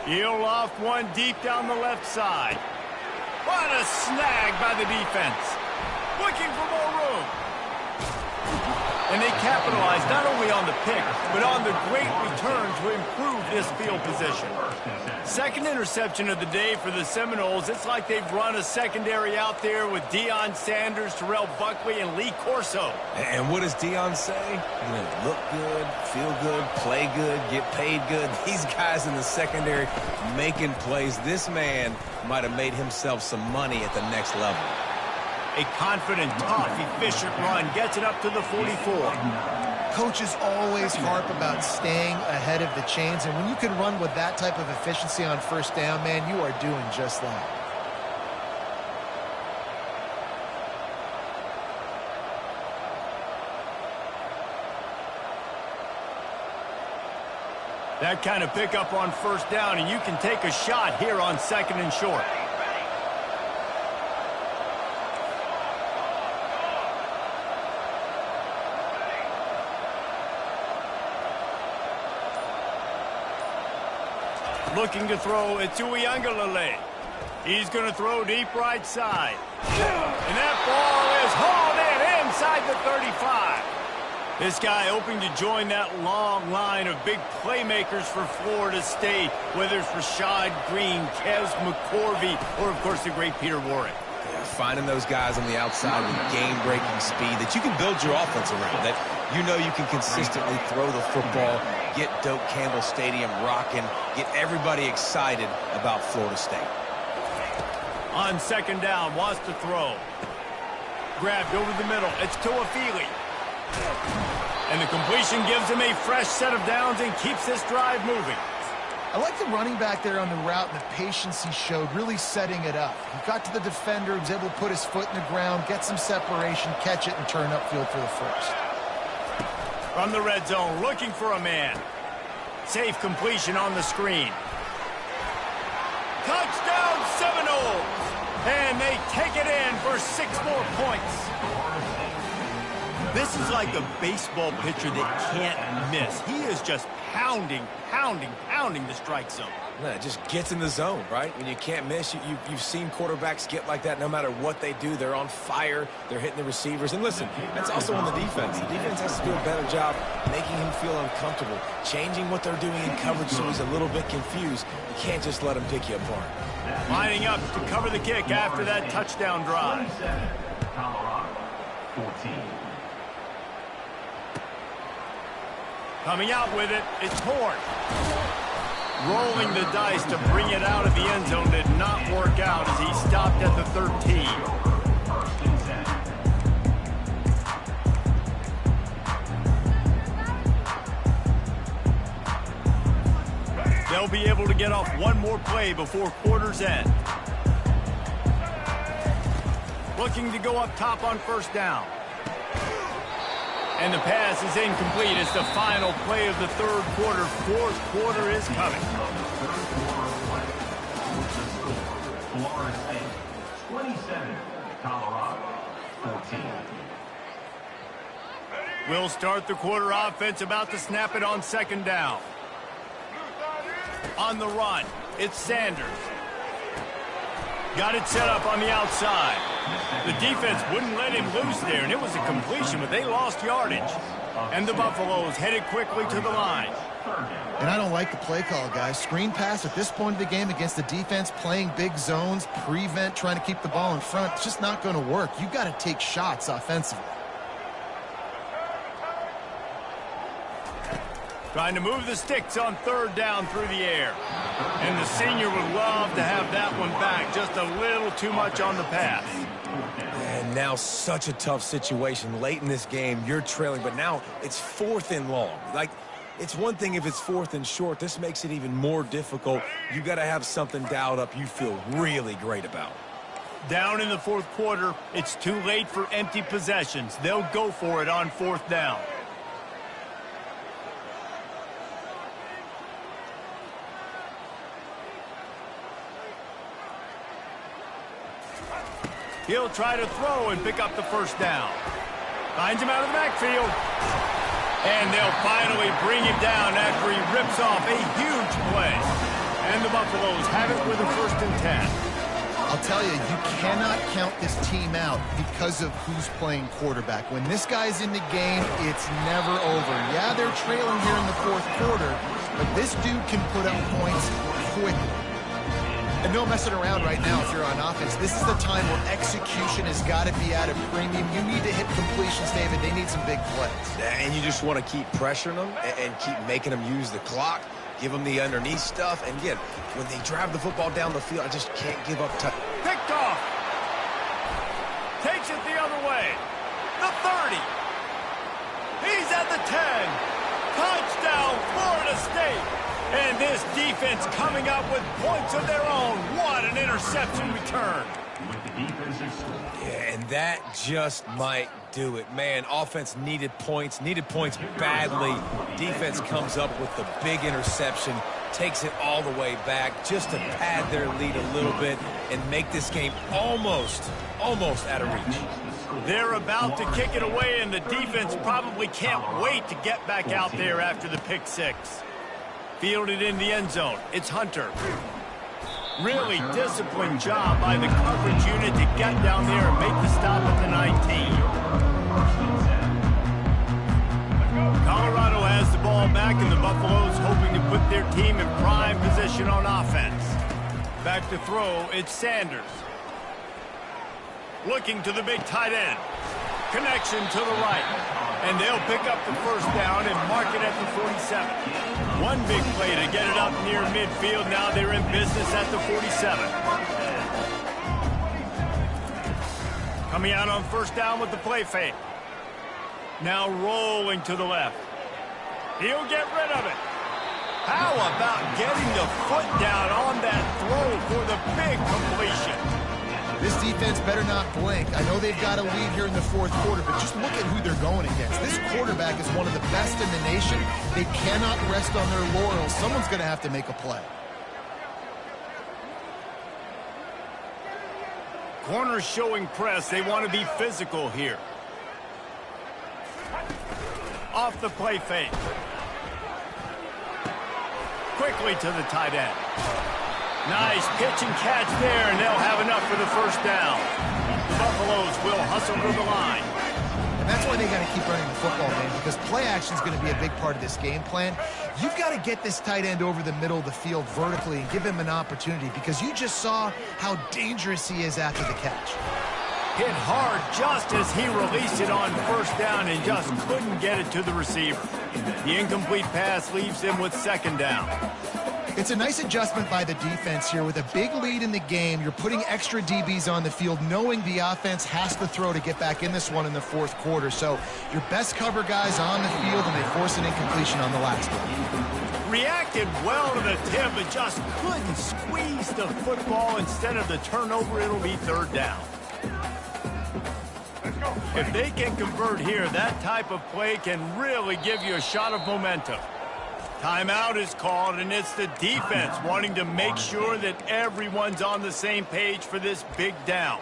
He'll off one deep down the left side. What a snag by the defense. Looking for more room. And they capitalized not only on the pick, but on the great return to improve this field position. Second interception of the day for the Seminoles. It's like they've run a secondary out there with Deion Sanders, Terrell Buckley, and Lee Corso. And what does Deion say? You know, look good, feel good, play good, get paid good. These guys in the secondary making plays. This man might have made himself some money at the next level. A confident, tough, efficient run gets it up to the 44. Coaches always harp about staying ahead of the chains, and when you can run with that type of efficiency on first down, man, you are doing just that. That kind of pickup on first down, and you can take a shot here on second and short. Looking to throw, it's Uiagalelei. He's going to throw deep right side. And that ball is hauled in inside the 35. This guy hoping to join that long line of big playmakers for Florida State, whether it's Rashad Green, Kez McCorvey, or, of course, the great Peter Warrick. Yeah, finding those guys on the outside with game-breaking speed that you can build your offense around, that you know you can consistently throw the football, get Doak Campbell Stadium rocking, get everybody excited about Florida State. On second down, wants to throw. Grabbed over the middle. It's Toafili. And the completion gives him a fresh set of downs and keeps this drive moving. I like the running back there on the route and the patience he showed, really setting it up. He got to the defender, he was able to put his foot in the ground, get some separation, catch it, and turn upfield for the first. From the red zone, looking for a man. Safe completion on the screen. Touchdown Seminoles! And they take it in for 6 more points. This is like a baseball pitcher that can't miss. He is just pounding the strike zone. No, it just gets in the zone, right? When you can't miss, you've seen quarterbacks get like that no matter what they do. They're on fire. They're hitting the receivers. And listen, that's also on the defense. The defense has to do a better job making him feel uncomfortable, changing what they're doing in coverage so he's a little bit confused. You can't just let him pick you apart. Lining up to cover the kick after that touchdown drive. 27, Colorado, 14. Coming out with it, it's Horn. Rolling the dice to bring it out of the end zone did not work out as he stopped at the 13. They'll be able to get off one more play before quarter's end. Looking to go up top on first down. And the pass is incomplete. It's the final play of the third quarter. Fourth quarter is coming. Florida State, 27, Colorado, 14. We'll start the quarter offense, about to snap it on second down. On the run, it's Sanders. Got it set up on the outside. The defense wouldn't let him loose there, and it was a completion, but they lost yardage. And the Buffaloes headed quickly to the line. And I don't like the play call, guys. Screen pass at this point of the game against the defense, playing big zones, prevent, trying to keep the ball in front. It's just not going to work. You got to take shots offensively. Trying to move the sticks on third down through the air. And the senior would love to have that one back. Just a little too much on the pass. And now such a tough situation. Late in this game, you're trailing, but now it's 4th and long. Like, it's one thing if it's 4th and short. This makes it even more difficult. You got to have something dialed up you feel really great about. Down in the fourth quarter, it's too late for empty possessions. They'll go for it on fourth down. He'll try to throw and pick up the first down. Finds him out of the backfield. And they'll finally bring him down after he rips off a huge play. And the Buffaloes have it with a 1st and 10. I'll I'll tell you, you cannot count this team out because of who's playing quarterback. When this guy's in the game, it's never over. Yeah, they're trailing here in the fourth quarter, but this dude can put up points quickly. And no messing around right now if you're on offense. This is the time where execution has got to be at a premium. You need to hit completions, David. They need some big plays. And you just want to keep pressuring them and keep making them use the clock, give them the underneath stuff. And again, when they drive the football down the field, I just can't give up time. Picked off. Takes it the other way. The 30. He's at the 10. Touchdown, Florida State. And this defense coming up with points of their own. What an interception return. Yeah, and that just might do it. Man, offense needed points badly. Defense comes up with the big interception, takes it all the way back just to pad their lead a little bit and make this game almost out of reach. They're about to kick it away, and the defense probably can't wait to get back out there after the pick six. Fielded in the end zone. It's Hunter. Really disciplined job by the coverage unit to get down there and make the stop at the 19. Colorado has the ball back, and the Buffaloes hoping to put their team in prime position on offense. Back to throw, it's Sanders. Looking to the big tight end. Connection to the right. And they'll pick up the first down and mark it at the 47. One big play to get it up near midfield. Now they're in business at the 47. Coming out on first down with the play fake. Now rolling to the left. He'll get rid of it. How about getting the foot down on that throw for the big completion? This defense better not blink. I know they've got a lead here in the fourth quarter, but just look at who they're going against. This quarterback is one of the best in the nation. They cannot rest on their laurels. Someone's going to have to make a play. Corners showing press. They want to be physical here. Off the play fake. Quickly to the tight end. Nice pitch and catch there, and they'll have enough for the first down. The Buffaloes will hustle to the line. And that's why they got to keep running the football, man, because play action is going to be a big part of this game plan. You've got to get this tight end over the middle of the field vertically and give him an opportunity, because you just saw how dangerous he is after the catch. Hit hard just as he released it on first down and just couldn't get it to the receiver. The incomplete pass leaves him with second down. It's a nice adjustment by the defense here. With a big lead in the game, you're putting extra DBs on the field, knowing the offense has to throw to get back in this one in the fourth quarter. So your best cover guys on the field, and they force an incompletion on the last one. Reacted well to the tip, but just couldn't squeeze the football. Instead of the turnover, it'll be third down. If they can convert here, that type of play can really give you a shot of momentum. Timeout is called, and it's the defense wanting to make sure that everyone's on the same page for this big down.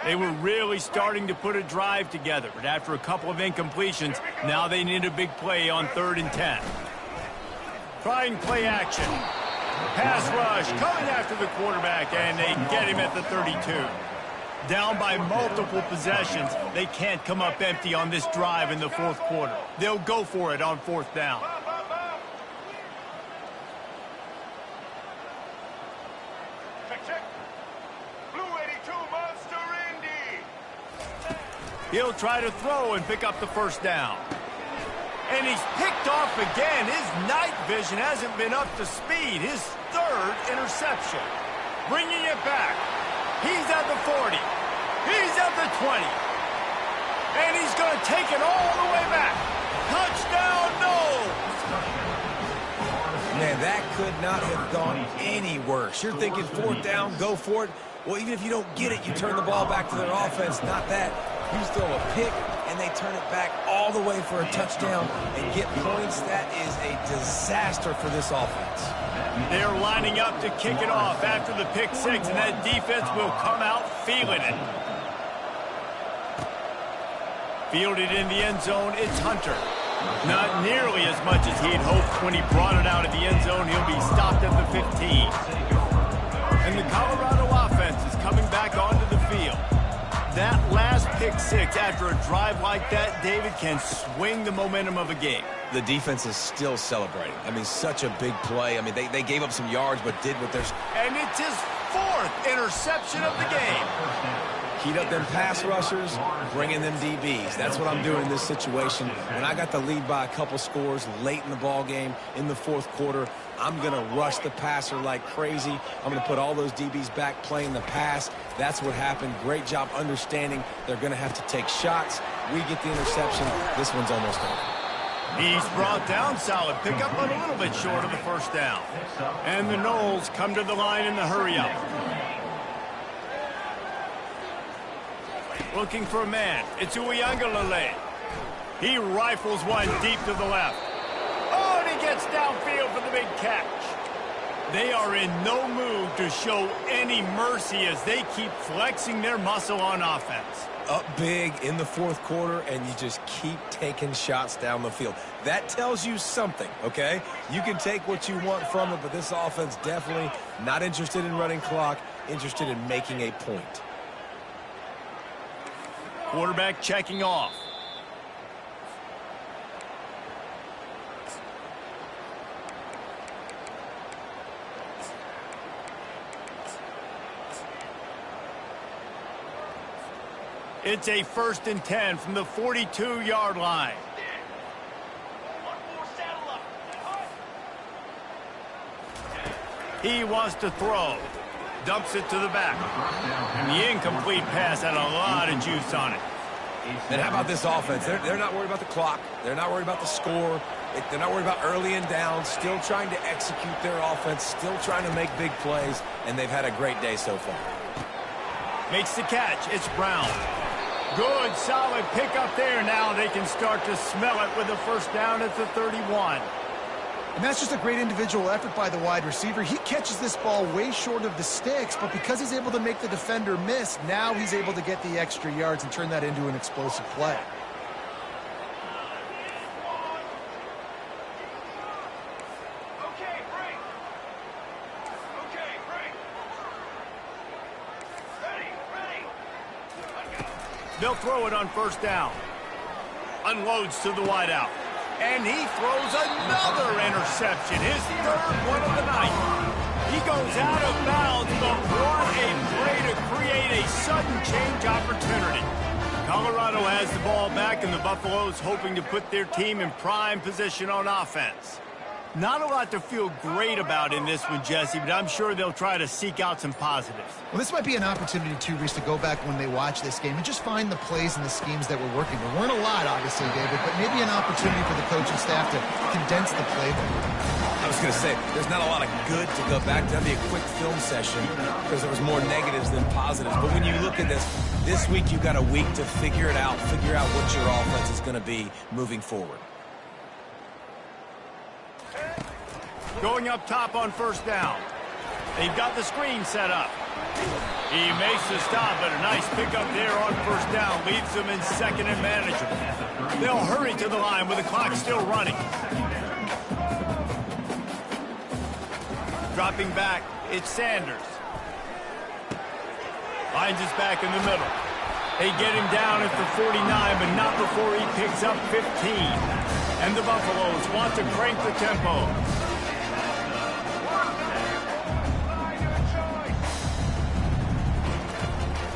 They were really starting to put a drive together, but after a couple of incompletions, now they need a big play on 3rd and 10. Trying play action. Pass rush coming after the quarterback, and they get him at the 32. Down by multiple possessions, they can't come up empty on this drive in the fourth quarter. They'll go for it on 4th down. Check. Blue 82, Monster Indy. He'll try to throw and pick up the first down. And he's picked off again. His night vision hasn't been up to speed. His 3rd interception. Bringing it back. He's at the 40. He's at the 20. And he's going to take it all the way back. Touchdown, no! Man, that could not have gone any worse. You're thinking 4th down, go for it. Well, even if you don't get it, you turn the ball back to their offense. Not that. You throw a pick, and they turn it back all the way for a touchdown and get points. That is a disaster for this offense. They're lining up to kick it off after the pick six, and that defense will come out feeling it. Fielded in the end zone, it's Hunter. Not nearly as much as he'd hoped when he brought it out of the end zone. He'll be stopped at the 15. And the Colorado offense is coming back onto the field. That last pick six after a drive like that, David, can swing the momentum of a game. The defense is still celebrating. I mean, such a big play. I mean, they gave up some yards, but did what they're... And it's his fourth interception of the game. Heat up them pass rushers, bring in them DBs. That's what I'm doing in this situation. When I got the lead by a couple scores late in the ball game in the fourth quarter, I'm going to rush the passer like crazy. I'm going to put all those DBs back playing the pass. That's what happened. Great job understanding they're going to have to take shots. We get the interception. This one's almost over. He's brought down. Solid pickup, but a little bit short of the first down. And the Knowles come to the line in the hurry-up. Looking for a man. It's Uiagalelei. He rifles one deep to the left. Oh, and he gets downfield for the big catch. They are in no mood to show any mercy as they keep flexing their muscle on offense. Up big in the fourth quarter, and you just keep taking shots down the field. That tells you something, okay? You can take what you want from it, but this offense definitely not interested in running clock, interested in making a point. Quarterback checking off. It's a 1st and 10 from the 42-yard line. He wants to throw. Dumps it to the back. And the incomplete pass had a lot of juice on it. And how about this offense? They're not worried about the clock. They're not worried about the score. They're not worried about early and down. Still trying to execute their offense. Still trying to make big plays. And they've had a great day so far. Makes the catch. It's Brown. Good, solid pickup there. Now they can start to smell it with a first down at the 31. And that's just a great individual effort by the wide receiver. He catches this ball way short of the sticks, but because he's able to make the defender miss, now he's able to get the extra yards and turn that into an explosive play. They'll throw it on first down. Unloads to the wideout. And he throws another interception, his third one of the night. He goes out of bounds, but what a play to create a sudden change opportunity. Colorado has the ball back, and the Buffaloes hoping to put their team in prime position on offense. Not a lot to feel great about in this one, Jesse, but I'm sure they'll try to seek out some positives. Well, this might be an opportunity, too, Reese, to go back when they watch this game and just find the plays and the schemes that were working. There weren't a lot, obviously, David, but maybe an opportunity for the coaching staff to condense the playbook. I was going to say, there's not a lot of good to go back to. That'd be a quick film session because there was more negatives than positives. But when you look at this week you've got a week to figure it out, figure out what your offense is going to be moving forward. Going up top on first down. They've got the screen set up. He makes the stop, but a nice pickup there on first down. Leaves them in second and manageable. They'll hurry to the line with the clock still running. Dropping back, it's Sanders. Finds his back in the middle. They get him down at the 49, but not before he picks up 15. And the Buffaloes want to crank the tempo.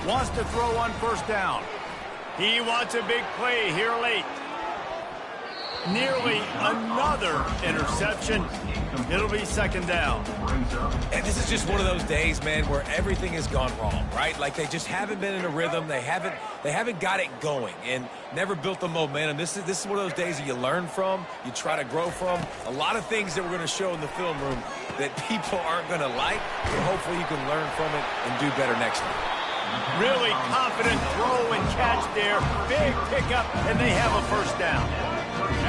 Wants to throw on first down. He wants a big play here late. Nearly another interception. It'll be second down. And this is just one of those days, man, where everything has gone wrong, right? Like they just haven't been in a rhythm. They haven't got it going and never built the momentum. This is one of those days that you learn from, you try to grow from. A lot of things that we're going to show in the film room that people aren't going to like, but hopefully you can learn from it and do better next time. Really confident throw and catch there. Big pickup, and they have a first down.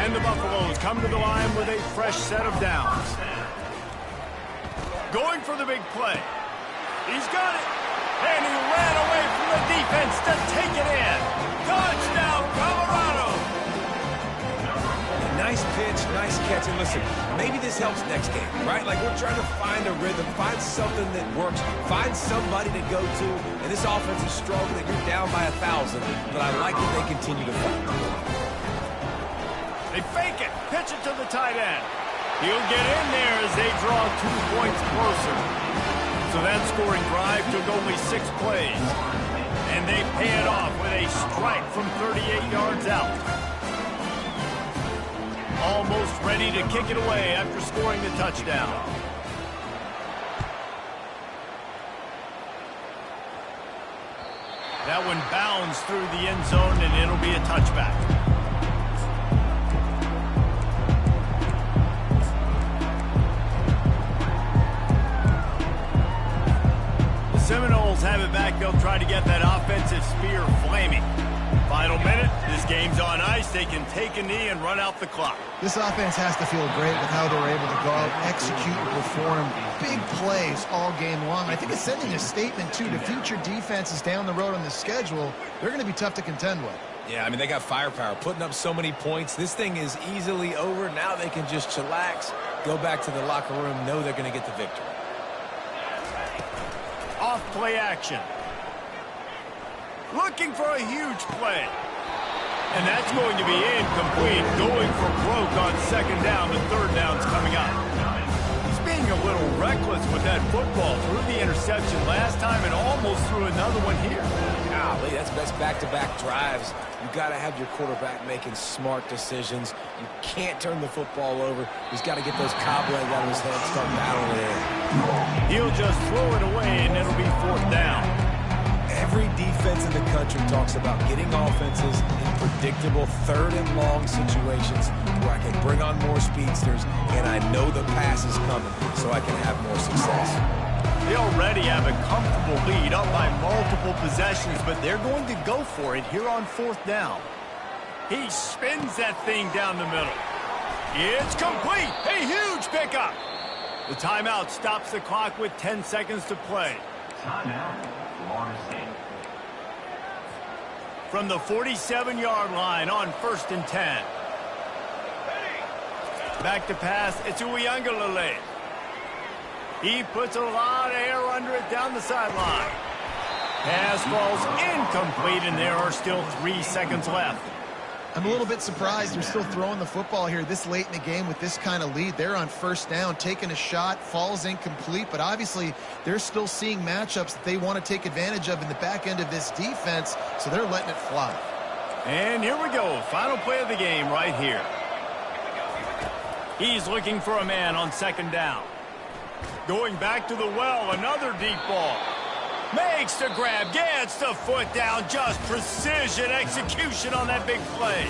And the Buffaloes come to the line with a fresh set of downs. Going for the big play. He's got it. And he ran away from the defense to take it in. Touchdown, Colorado. catch. And listen, maybe this helps next game, right? Like, we're trying to find a rhythm, find something that works, find somebody to go to. And this offense is struggling. You're down by 1,000, but I like that they continue to fight. They fake it, pitch it to the tight end. He'll get in there as they draw 2 points closer. So that scoring drive took only 6 plays. And they pay it off with a strike from 38 yards out. Almost ready to kick it away after scoring the touchdown. That one bounds through the end zone, and it'll be a touchback. Seminoles have it back. They'll try to get that offensive spear flaming. Final minute. This game's on ice. They can take a knee and run out the clock. This offense has to feel great with how they're able to go out, execute, and perform big plays all game long. I think it's sending a statement, too, to future defenses down the road on the schedule. They're going to be tough to contend with. Yeah, I mean, they got firepower, putting up so many points. This thing is easily over. Now they can just chillax, go back to the locker room, know they're going to get the victory. Off play action. Looking for a huge play. And that's going to be incomplete. Going for broke on second down. The third down's coming up. He's being a little reckless with that football. Threw the interception last time and almost threw another one here. Golly, that's back-to-back drives. You got to have your quarterback making smart decisions. You can't turn the football over. He's got to get those cobwebs out of his head and start battling it in. He'll just throw it away, and it'll be 4th down. Every defense in the country talks about getting offenses in predictable 3rd and long situations where I can bring on more speedsters, and I know the pass is coming, so I can have more success. They already have a comfortable lead up by multiple possessions, but they're going to go for it here on 4th down. He spins that thing down the middle. It's complete. A huge pickup. The timeout stops the clock with 10 seconds to play. Timeout, Florida State. From the 47-yard line on 1st and 10. Back to pass. It's Uiagalelei. He puts a lot of air under it down the sideline. Pass falls incomplete, and there are still 3 seconds left. I'm a little bit surprised they're still throwing the football here this late in the game with this kind of lead. They're on 1st down, taking a shot, falls incomplete, but obviously they're still seeing matchups that they want to take advantage of in the back end of this defense, so they're letting it fly. And here we go. Final play of the game right here. He's looking for a man on 2nd down. Going back to the well, another deep ball. Makes the grab, gets the foot down, just precision execution on that big play.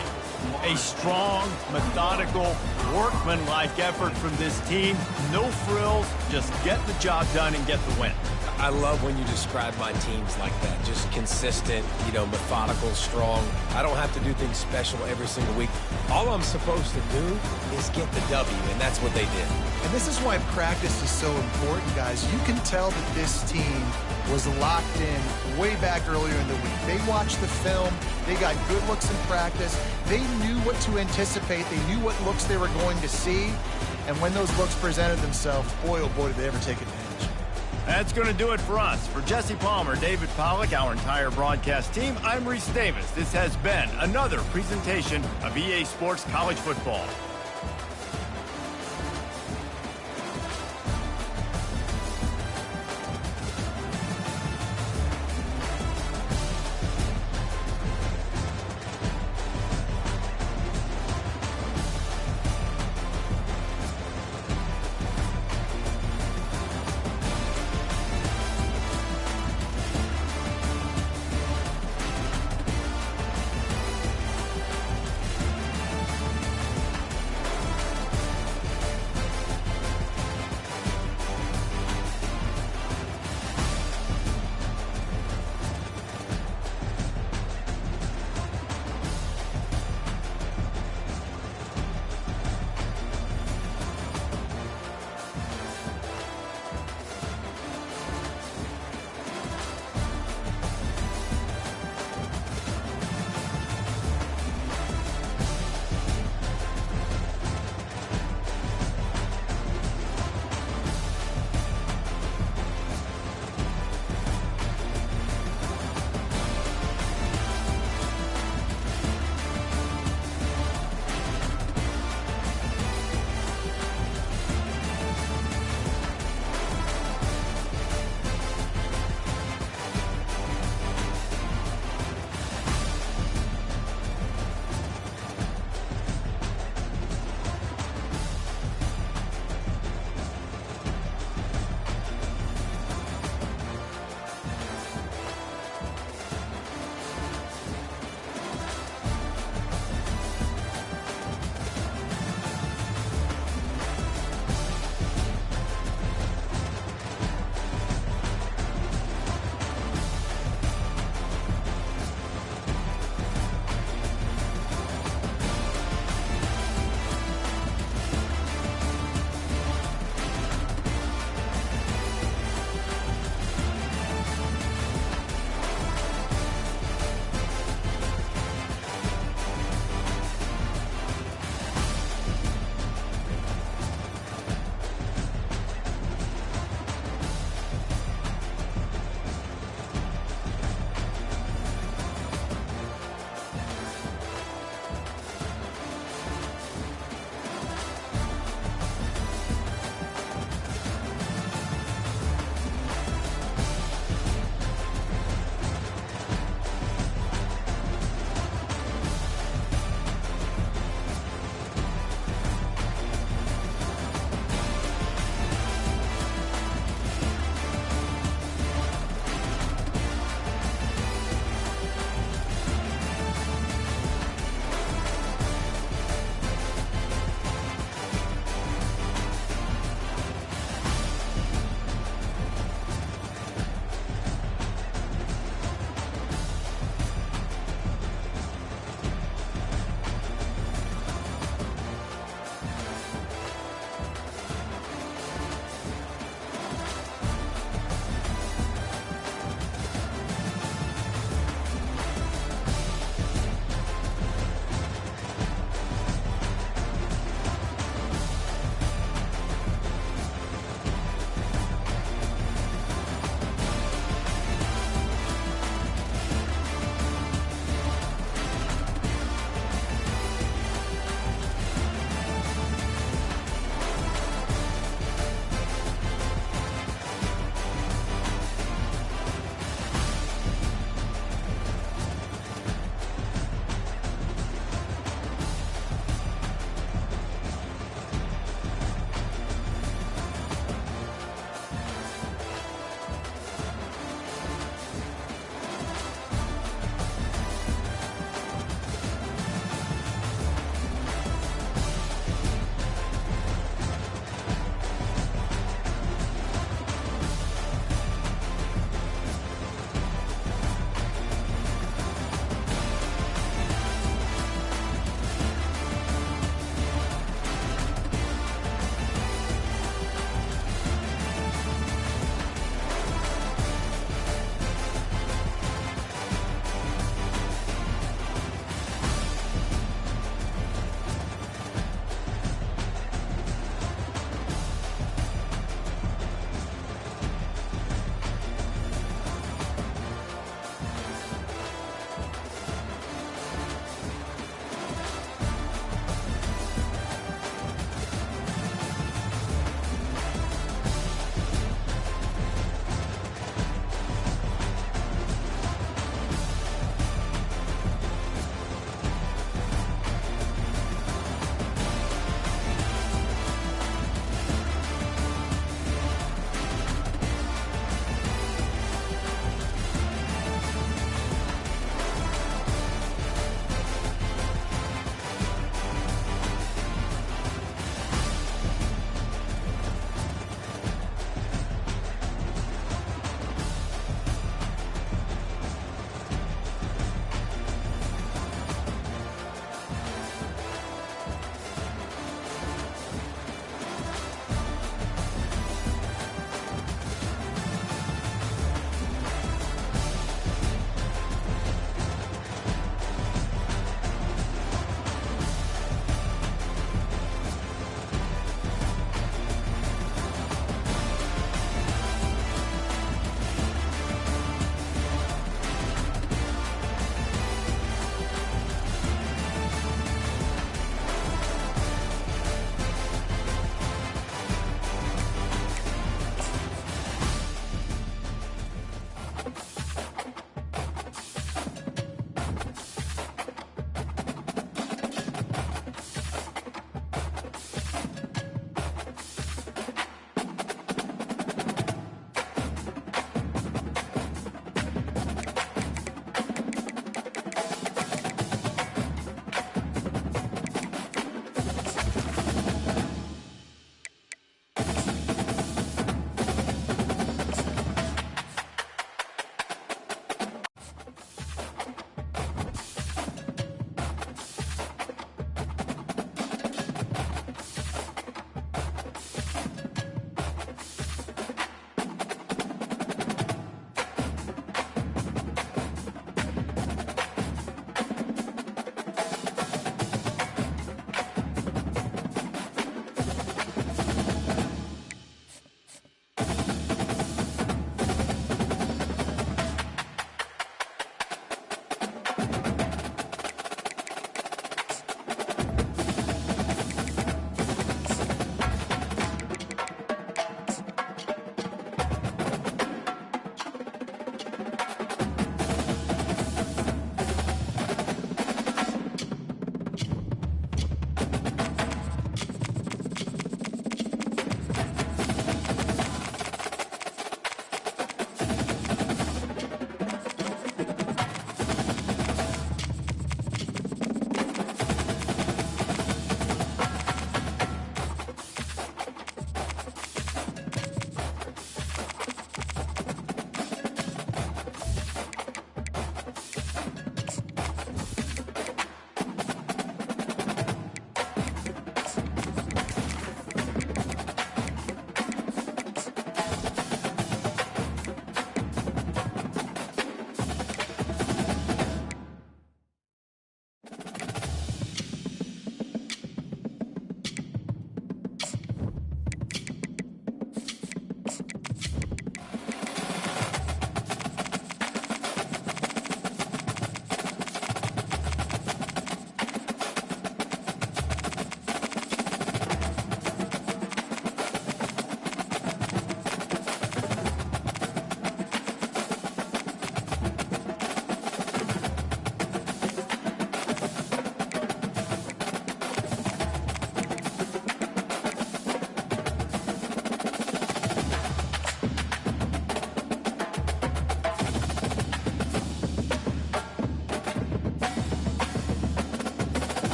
A strong, methodical, workmanlike effort from this team. No frills, just get the job done and get the win. I love when you describe my teams like that. Just consistent, methodical, strong. I don't have to do things special every single week. All I'm supposed to do is get the W, and that's what they did. And this is why practice is so important, guys. You can tell that this team was locked in way back earlier in the week. They watched the film. They got good looks in practice. They knew what to anticipate. They knew what looks they were going to see. And when those looks presented themselves, boy, oh boy, did they ever take advantage. That's going to do it for us. For Jesse Palmer, David Pollack, our entire broadcast team, I'm Reese Davis. This has been another presentation of EA Sports College Football.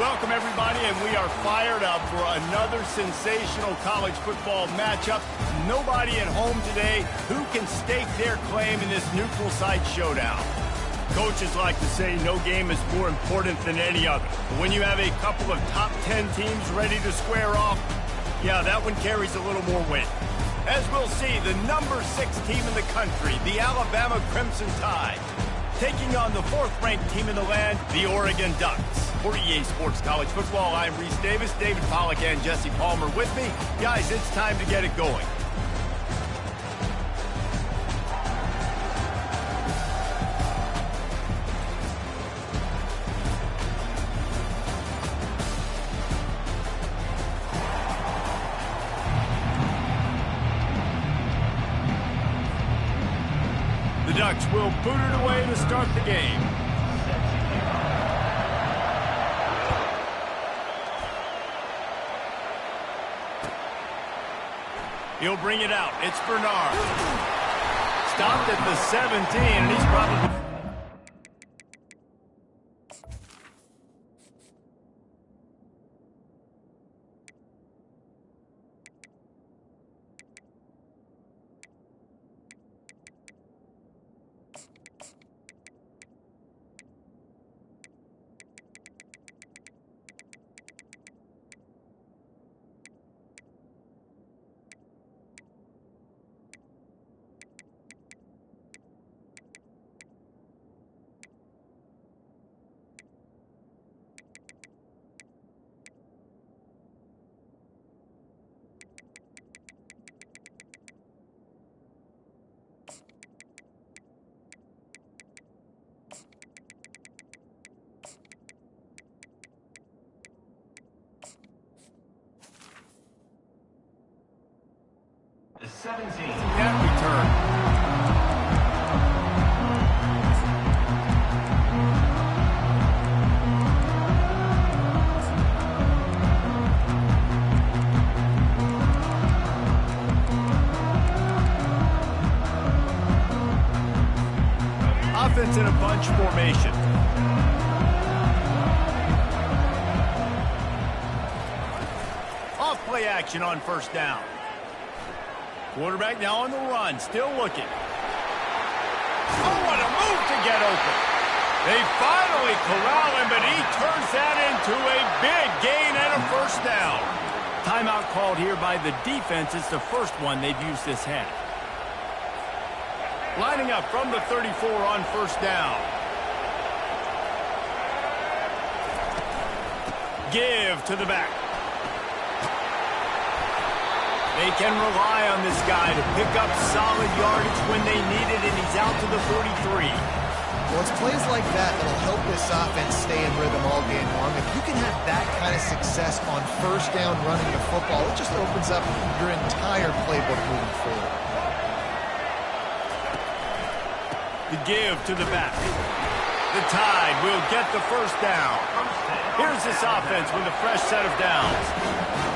Welcome, everybody, and we are fired up for another sensational college football matchup. Nobody at home today who can stake their claim in this neutral site showdown. Coaches like to say no game is more important than any other. But when you have a couple of top 10 teams ready to square off, yeah, that one carries a little more weight. As we'll see, the number 6 team in the country, the Alabama Crimson Tide, taking on the 4th-ranked team in the land, the Oregon Ducks. For EA Sports College Football, I'm Reese Davis, David Pollack, and Jesse Palmer with me. Guys, it's time to get it going. The Ducks will boot it away to start the game. He'll bring it out. It's Bernard. Stopped at the 17, and he's probably... The 17. That return. Offense in a bunch formation. Off play action on first down. Quarterback now on the run, still looking. Oh, what a move to get open. They finally corral him, but he turns that into a big gain and a first down. Timeout called here by the defense. It's the first one they've used this half. Lining up from the 34 on first down. Give to the back. They can rely on this guy to pick up solid yardage when they need it, and he's out to the 43. Well, it's plays like that that'll help this offense stay in rhythm all game long. If you can have that kind of success on first down running the football, it just opens up your entire playbook moving forward. The give to the back. The Tide will get the first down. Here's this offense with a fresh set of downs.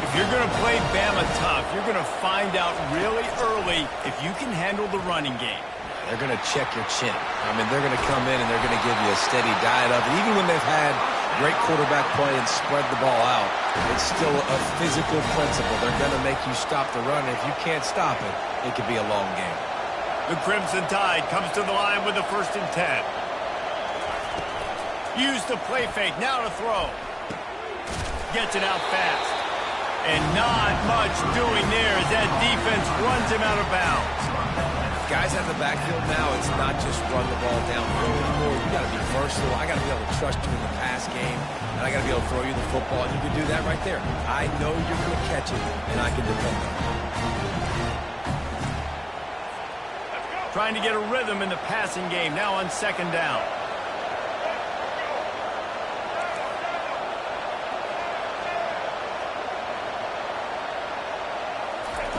If you're going to play Bama tough, you're going to find out really early if you can handle the running game. They're going to check your chin. I mean, they're going to come in and they're going to give you a steady diet of it. Even when they've had great quarterback play and spread the ball out, it's still a physical principle. They're going to make you stop the run. If you can't stop it, it could be a long game. The Crimson Tide comes to the line with the 1st and 10. Use the play fake, now to throw. Gets it out fast. And not much doing there as that defense runs him out of bounds. Guys out of the backfield now, it's not just run the ball downfield anymore. You got to be versatile. I got to be able to trust you in the pass game, and I got to be able to throw you the football, and you can do that right there. I know you're going to catch it, and I can depend on it. Trying to get a rhythm in the passing game, now on 2nd down.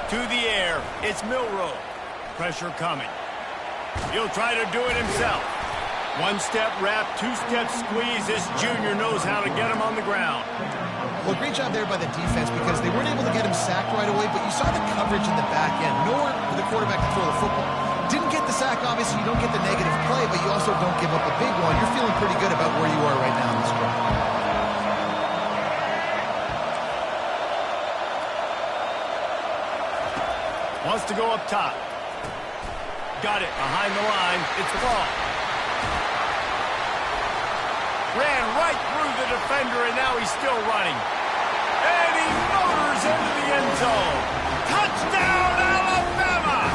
To the air, it's Milroe. Pressure coming. He'll try to do it himself. One-step wrap, two-step squeeze. This junior knows how to get him on the ground. Well, great job there by the defense because they weren't able to get him sacked right away, but you saw the coverage in the back end. Nowhere for the quarterback to throw the football. Didn't get the sack, obviously. You don't get the negative play, but you also don't give up a big one. You're feeling pretty good about where you are right now in this drive. Wants to go up top. Got it behind the line. It's a ball. Ran right through the defender, and now he's still running. And he motors into the end zone. Touchdown, Alabama!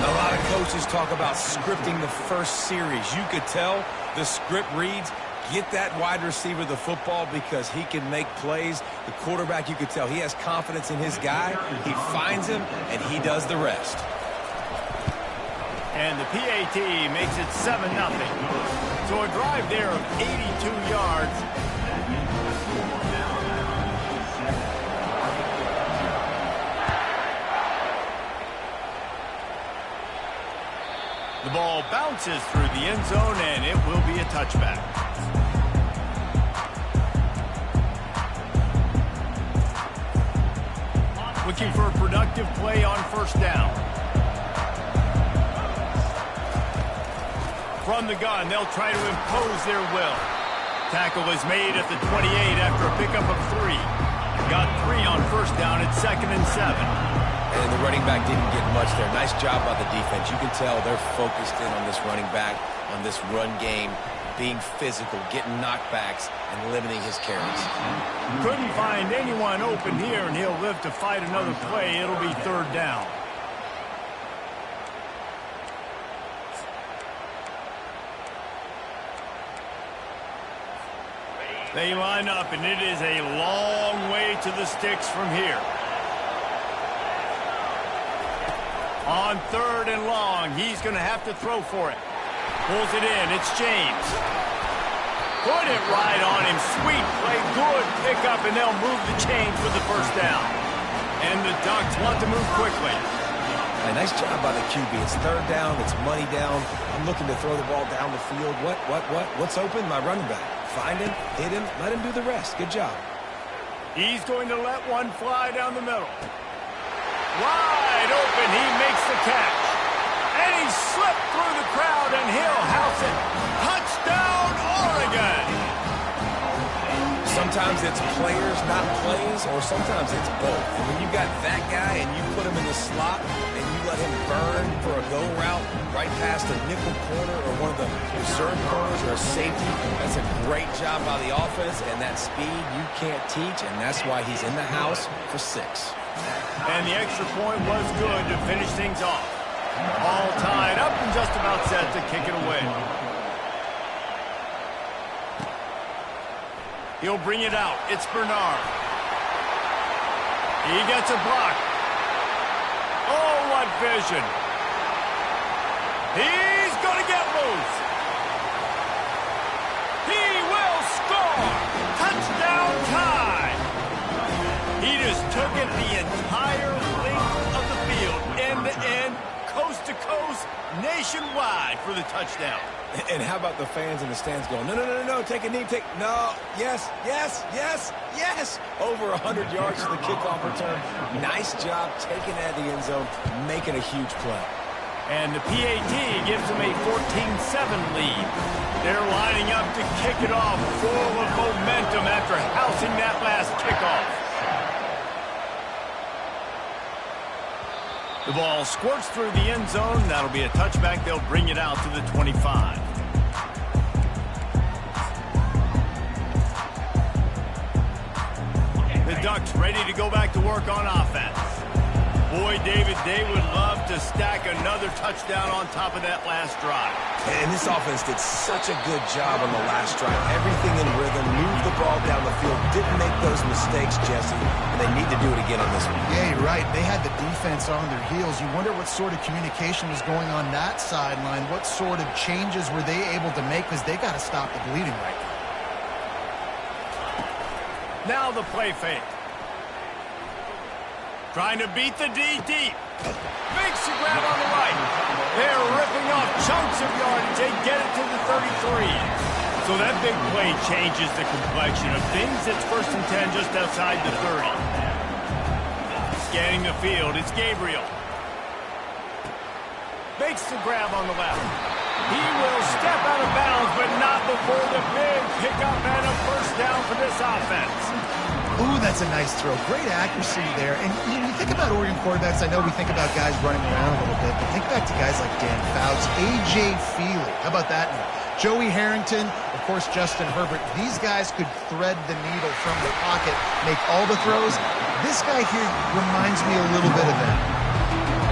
A lot of coaches talk about scripting the first series. You could tell the script reads, get that wide receiver the football because he can make plays. The quarterback, you could tell he has confidence in his guy. He finds him, and he does the rest. And the PAT makes it 7-0. So a drive there of 82 yards. The ball bounces through the end zone, and it will be a touchback. Looking for a productive play on first down. From the gun, they'll try to impose their will. Tackle is made at the 28 after a pickup of 3. Got 3 on first down at 2nd and 7. And the running back didn't get much there. Nice job by the defense. You can tell they're focused in on this running back, on this run game, being physical, getting knockbacks, and limiting his carries. Couldn't find anyone open here, and he'll live to fight another play. It'll be 3rd down. They line up, and it is a long way to the sticks from here. On 3rd and long, he's going to have to throw for it. Pulls it in. It's James. Put it right on him. Sweet play. Good pickup, and they'll move the chains with the first down. And the Ducks want to move quickly. A nice job by the QB. It's 3rd down. It's money down. I'm looking to throw the ball down the field. What's open? My running back. Find him, hit him, let him do the rest. Good job. He's going to let one fly down the middle. Wide open. He makes the catch. And he slipped through the crowd, and he'll house it. Touchdown, Oregon! Sometimes it's players, not plays, or sometimes it's both. And when you got that guy and you put him in the slot and you let him burn for a go route right past a nickel corner or one of the reserve corners or a safety, that's a great job by the offense, and that speed you can't teach, and that's why he's in the house for 6. And the extra point was good to finish things off. All tied up and just about set to kick it away. He'll bring it out. It's Bernard. He gets a block. Oh, what vision. He's going to get loose. He will score. Touchdown tie. He just took it the entire length of the field, end to end, coast to coast, nationwide for the touchdown. And how about the fans in the stands going, no, take a knee, no, yes. Over 100 yards to the kickoff return. Nice job taking that to the end zone, making a huge play. And the PAT gives them a 14-7 lead. They're lining up to kick it off full of momentum after housing that last kickoff. The ball squirts through the end zone. That'll be a touchback. They'll bring it out to the 25. The Ducks ready to go back to work on offense. Boy, David, they would love to stack another touchdown on top of that last drive. And this offense did such a good job on the last drive. Everything in rhythm, moved the ball down the field, didn't make those mistakes, Jesse, and they need to do it again on this one. Yeah, you're right. They had the defense on their heels. You wonder what sort of communication was going on that sideline. What sort of changes were they able to make, because they got to stop the bleeding right now. Now the play fake. Trying to beat the D deep. Makes the grab on the right. They're ripping off chunks of yardage. They get it to the 33. So that big play changes the complexion of things. It's 1st and 10 just outside the 30. Scanning the field, it's Gabriel. Makes the grab on the left. He will step out of bounds, but not before the big pickup and a first down for this offense. Ooh, that's a nice throw. Great accuracy there. And you think about Oregon quarterbacks, I know we think about guys running around a little bit, but think back to guys like Dan Fouts, A.J. Feely. How about that name? Joey Harrington, of course, Justin Herbert. These guys could thread the needle from the pocket, make all the throws. This guy here reminds me a little bit of that.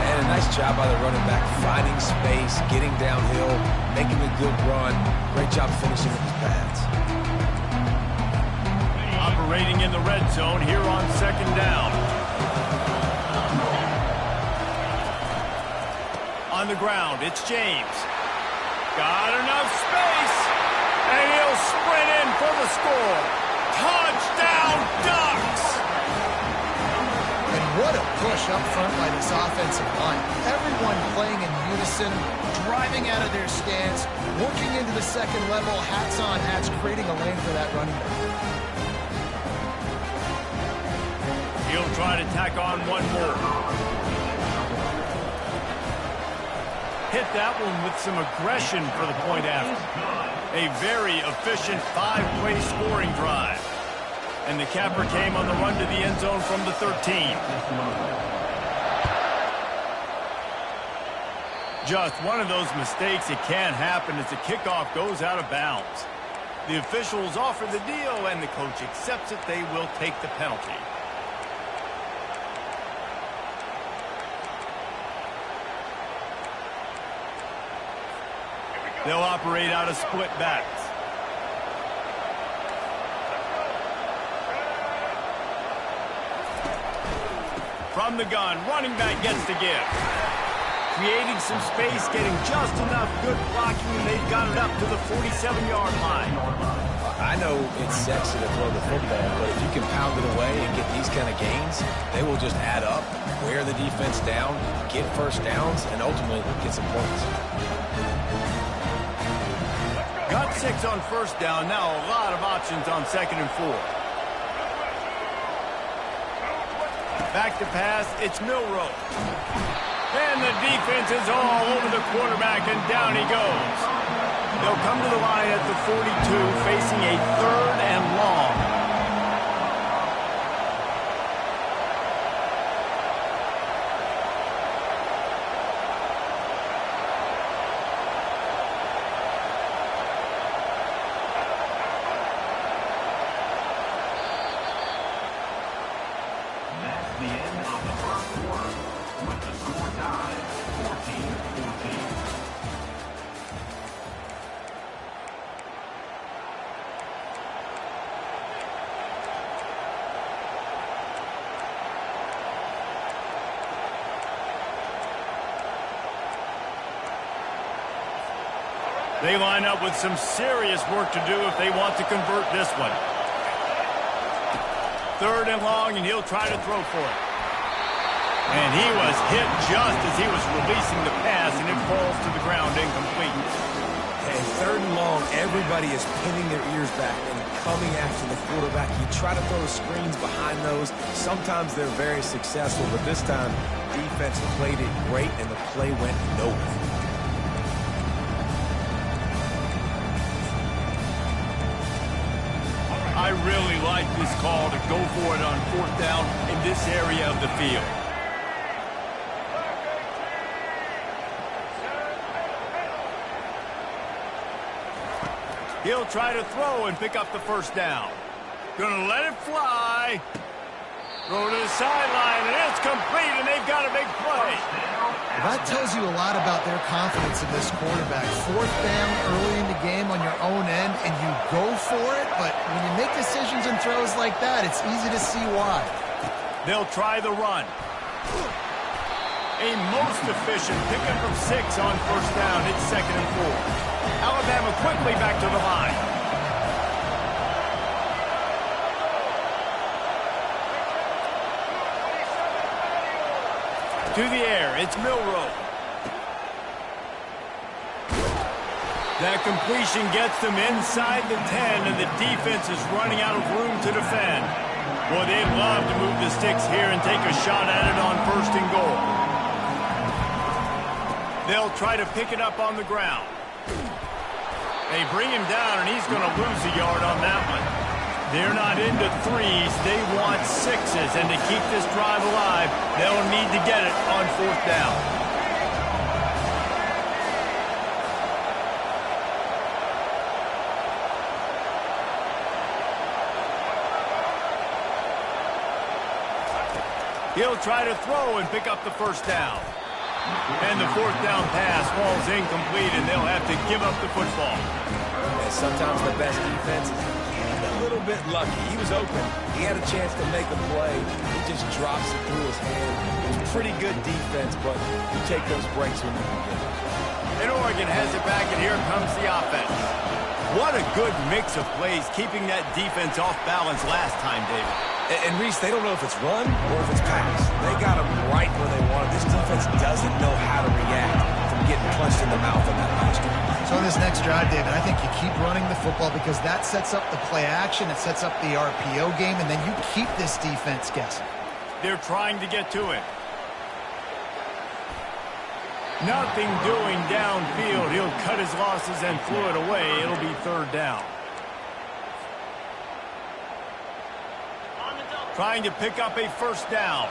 And a nice job by the running back, finding space, getting downhill, making a good run. Great job finishing with his pads. Operating in the red zone here on second down. On the ground, it's James. Got enough space, and he'll sprint in for the score. Touchdown, Ducks! And what a push up front by this offensive line. Everyone playing in unison, driving out of their stance, working into the second level, hats on hats, creating a lane for that running back. He'll try to tack on one more. Hit that one with some aggression for the point after. A very efficient 5-play scoring drive. And the capper came on the run to the end zone from the 13. Just one of those mistakes that can happen as the kickoff goes out of bounds. The officials offer the deal, and the coach accepts it. They will take the penalty. They'll operate out of split backs. From the gun, running back gets the give. Creating some space, getting just enough good blocking, and they've got it up to the 47-yard line. I know it's sexy to throw the football, but if you can pound it away and get these kind of gains, they will just add up, wear the defense down, get first downs, and ultimately get some points. Got 6 on first down. Now a lot of options on second and 4. Back to pass. It's Milroe. And the defense is all over the quarterback, and down he goes. They'll come to the line at the 42, facing a 3rd and long. They line up with some serious work to do if they want to convert this one. 3rd and long, and he'll try to throw for it. And he was hit just as he was releasing the pass, and it falls to the ground incomplete. And 3rd and long, everybody is pinning their ears back and coming after the quarterback. You try to throw screens behind those. Sometimes they're very successful, but this time, defense played it great, and the play went nowhere. I really like this call to go for it on 4th down in this area of the field. He'll try to throw and pick up the first down. Gonna let it fly. Throw to the sideline, and it's complete, and they've got a big play. Well, that tells you a lot about their confidence in this quarterback. 4th down early in the game on your own end, and you go for it, but when you make decisions and throws like that, it's easy to see why. They'll try the run. A most efficient pickup of 6 on first down. It's 2nd and 4. Alabama quickly back to the line. To the air, it's Milroe. That completion gets them inside the 10, and the defense is running out of room to defend. Boy, they'd love to move the sticks here and take a shot at it on 1st and goal. They'll try to pick it up on the ground. They bring him down, and he's going to lose a yard on that one. They're not into threes. They want sixes. And to keep this drive alive, they'll need to get it on 4th down. He'll try to throw and pick up the 1st down. And the 4th down pass falls incomplete, and they'll have to give up the football. And sometimes the best defense is a little bit lucky. He was open. He had a chance to make a play. He just drops it through his hand. It was pretty good defense, but you take those breaks when you can get it. And Oregon has it back, and here comes the offense. What a good mix of plays, keeping that defense off balance last time, David. And Reese, they don't know if it's run or if it's pass. They got them right where they want it. This defense doesn't know how to react from getting punched in the mouth on that last one. So in this next drive, David, I think you keep running the football because that sets up the play action, it sets up the RPO game, and then you keep this defense guessing. They're trying to get to it. Nothing doing downfield. He'll cut his losses and throw it away. It'll be 3rd down. Trying to pick up a 1st down.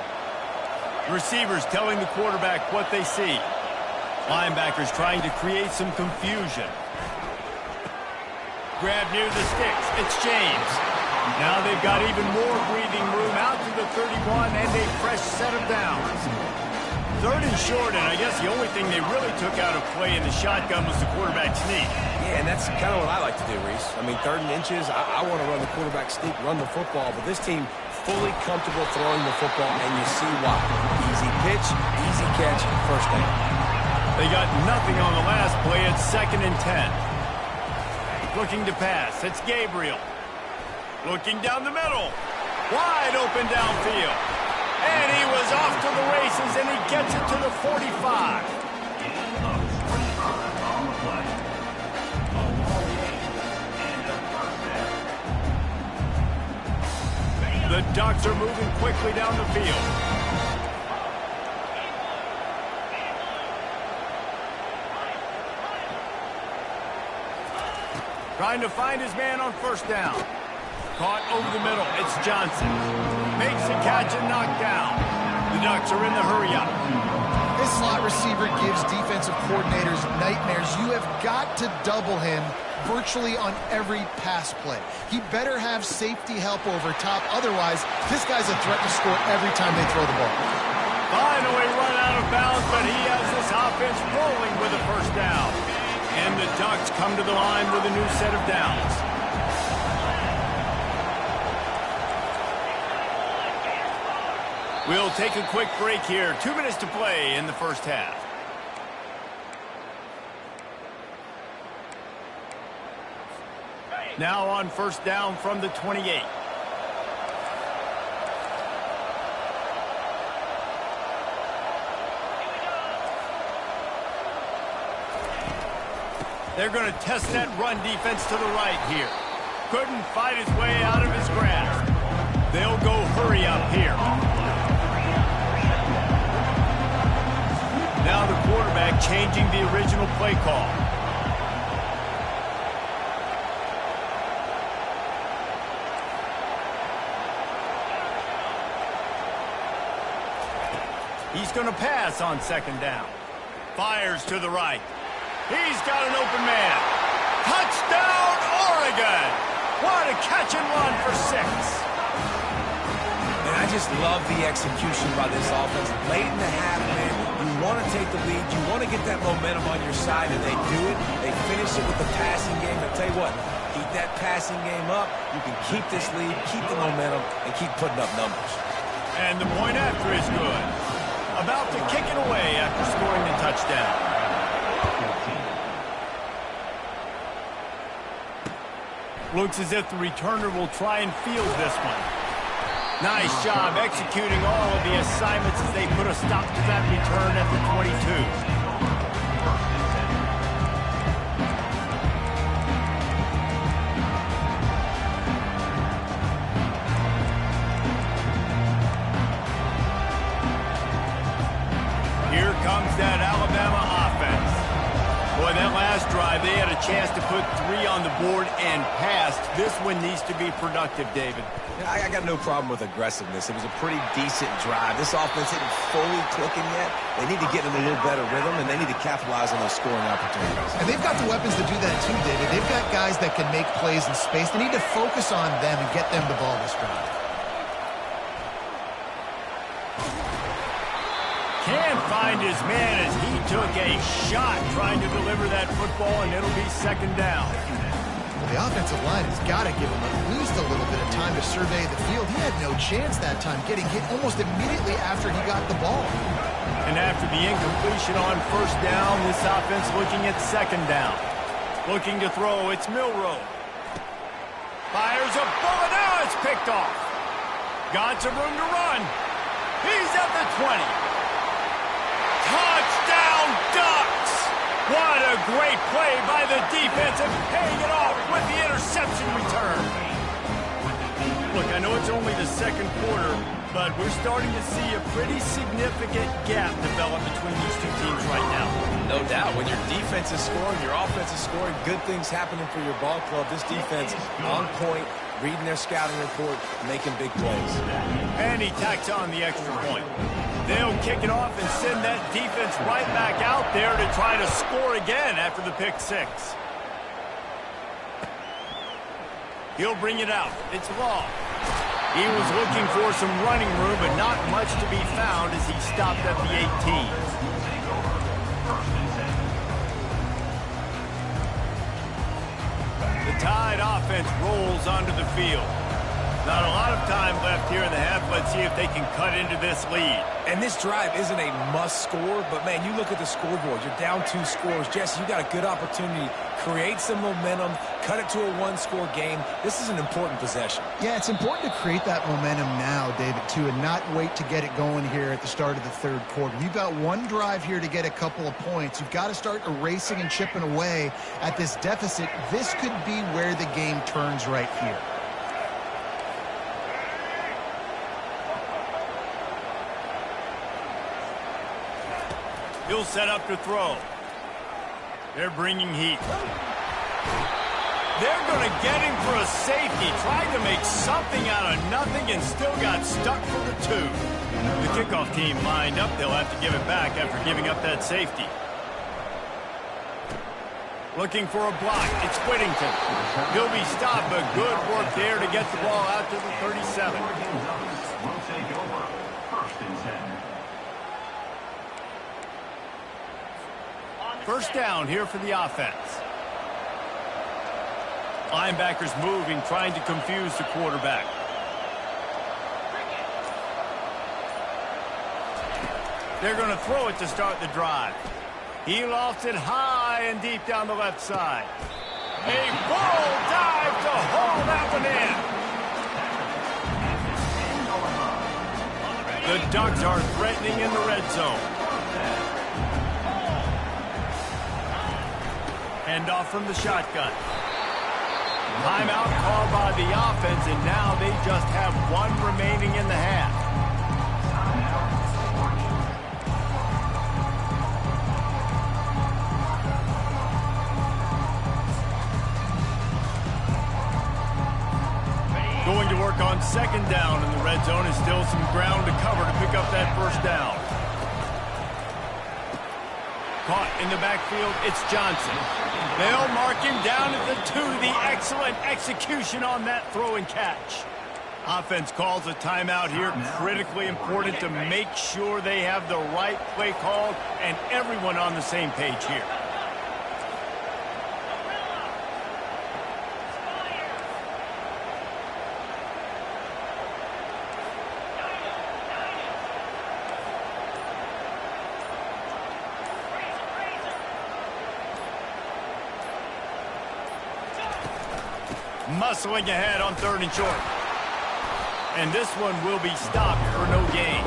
Receivers telling the quarterback what they see. Linebackers trying to create some confusion. Grab near the sticks. It's James. Now they've got even more breathing room out to the 31 and a fresh set of downs. 3rd and short, and I guess the only thing they really took out of play in the shotgun was the quarterback sneak. Yeah, and that's kind of what I like to do, Reese. I mean, 3rd and inches, I want to run the quarterback sneak, run the football, but this team fully comfortable throwing the football, and you see why. Easy pitch, easy catch, 1st down. They got nothing on the last play. It's 2nd and 10. Looking to pass. It's Gabriel. Looking down the middle. Wide open downfield. And he was off to the races, and he gets it to the 45. The Ducks are moving quickly down the field. Trying to find his man on 1st down. Caught over the middle. It's Johnson. Makes the catch and knocked down. The Ducks are in the hurry-up. This slot receiver gives defensive coordinators nightmares. You have got to double him virtually on every pass play. He better have safety help over top. Otherwise, this guy's a threat to score every time they throw the ball. Finally run out of bounds, but he has this offense rolling with a 1st down. And the Ducks come to the line with a new set of downs. We'll take a quick break here. 2 minutes to play in the 1st half. Now on 1st down from the 28. They're going to test that run defense to the right here. Couldn't fight his way out of his grasp. They'll go hurry up here. Now the quarterback changing the original play call. He's going to pass on 2nd down. Fires to the right. He's got an open man. Touchdown, Oregon! What a catch and run for 6. And I just love the execution by this offense. Late in the half, man, you want to take the lead. You want to get that momentum on your side, and they do it. They finish it with the passing game. I'll tell you what, keep that passing game up. You can keep this lead, keep the momentum, and keep putting up numbers. And the point after is good. About to kick it away after scoring the touchdown. Looks as if the returner will try and field this one. Nice job executing all of the assignments as they put a stop to that return at the 22. Here comes that Alabama offense. Boy, that last drive, they had a chance to put 3 on the board and passed. This one needs to be productive, David. I got no problem with aggressiveness. It was a pretty decent drive. This offense isn't fully clicking yet. They need to get in a little better rhythm, and they need to capitalize on those scoring opportunities. And they've got the weapons to do that too, David. They've got guys that can make plays in space. They need to focus on them and get them the ball this drive. Can't find his man as he took a shot trying to deliver that football, and it'll be second down. Well, the offensive line has got to give him at least a little bit of time to survey the field. He had no chance that time, getting hit almost immediately after he got the ball. And after the incompletion on first down, this offense looking at second down. Looking to throw, it's Milroe. Fires a bullet, now it's picked off. Got some room to run. He's at the 20. Touchdown Ducks! What a great play by the defense and paying it off with the interception return. Look, I know it's only the second quarter, but we're starting to see a pretty significant gap develop between these two teams right now. No doubt. When your defense is scoring, your offense is scoring, good things happening for your ball club. This defense on point, reading their scouting report, making big plays. And he tacks on the extra point. They'll kick it off and send that defense right back out there to try to score again after the pick six. He'll bring it out. It's Law. He was looking for some running room, but not much to be found as he stopped at the 18. The Tide offense rolls onto the field. Not a lot of time left here in the half. Let's see if they can cut into this lead. And this drive isn't a must score, but man, you look at the scoreboard. You're down 2 scores. Jesse, you got a good opportunity. Create some momentum. Cut it to a 1-score game. This is an important possession. Yeah, it's important to create that momentum now, David, too, and not wait to get it going here at the start of the third quarter. You've got one drive here to get a couple of points. You've got to start erasing and chipping away at this deficit. This could be where the game turns right here. He'll set up to throw. They're bringing heat. They're going to get him for a safety. Tried to make something out of nothing and still got stuck for the 2. The kickoff team lined up. They'll have to give it back after giving up that safety. Looking for a block. It's Whittington. He'll be stopped, but good work there to get the ball out to the 37. Will take over. First and 10. First down here for the offense. Linebackers moving, trying to confuse the quarterback. They're going to throw it to start the drive. He lofts it high and deep down the left side. A full dive to haul that one in. The Ducks are threatening in the red zone. Hand off from the shotgun. Timeout called by the offense, and now they just have 1 remaining in the half. Going to work on second down in the red zone, and still some ground to cover to pick up that first down. Caught in the backfield, it's Johnson. They'll mark him down at the 2. The excellent execution on that throw and catch. Offense calls a timeout here. Critically important to make sure they have the right play called and everyone on the same page here. Muscling ahead on 3rd and short. And this one will be stopped for no gain.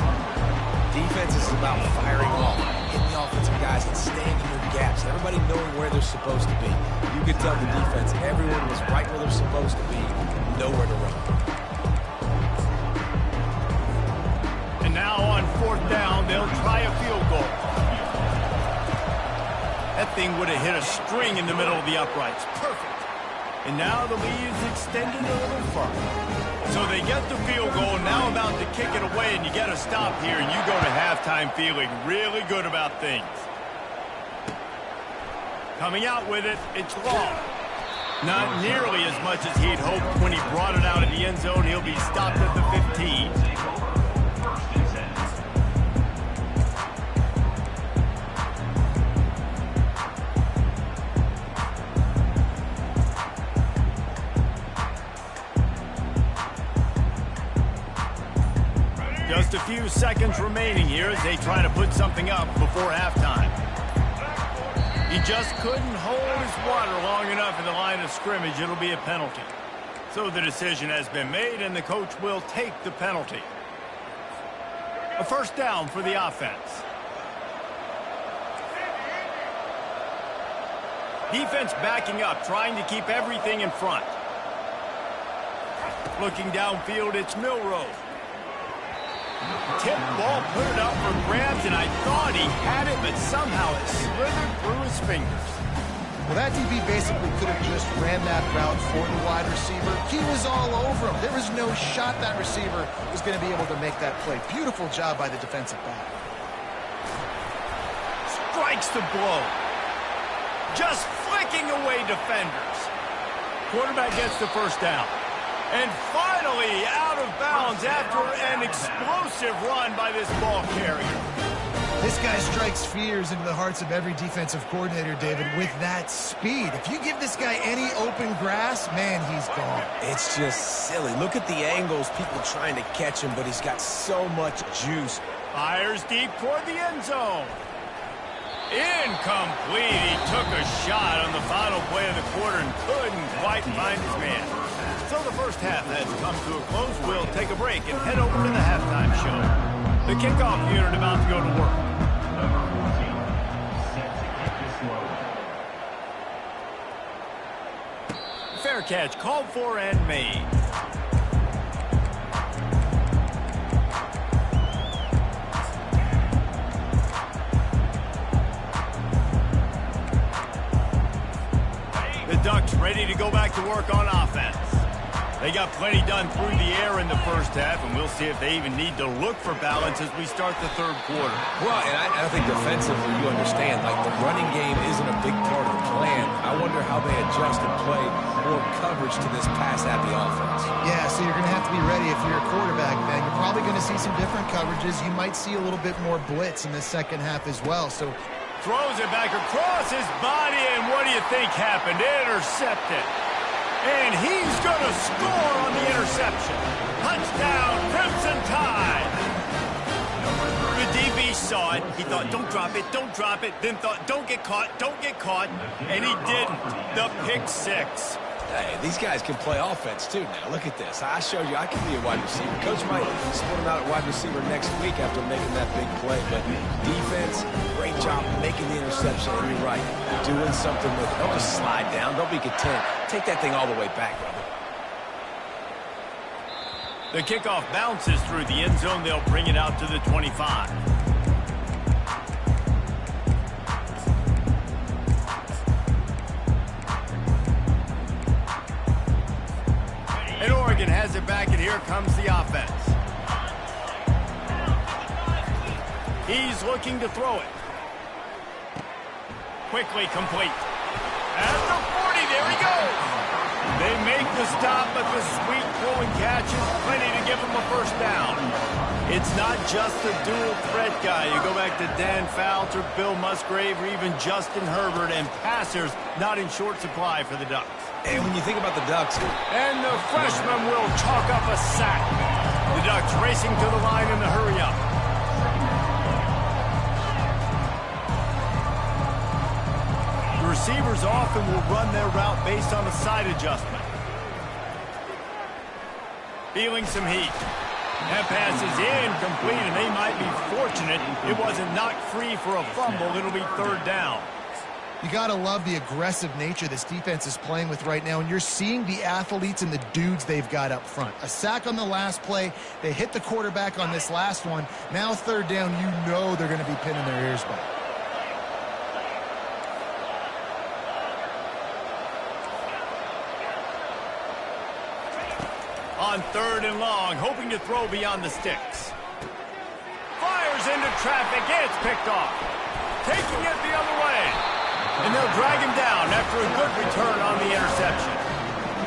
Defense is about firing off, hitting the offensive guys and staying in their gaps. Everybody knowing where they're supposed to be. You could tell the defense, everyone was right where they're supposed to be, nowhere to run. And now on 4th down, they'll try a field goal. At thing would have hit a string in the middle of the uprights. Perfect. And now the lead is extended a little further. So they get the field goal, now about to kick it away, and you get a stop here, and you go to halftime feeling really good about things. Coming out with it, it's long. Not nearly as much as he'd hoped when he brought it out of the end zone. He'll be stopped at the 15. Just a few seconds remaining here as they try to put something up before halftime. He just couldn't hold his water long enough in the line of scrimmage. It'll be a penalty. So the decision has been made, and the coach will take the penalty. A first down for the offense. Defense backing up, trying to keep everything in front. Looking downfield, it's Milroe. Tip ball, put it up for grabs, and I thought he had it, but somehow it slithered through his fingers. Well, that DB basically could have just ran that route for the wide receiver. He was all over him. There was no shot that receiver was going to be able to make that play. Beautiful job by the defensive back. Strikes the blow. Just flicking away defenders. Quarterback gets the first down. And finally out of bounds after an explosive run by this ball carrier. This guy strikes fears into the hearts of every defensive coordinator, David, with that speed. If you give this guy any open grass, man, he's gone. It's just silly. Look at the angles, people trying to catch him, but he's got so much juice. Fires deep toward the end zone. Incomplete. He took a shot on the final play of the quarter and couldn't quite find his man. So the first half has come to a close. We'll take a break and head over to the halftime show. The kickoff unit about to go to work. Number 14, set to kick this one. Fair catch called for and made. The Ducks ready to go back to work on offense. They got plenty done through the air in the first half, and we'll see if they even need to look for balance as we start the third quarter. Well, and I think defensively, you understand, like the running game isn't a big part of the plan. I wonder how they adjust and play more coverage to this pass-happy offense. Yeah, so you're going to have to be ready if you're a quarterback, man. You're probably going to see some different coverages. You might see a little bit more blitz in the second half as well. So throws it back across his body, and what do you think happened? Intercepted. And he's going to score on the interception. Touchdown, Crimson Tide. The DB saw it. He thought, don't drop it, don't drop it. Then thought, don't get caught, don't get caught. And he didn't. The pick six. Hey, these guys can play offense, too, now. Look at this. I showed you I can be a wide receiver. Coach might split him out at wide receiver next week after making that big play. But defense, great job making the interception. And you're right, doing something with it. Don't just slide down. Don't be content. Take that thing all the way back, brother. The kickoff bounces through the end zone. They'll bring it out to the 25. And Oregon has it back, and here comes the offense. He's looking to throw it. Quickly complete. At the 40, there he goes. They make the stop, but the sweet throwing catch is plenty to give him a first down. It's not just the dual threat guy. You go back to Dan Fouts or Bill Musgrave or even Justin Herbert, and passers not in short supply for the Ducks. And when you think about the Ducks, and the freshman will chalk up a sack. The Ducks racing to the line in the hurry-up. The receivers often will run their route based on a side adjustment. Feeling some heat. That pass is incomplete, and they might be fortunate it wasn't knocked free for a fumble. It'll be third down. you got to love the aggressive nature this defense is playing with right now, and you're seeing the athletes and the dudes they've got up front. A sack on the last play. They hit the quarterback on this last one. Now third down, you know they're going to be pinning their ears back. on 3rd and long, hoping to throw beyond the sticks. Fires into traffic. It's picked off. Taking it the other way. And they'll drag him down after a good return on the interception.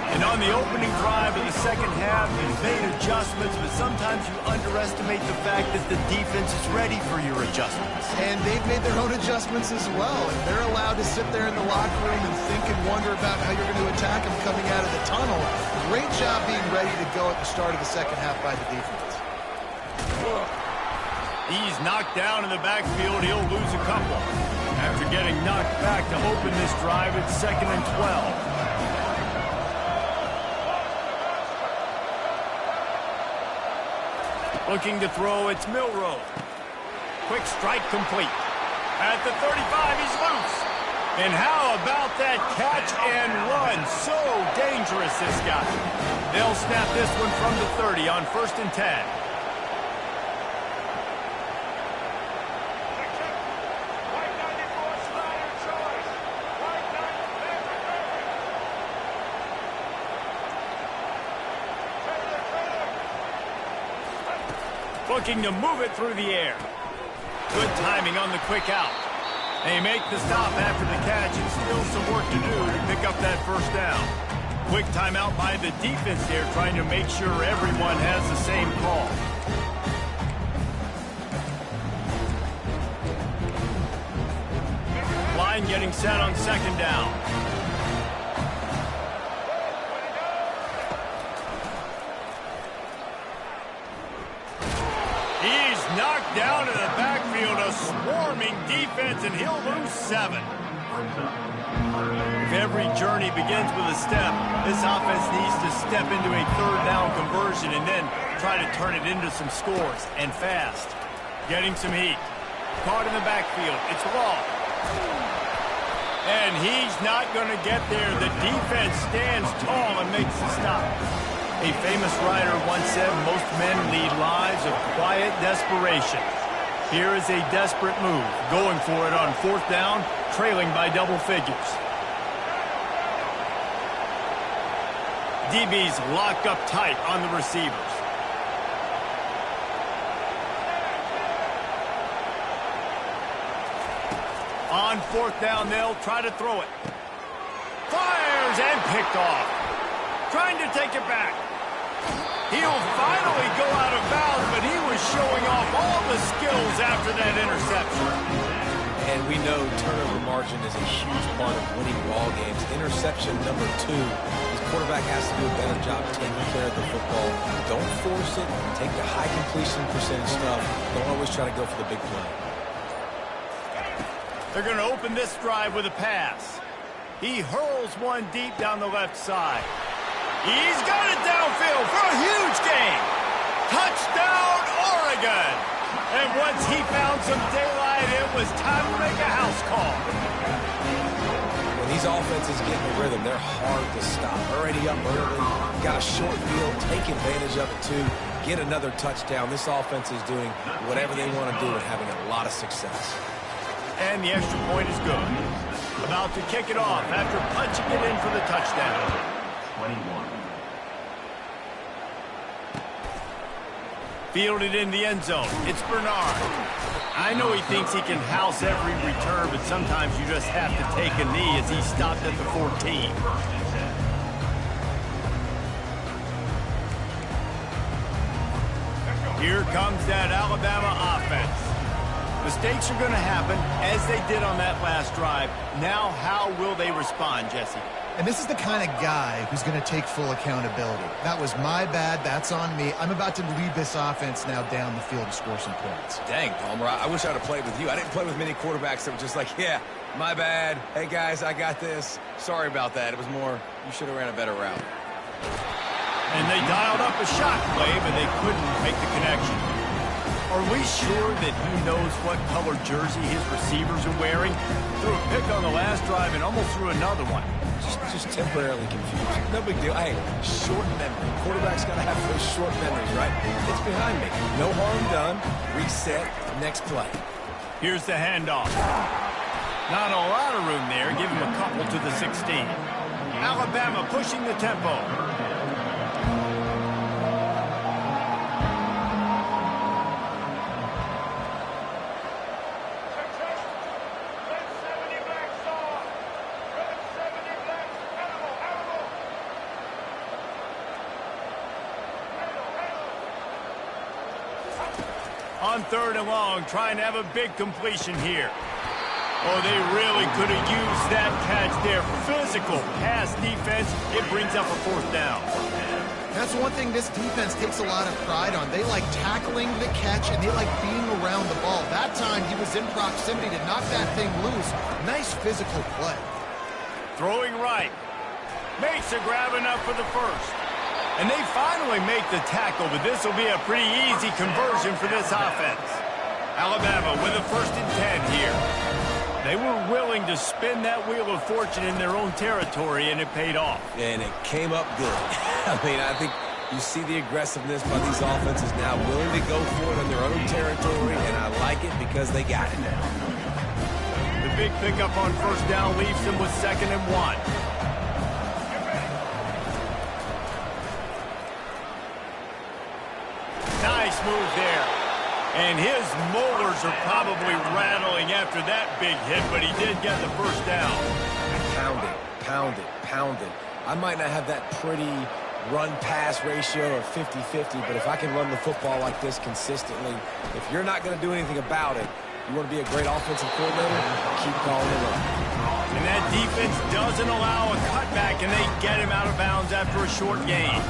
And on the opening drive of the second half, you've made adjustments, but sometimes you underestimate the fact that the defense is ready for your adjustments. And they've made their own adjustments as well. And they're allowed to sit there in the locker room and think and wonder about how you're going to attack them coming out of the tunnel. Great job being ready to go at the start of the second half by the defense. He's knocked down in the backfield. He'll lose a couple. After getting knocked back to open this drive, it's 2nd and 12. Looking to throw, it's Milrow. Quick strike complete. At the 35, he's loose. And how about that catch and run? So dangerous, this guy. They'll snap this one from the 30 on 1st and 10. Looking to move it through the air. Good timing on the quick out. They make the stop after the catch, and still some work to do to pick up that 1st down. Quick timeout by the defense there, trying to make sure everyone has the same call. Line getting set on 2nd down. He's knocked down in the backfield, a swarming defense, and he'll lose 7. If every journey begins with a step, this offense needs to step into a 3rd down conversion and then try to turn it into some scores, and fast. Getting some heat. Caught in the backfield. It's Law. And he's not going to get there. The defense stands tall and makes the stop. A famous writer once said, most men lead lives of quiet desperation. Here is a desperate move, going for it on 4th down, trailing by double figures. DB's locked up tight on the receivers. On 4th down, they'll try to throw it. Fires and picked off. Trying to take it back. He'll finally go out of bounds, but he was showing off all the skills after that interception. And we know turnover margin is a huge part of winning ball games. Interception number 2. His quarterback has to do a better job taking care of the football. Don't force it. Take the high completion percentage stuff. Don't always try to go for the big play. They're going to open this drive with a pass. He hurls one deep down the left side. He's got it downfield for a huge gain. Touchdown, Oregon. And once he found some daylight, it was time to make a house call. When these offenses get in the rhythm, they're hard to stop. Already up early, got a short field, take advantage of it too, get another touchdown. This offense is doing whatever they want to do and having a lot of success. And the extra point is good. About to kick it off after punching it in for the touchdown. 21. Fielded in the end zone. It's Bernard. I know he thinks he can house every return, but sometimes you just have to take a knee as he stopped at the 14. Here comes that Alabama offense. Mistakes are going to happen, as they did on that last drive. Now, how will they respond, Jesse? And this is the kind of guy who's going to take full accountability. That was my bad. That's on me. I'm about to lead this offense now down the field to score some points. Dang, Palmer, I wish I would have played with you. I didn't play with many quarterbacks that were just like, yeah, my bad. Hey, guys, I got this. Sorry about that. It was more, you should have ran a better route. And they dialed up a shot play, but they couldn't make the connection. Are we sure that he knows what color jersey his receivers are wearing? Threw a pick on the last drive and almost threw another one. Just temporarily confused. No big deal. Hey, short memory. Quarterback's got to have those short memories, right? It's behind me. No harm done. Reset. Next play. Here's the handoff. Not a lot of room there. Give him a couple to the 16. Alabama pushing the tempo. On 3rd and long, trying to have a big completion here. Oh, they really could have used that catch there. Physical pass defense. It brings up a 4th down. That's one thing this defense takes a lot of pride on. They like tackling the catch, and they like being around the ball. That time, he was in proximity to knock that thing loose. Nice physical play. Throwing right. Makes a grab enough for the first. And they finally make the tackle, but this will be a pretty easy conversion for this offense. Alabama with a 1st and 10 here. They were willing to spin that wheel of fortune in their own territory, and it paid off. And it came up good. I mean, I think you see the aggressiveness by these offenses now, willing to go for it on their own territory, and I like it because they got it. The big pickup on 1st down leaves them with 2nd and 1. Nice move there. And his molars are probably rattling after that big hit, but he did get the 1st down. Pound it, pound it, pound it. I might not have that pretty run-pass ratio of 50-50, but if I can run the football like this consistently, if you're not going to do anything about it, you want to be a great offensive coordinator, keep calling the run. And that defense doesn't allow a cutback, and they get him out of bounds after a short gain.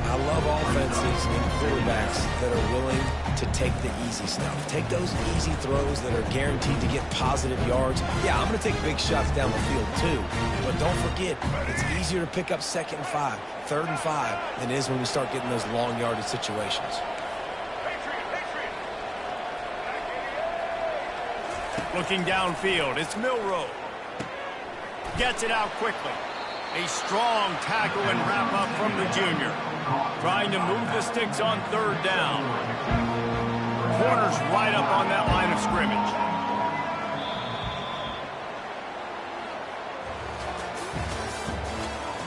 I love offenses and quarterbacks that are willing to take the easy stuff. Take those easy throws that are guaranteed to get positive yards. Yeah, I'm going to take big shots down the field too. But don't forget, it's easier to pick up 2nd and 5, 3rd and 5 than it is when we start getting those long yardage situations. Looking downfield, it's Milroe. Gets it out quickly. A strong tackle and wrap up from the junior. Trying to move the sticks on 3rd down. Corner's right up on that line of scrimmage.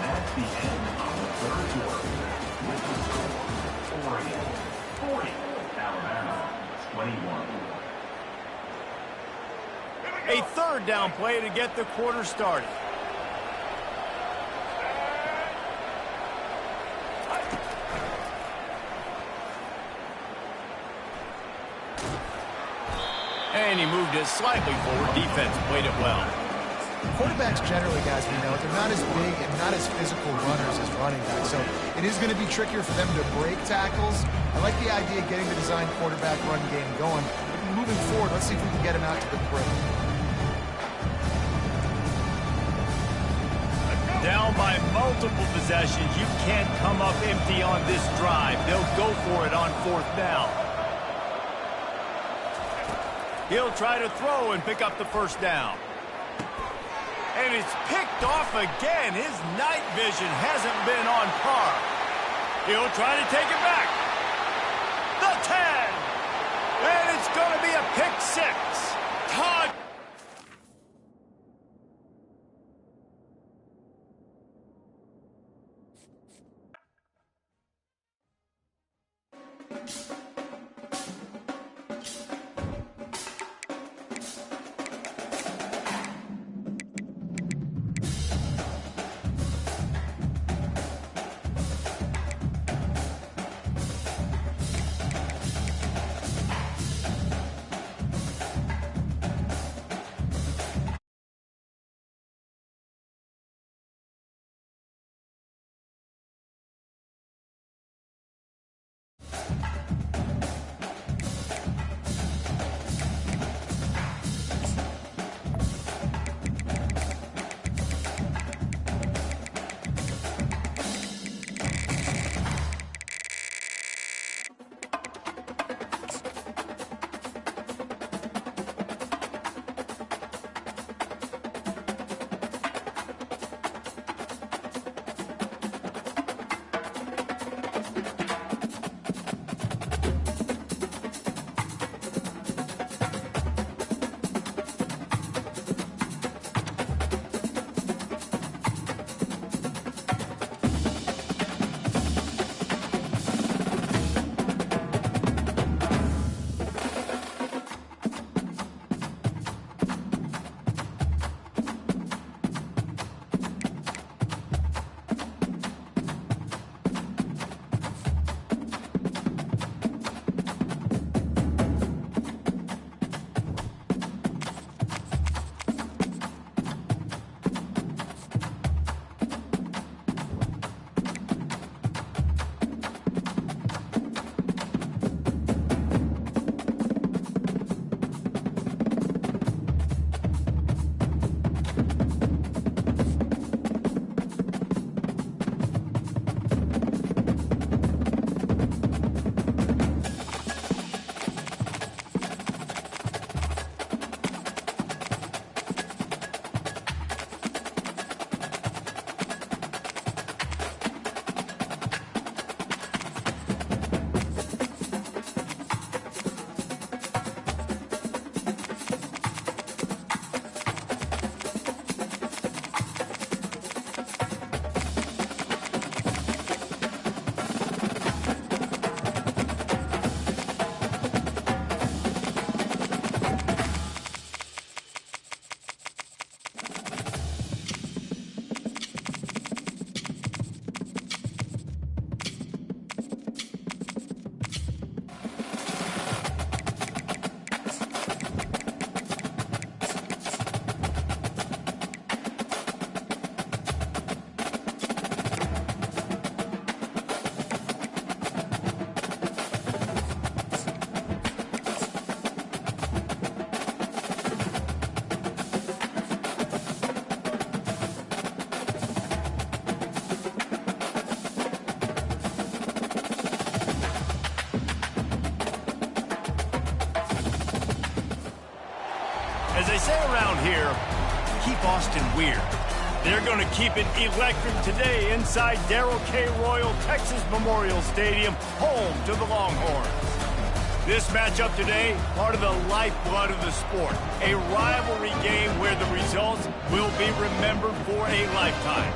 That's the end of the 3rd quarter. With the score, Oregon 40, Alabama 21. A 3rd down play to get the quarter started. And he moved it slightly forward. Defense played it well. Quarterbacks generally, guys, we know, they're not as big and not as physical runners as running backs, so it is going to be trickier for them to break tackles. I like the idea of getting the design quarterback run game going. But moving forward, let's see if we can get him out to the break. Down by multiple possessions. You can't come up empty on this drive. They'll go for it on 4th down. He'll try to throw and pick up the 1st down. And it's picked off again. His night vision hasn't been on par. He'll try to take it back. The 10. And it's going to be a pick 6. Todd. As they say around here, keep Austin weird. They're going to keep it electric today inside Darrell K. Royal Texas Memorial Stadium, home to the Longhorns. This matchup today, part of the lifeblood of the sport. A rivalry game where the results will be remembered for a lifetime.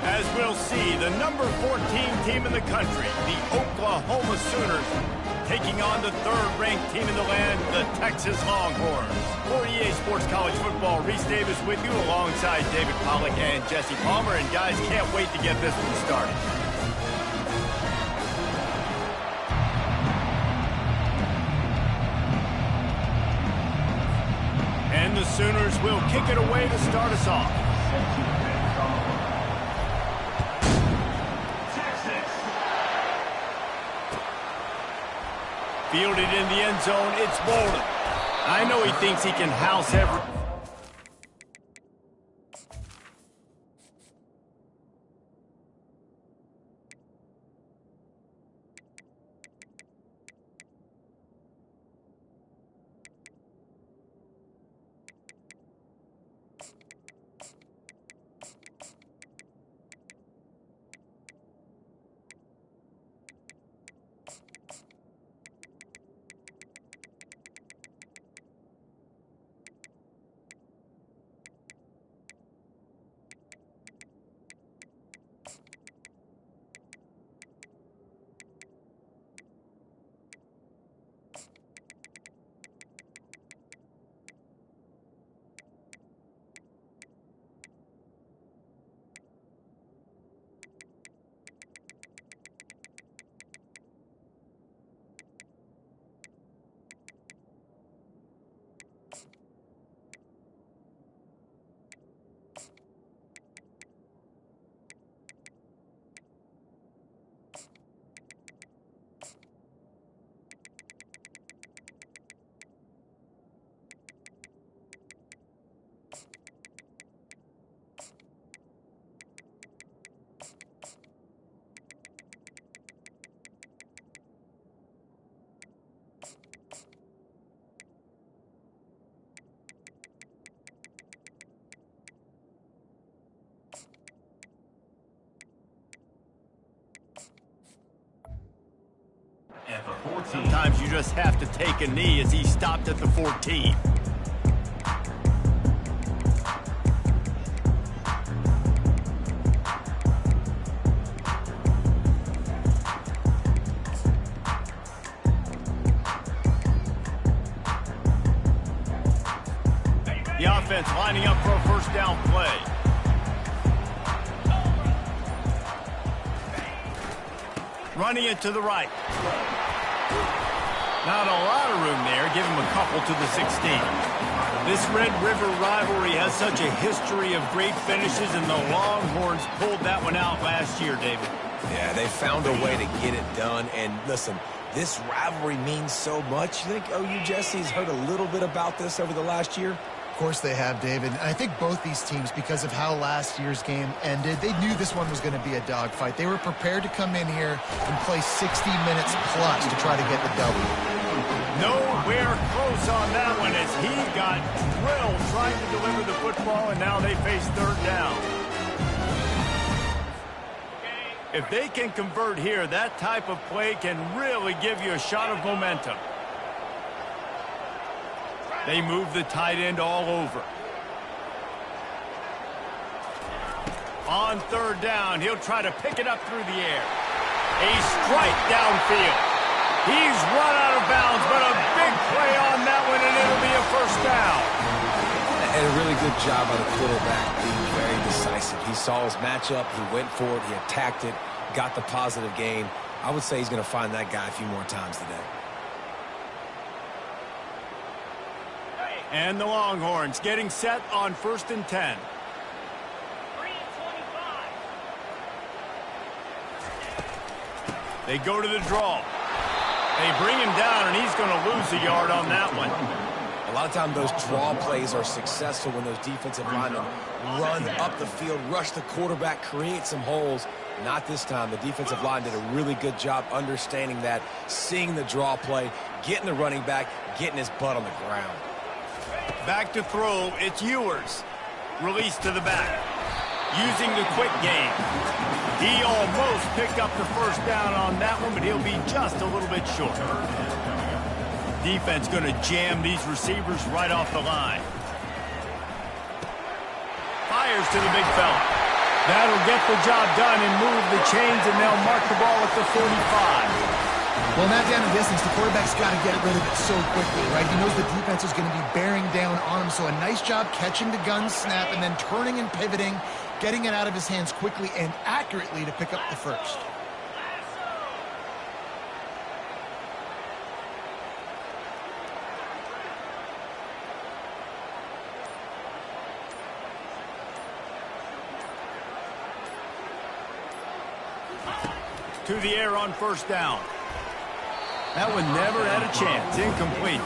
As we'll see, the number 14 team in the country, the Oklahoma Sooners, taking on the third-ranked team in the land, the Texas Longhorns. For EA Sports College Football, Reese Davis with you alongside David Pollack and Jesse Palmer. And guys, can't wait to get this one started. And the Sooners will kick it away to start us off. Fielded in the end zone, it's Bolden. I know he thinks he can house every... Sometimes you just have to take a knee as he stopped at the 14. The offense lining up for a first down play. Running it to the right. Not a lot of room there. Give him a couple to the 16. This Red River rivalry has such a history of great finishes, and the Longhorns pulled that one out last year, David. Yeah, they found a way to get it done. And listen, this rivalry means so much. You think OU Jesse's heard a little bit about this over the last year? Of course they have, David. And I think both these teams, because of how last year's game ended, they knew this one was going to be a dogfight. They were prepared to come in here and play 60 minutes plus to try to get the W. Nowhere close on that one as he got drilled trying to deliver the football, and now they face third down. If they can convert here, that type of play can really give you a shot of momentum. They move the tight end all over. On third down, he'll try to pick it up through the air. A strike downfield. He's run out of bounds, but a big play on that one, and it'll be a first down. And a really good job by the quarterback being very decisive. He saw his matchup, he went for it, he attacked it, got the positive gain. I would say he's going to find that guy a few more times today. And the Longhorns getting set on 1st and 10. They go to the draw. They bring him down, and he's going to lose a yard on that one. A lot of times those draw plays are successful when those defensive linemen run up the field, rush the quarterback, create some holes. Not this time. The defensive line did a really good job understanding that, seeing the draw play, getting the running back, getting his butt on the ground. Back to throw, it's Ewers. Release to the back. Using the quick game. He almost picked up the first down on that one, but he'll be just a little bit short. Defense going to jam these receivers right off the line. Fires to the big fella. That'll get the job done and move the chains, and they'll mark the ball at the 45. Well, in that down and distance, the quarterback's got to get rid of it so quickly, right? He knows the defense is going to be bearing down on him, so a nice job catching the gun snap and then turning and pivoting, getting it out of his hands quickly and accurately to pick up the first. To the air on first down. That one never had a chance. Incomplete.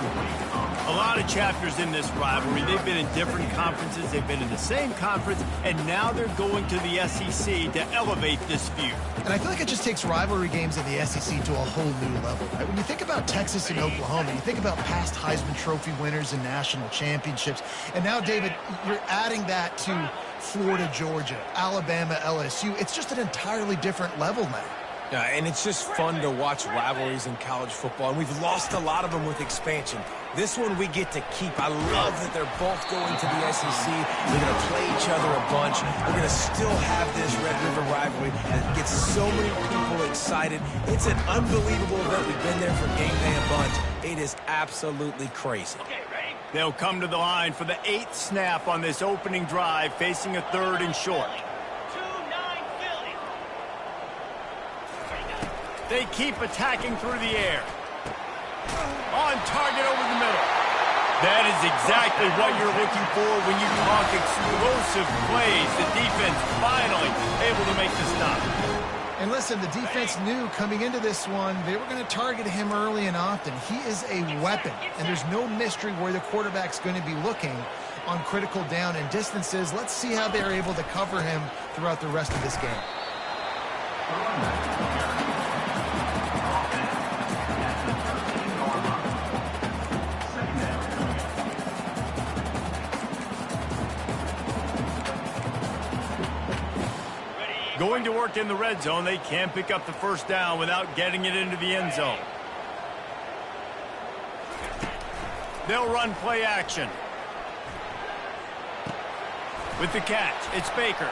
A lot of chapters in this rivalry. They've been in different conferences. They've been in the same conference. And now they're going to the SEC to elevate this feud. And I feel like it just takes rivalry games in the SEC to a whole new level, right? When you think about Texas and Oklahoma, you think about past Heisman Trophy winners and national championships. And now, David, you're adding that to Florida, Georgia, Alabama, LSU. It's just an entirely different level now. Yeah, and it's just fun to watch rivalries in college football, and we've lost a lot of them with expansion. This one we get to keep. I love that they're both going to the SEC. They're going to play each other a bunch. We're going to still have this Red River rivalry that gets so many people excited. It's an unbelievable event. We've been there for game day a bunch. It is absolutely crazy. They'll come to the line for the 8th snap on this opening drive, facing a 3rd and short. They keep attacking through the air. On target over the middle. That is exactly what you're looking for when you talk explosive plays. The defense finally able to make the stop. And listen, the defense knew coming into this one, they were going to target him early and often. He is a weapon, and there's no mystery where the quarterback's going to be looking on critical down and distances. Let's see how they're able to cover him throughout the rest of this game. Going to work in the red zone. They can't pick up the first down without getting it into the end zone. They'll run play action. With the catch, it's Baker.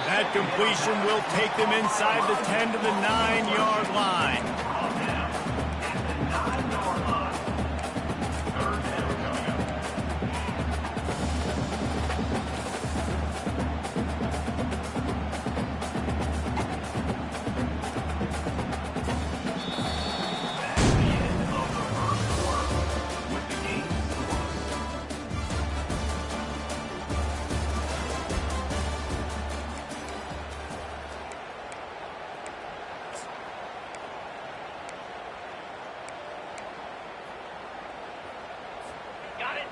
That completion will take them inside the 10 to the 9-yard line.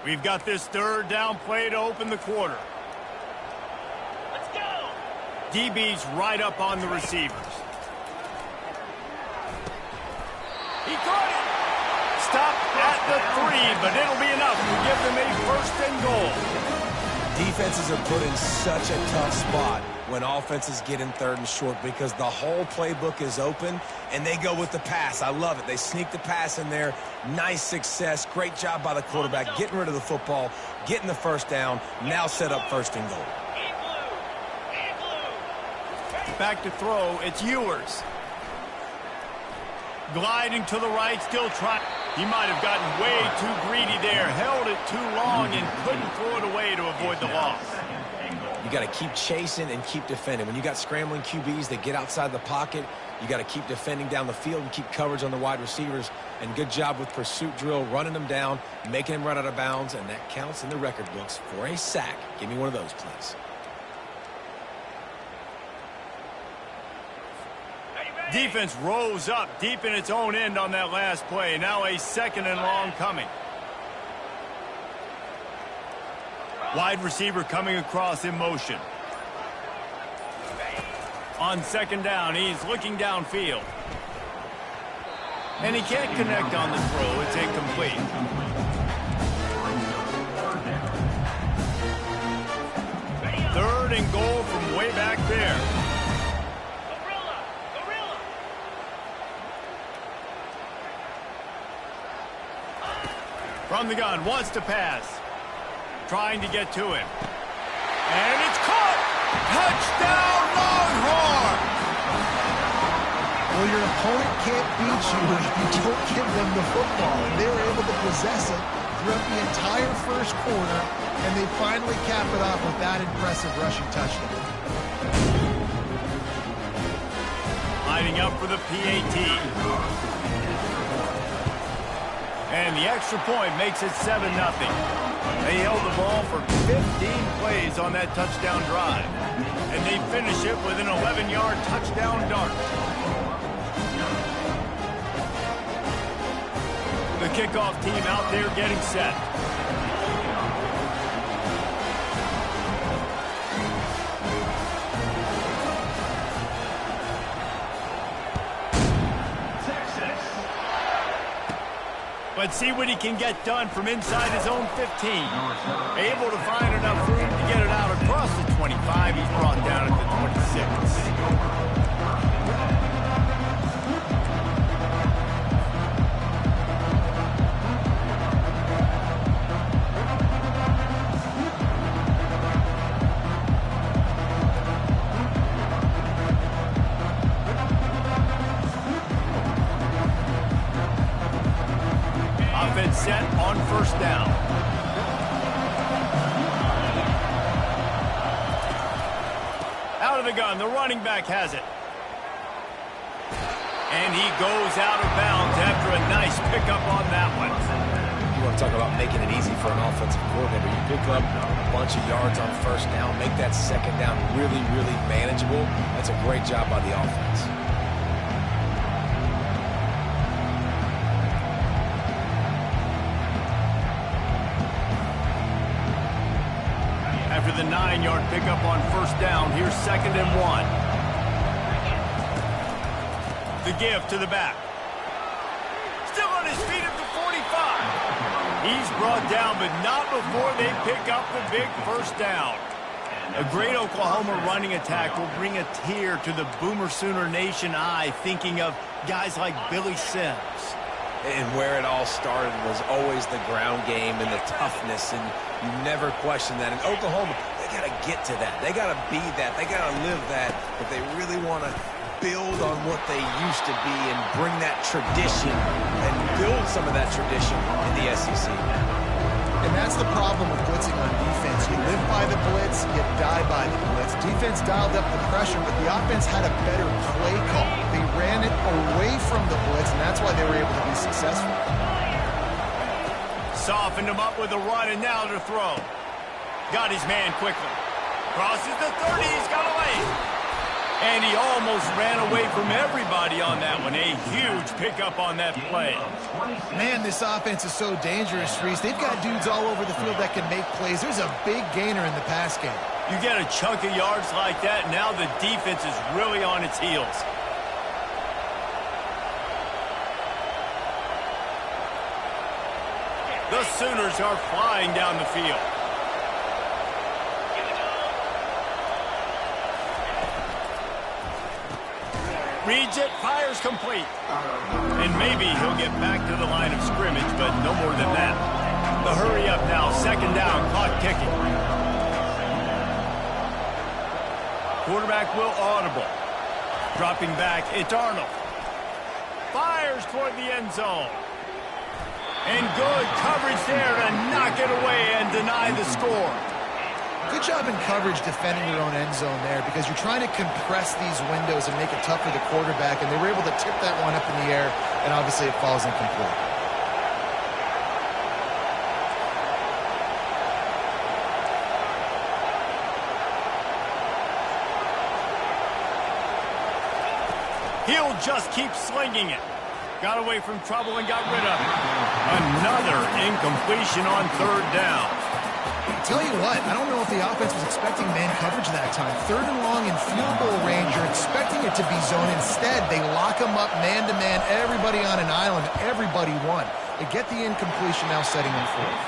We've got this 3rd down play to open the quarter. Let's go. DB's right up on the receivers. He caught it. Stop at the 3, but it'll be enough to give them a 1st and goal. Defenses are put in such a tough spot when offenses get in 3rd and short because the whole playbook is open and they go with the pass. I love it. They sneak the pass in there. Nice success. Great job by the quarterback getting rid of the football, getting the first down, now set up 1st and goal. Back to throw, it's Ewers. Gliding to the right, still trying. He might have gotten way too greedy there, held it too long, and couldn't throw it away to avoid the loss. You got to keep chasing and keep defending. When you got scrambling QBs that get outside the pocket, you got to keep defending down the field and keep coverage on the wide receivers. And good job with pursuit drill, running them down, making them run out of bounds, and that counts in the record books for a sack. Give me one of those, please. Defense rose up deep in its own end on that last play. Now a 2nd and long coming. Wide receiver coming across in motion. On 2nd down, he's looking downfield. And he can't connect on the throw. It's incomplete. From the gun, wants to pass. Trying to get to him. And it's caught! Touchdown, Longhorn! Well, your opponent can't beat you if you don't give them the football. And they were able to possess it throughout the entire first quarter, and they finally cap it off with that impressive rushing touchdown. Lining up for the PAT. And the extra point makes it 7-0. They held the ball for 15 plays on that touchdown drive. And they finish it with an 11-yard touchdown dart. The kickoff team out there getting set. Let's see what he can get done from inside his own 15. Able to find enough room to get it out across the 25. He's brought down at the 26. Set on first down. Out of the gun, the running back has it. And he goes out of bounds after a nice pickup on that one. You want to talk about making it easy for an offensive coordinator. You pick up a bunch of yards on first down, make that second down really, really manageable. That's a great job by the offense. After the 9-yard pickup on first down, here's 2nd and 1. The give to the back. Still on his feet at the 45. He's brought down, but not before they pick up the big first down. A great Oklahoma running attack will bring a tear to the Boomer Sooner Nation eye, thinking of guys like Billy Sims. And where it all started was always the ground game and the toughness, and you never question that. In Oklahoma, they got to get to that. They got to be that. They got to live that if they really want to build on what they used to be and bring that tradition and build some of that tradition in the SEC. And that's the problem with blitzing on defense. You live by the blitz, you die by the blitz. Defense dialed up the pressure, but the offense had a better play call. They ran it away from the blitz, and that's why they were able to be successful. Softened him up with a run, and now to throw. Got his man quickly. Crosses the 30, he's got a lane. And he almost ran away from everybody on that one. A huge pickup on that play. Man, this offense is so dangerous, Reese. They've got dudes all over the field that can make plays. There's a big gainer in the pass game. You get a chunk of yards like that, now the defense is really on its heels. The Sooners are flying down the field. Reads it, fires complete. And maybe he'll get back to the line of scrimmage, but no more than that. The hurry up now, 2nd down, clock ticking. Quarterback will audible. Dropping back, it's Arnold. Fires toward the end zone. And good coverage there to knock it away and deny the score. Good job in coverage defending your own end zone there, because you're trying to compress these windows and make it tough for the quarterback, and they were able to tip that one up in the air, and obviously it falls incomplete. He'll just keep slinging it. Got away from trouble and got rid of it. Another incompletion on 3rd down. Tell you what, I don't know if the offense was expecting man coverage that time. 3rd and long in field goal range, you're expecting it to be zone. Instead, they lock them up man-to-man, everybody on an island, everybody won. They get the incompletion, now setting them forth.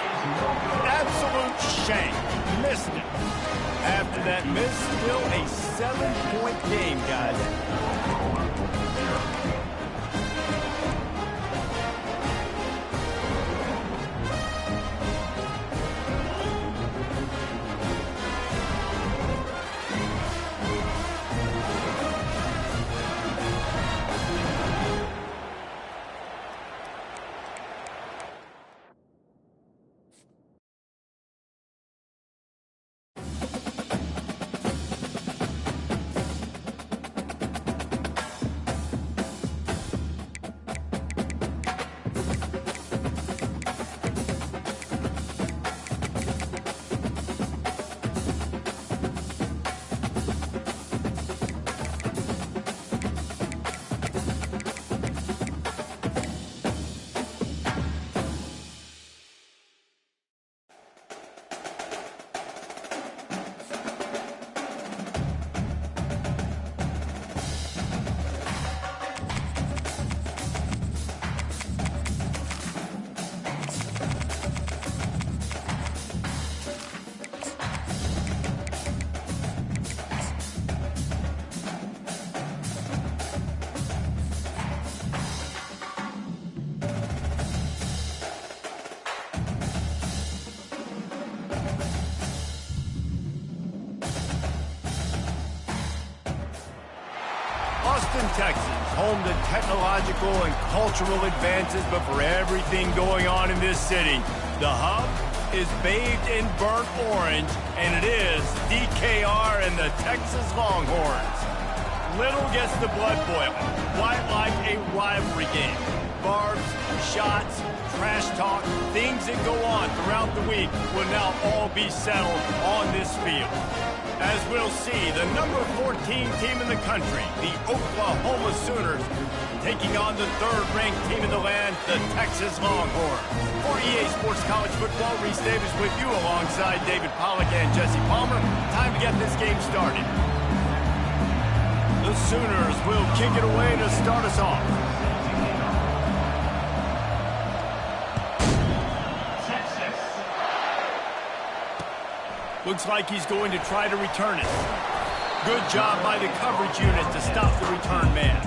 Absolute shame. Missed it. After that miss, still a 7-point game, guys. Austin, Texas, home to technological and cultural advances, but for everything going on in this city, the hub is bathed in burnt orange, and it is DKR and the Texas Longhorns. Little gets the blood boiling. Quite like a rivalry game. Barbs, shots, trash talk, things that go on throughout the week will now all be settled on this field. As we'll see, the number 14 team in the country, the Oklahoma Sooners, taking on the third-ranked team in the land, the Texas Longhorns. For EA Sports College Football, Reese Davis with you alongside David Pollack and Jesse Palmer. Time to get this game started. The Sooners will kick it away to start us off. Looks like he's going to try to return it. Good job by the coverage unit to stop the return man.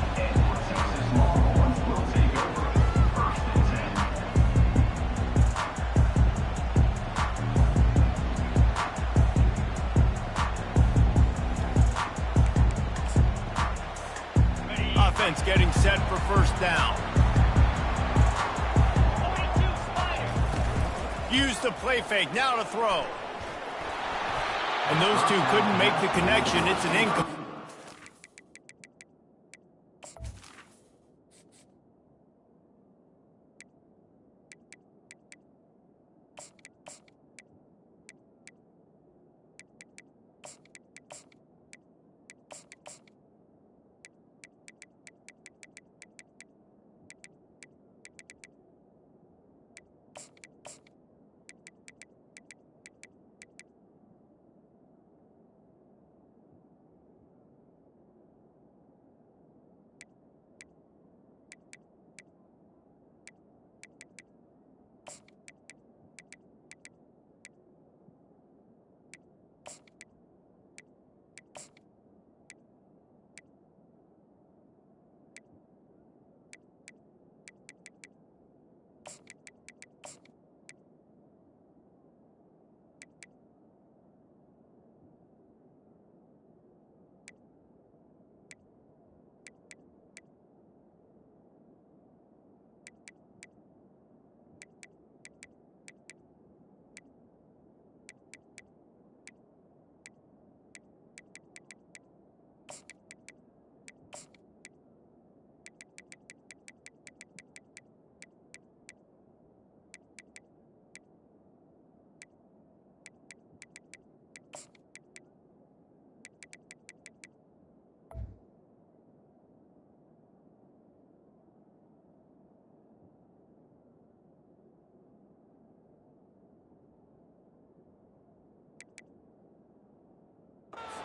Offense getting set for first down. Use the play fake, now to throw. And those two couldn't make the connection. It's an incomplete.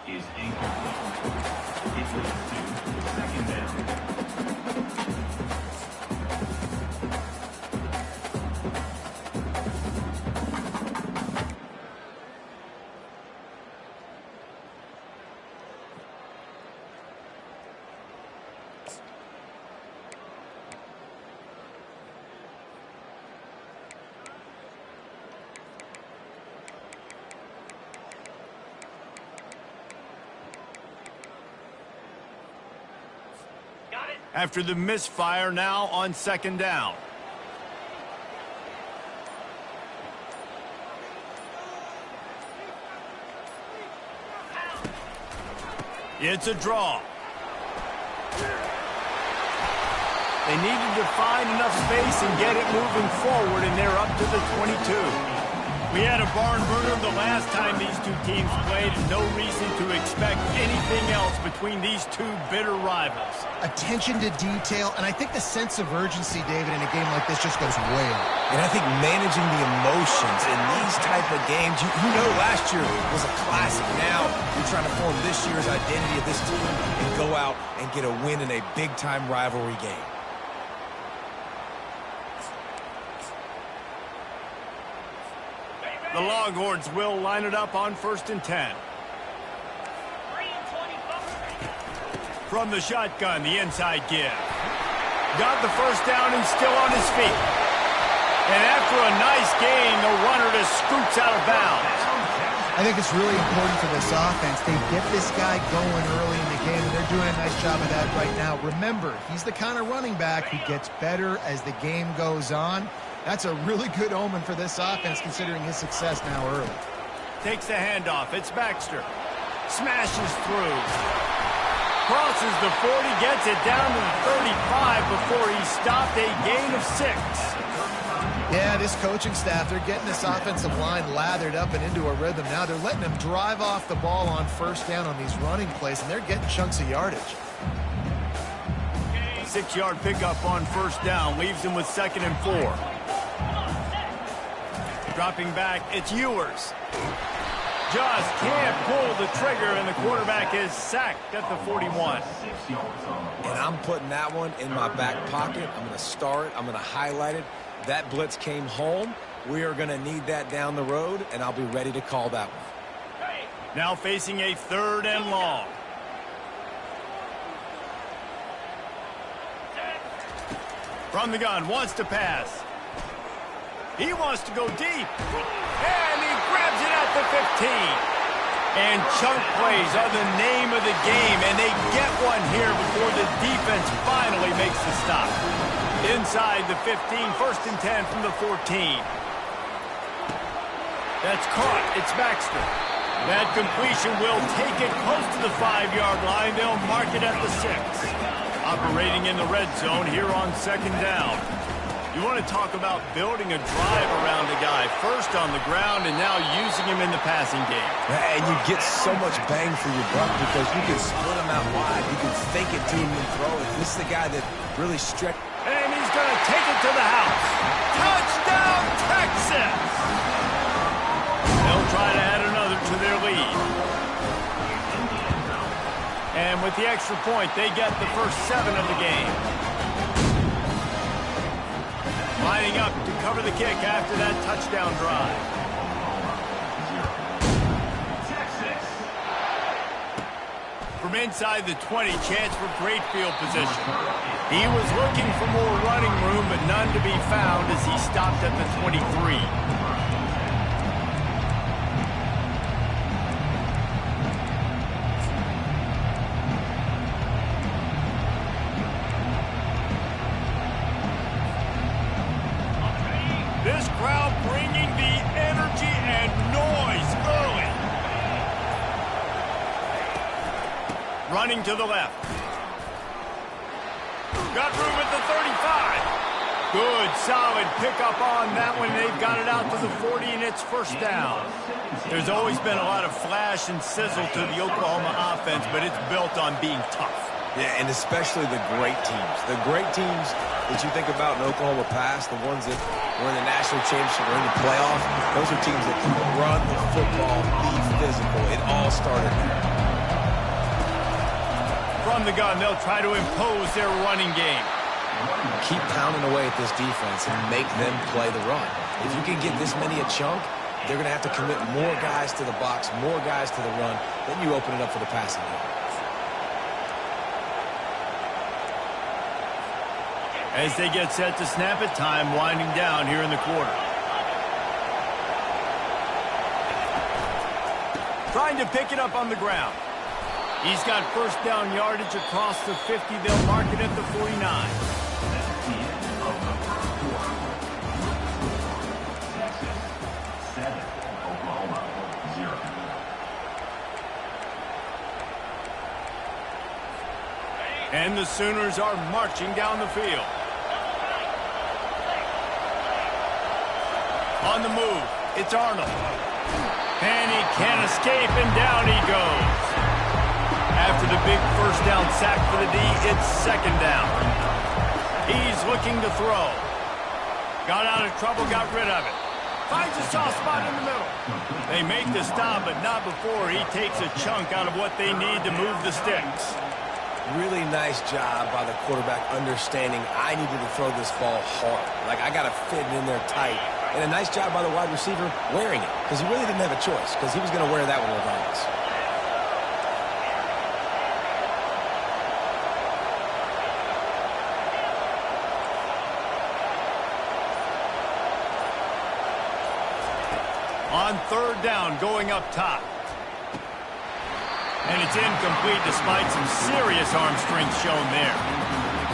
Is incomplete. It leads to second down. After the misfire, now on second down. It's a draw. They needed to find enough space and get it moving forward, and they're up to the 22. We had a barn burner the last time these two teams played, and no reason to expect anything else between these two bitter rivals. Attention to detail, and I think the sense of urgency, David, in a game like this just goes way up. And I think managing the emotions in these type of games, you know last year was a classic. Now you're trying to form this year's identity of this team and go out and get a win in a big-time rivalry game. The Longhorns will line it up on 1st and 10. From the shotgun, the inside give. Got the first down and still on his feet. And after a nice gain, the runner just scoots out of bounds. I think it's really important for this offense. They get this guy going early in the game, and they're doing a nice job of that right now. Remember, he's the kind of running back who gets better as the game goes on. That's a really good omen for this offense, considering his success now early. Takes the handoff. It's Baxter. Smashes through. Crosses the 40, gets it down to the 35 before he stopped, a gain of 6. Yeah, this coaching staff, they're getting this offensive line lathered up and into a rhythm now. They're letting them drive off the ball on first down on these running plays, and they're getting chunks of yardage. 6-yard pickup on first down, leaves him with 2nd and 4. Dropping back, it's Ewers. Just can't pull the trigger, and the quarterback is sacked at the 41. And I'm putting that one in my back pocket. I'm going to star it. I'm going to highlight it. That blitz came home. We are going to need that down the road, and I'll be ready to call that one. Now facing a 3rd and long. From the gun, wants to pass. He wants to go deep. And he grabs it at the 15. And chunk plays are the name of the game, and they get one here before the defense finally makes the stop. Inside the 15, 1st and 10 from the 14. That's caught. It's Baxter. That completion will take it close to the 5-yard line. They'll mark it at the 6. Operating in the red zone here on 2nd down. You want to talk about building a drive around a guy. First on the ground and now using him in the passing game. And you get so much bang for your buck because you can split him out wide. You can fake it to him and throw it. This is the guy that really stretched. And he's going to take it to the house. Touchdown, Texas! They'll try to add another to their lead. And with the extra point, they get the first 7 of the game. Lining up to cover the kick after that touchdown drive. From inside the 20, chance for great field position. He was looking for more running room, but none to be found as he stopped at the 23. This crowd bringing the energy and noise early. Running to the left. Got room at the 35. Good, solid pickup on that one. They've got it out to the 40, and it's first down. There's always been a lot of flash and sizzle to the Oklahoma offense, but it's built on being tough. Yeah, and especially the great teams. The great teams that you think about in Oklahoma past, the ones that were in the national championship or in the playoff, those are teams that can run the football, be physical. It all started there. From the gun, they'll try to impose their running game. Keep pounding away at this defense and make them play the run. If you can get this many a chunk, they're going to have to commit more guys to the box, more guys to the run. Then you open it up for the passing game. As they get set to snap it, time winding down here in the quarter. Trying to pick it up on the ground. He's got first down yardage across the 50. They'll mark it at the 49. And the Sooners are marching down the field. On the move, it's Arnold. And he can't escape, and down he goes. After the big first down sack for the D, it's 2nd down. He's looking to throw. Got out of trouble, got rid of it. Finds a soft spot in the middle. They make the stop, but not before he takes a chunk out of what they need to move the sticks. Really nice job by the quarterback understanding I needed to throw this ball hard. Like, I got to fit it in there tight. And a nice job by the wide receiver wearing it, because he really didn't have a choice, because he was going to wear that one regardless. On third down, going up top. And it's incomplete despite some serious arm strength shown there.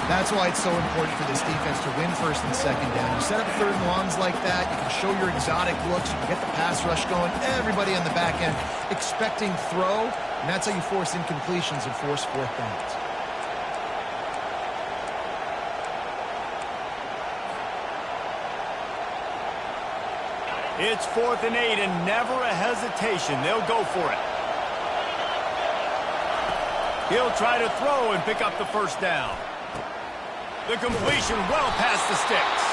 That's why it's so important for this defense to win first and second down. You set up third and longs like that, you can show your exotic looks, you can get the pass rush going, everybody on the back end expecting throw, and that's how you force incompletions and force fourth downs. It's 4th and 8 and never a hesitation. They'll go for it. He'll try to throw and pick up the first down. The completion well past the sticks.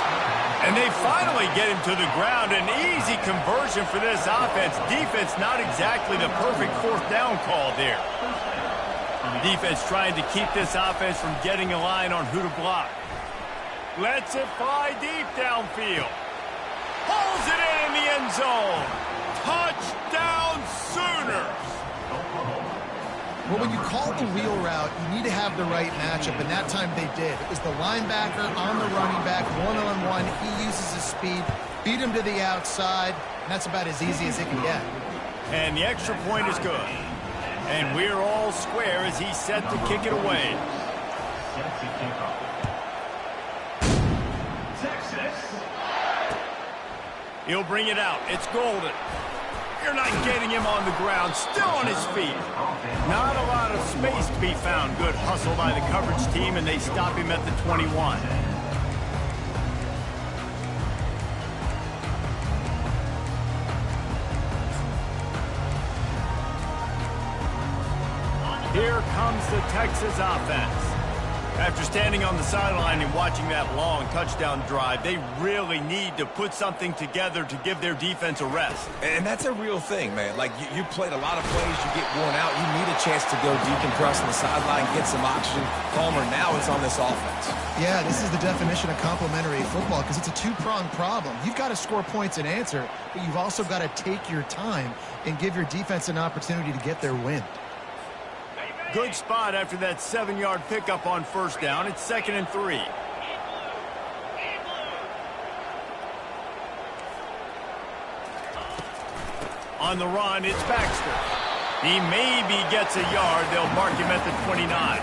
And they finally get him to the ground. An easy conversion for this offense. Defense not exactly the perfect fourth down call there. Defense trying to keep this offense from getting a line on who to block. Lets it fly deep downfield. Pulls it in the end zone. Touchdown Sooners. Well, when you call the wheel route, you need to have the right matchup, and that time they did. It was the linebacker on the running back, one-on-one. He uses his speed, beat him to the outside, and that's about as easy as it can get. And the extra point is good. And we're all square as he's set to kick it away. He'll bring it out. It's Golden. You're not getting him on the ground. Still on his feet. Not a lot of space to be found. Good hustle by the coverage team, and they stop him at the 21. Here comes the Texas offense. After standing on the sideline and watching that long touchdown drive, they really need to put something together to give their defense a rest. And that's a real thing, man. Like, you played a lot of plays, you get worn out, you need a chance to go decompress on the sideline, get some oxygen. Palmer, now it's on this offense. Yeah, this is the definition of complementary football because it's a two-pronged problem. You've got to score points and answer, but you've also got to take your time and give your defense an opportunity to get their wind. Good spot after that 7-yard pickup on first down. It's 2nd and 3. On the run, it's Baxter. He maybe gets a yard. They'll mark him at the 29.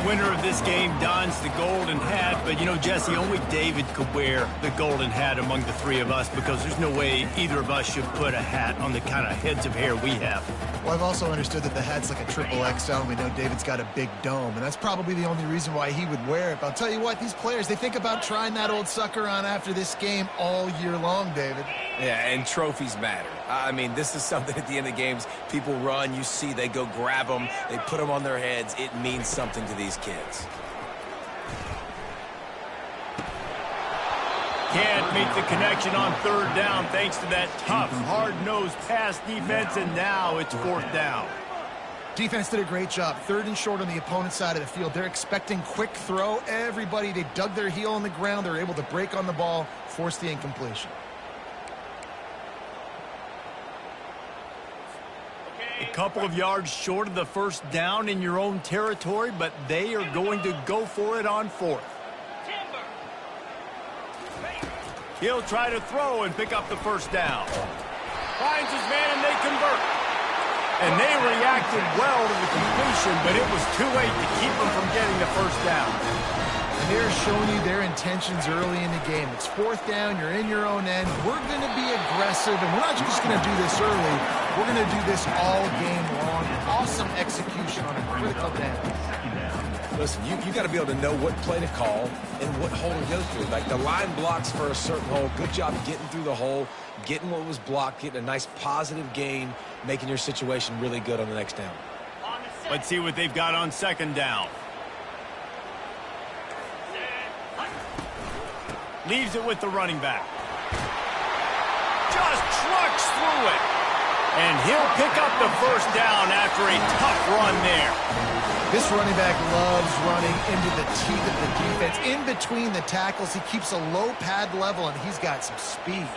Winner of this game dons the golden hat, but you know, Jesse, only David could wear the golden hat among the three of us because there's no way either of us should put a hat on the kind of heads of hair we have. Well, I've also understood that the hat's like a triple XL, and we know David's got a big dome, and that's probably the only reason why he would wear it. But I'll tell you what, these players, they think about trying that old sucker on after this game all year long, David. Yeah, and trophies matter. I mean, this is something at the end of games, people run, you see, they go grab them, they put them on their heads. It means something to these kids. Can't make the connection on third down thanks to that tough, hard-nosed pass defense, and now it's 4th down. Defense did a great job. 3rd and short on the opponent's side of the field. They're expecting quick throw. Everybody, they dug their heel on the ground. They're able to break on the ball, force the incompletion. A couple of yards short of the first down in your own territory, but they are going to go for it on 4th. He'll try to throw and pick up the first down. Finds his man and they convert. And they reacted well to the completion, but it was too late to keep them from getting the first down. And they're showing you their intentions early in the game. It's 4th down, you're in your own end. We're going to be aggressive, and we're not just going to do this early. We're going to do this all game long. Awesome execution on a critical down. Listen, you got to be able to know what play to call and what hole to go through. Like, the line blocks for a certain hole. Good job getting through the hole, getting what was blocked, getting a nice positive gain, making your situation really good on the next down. Let's see what they've got on 2nd down. Leaves it with the running back. Just trucks through it. And he'll pick up the first down after a tough run there. This running back loves running into the teeth of the defense. In between the tackles, he keeps a low pad level, and he's got some speed.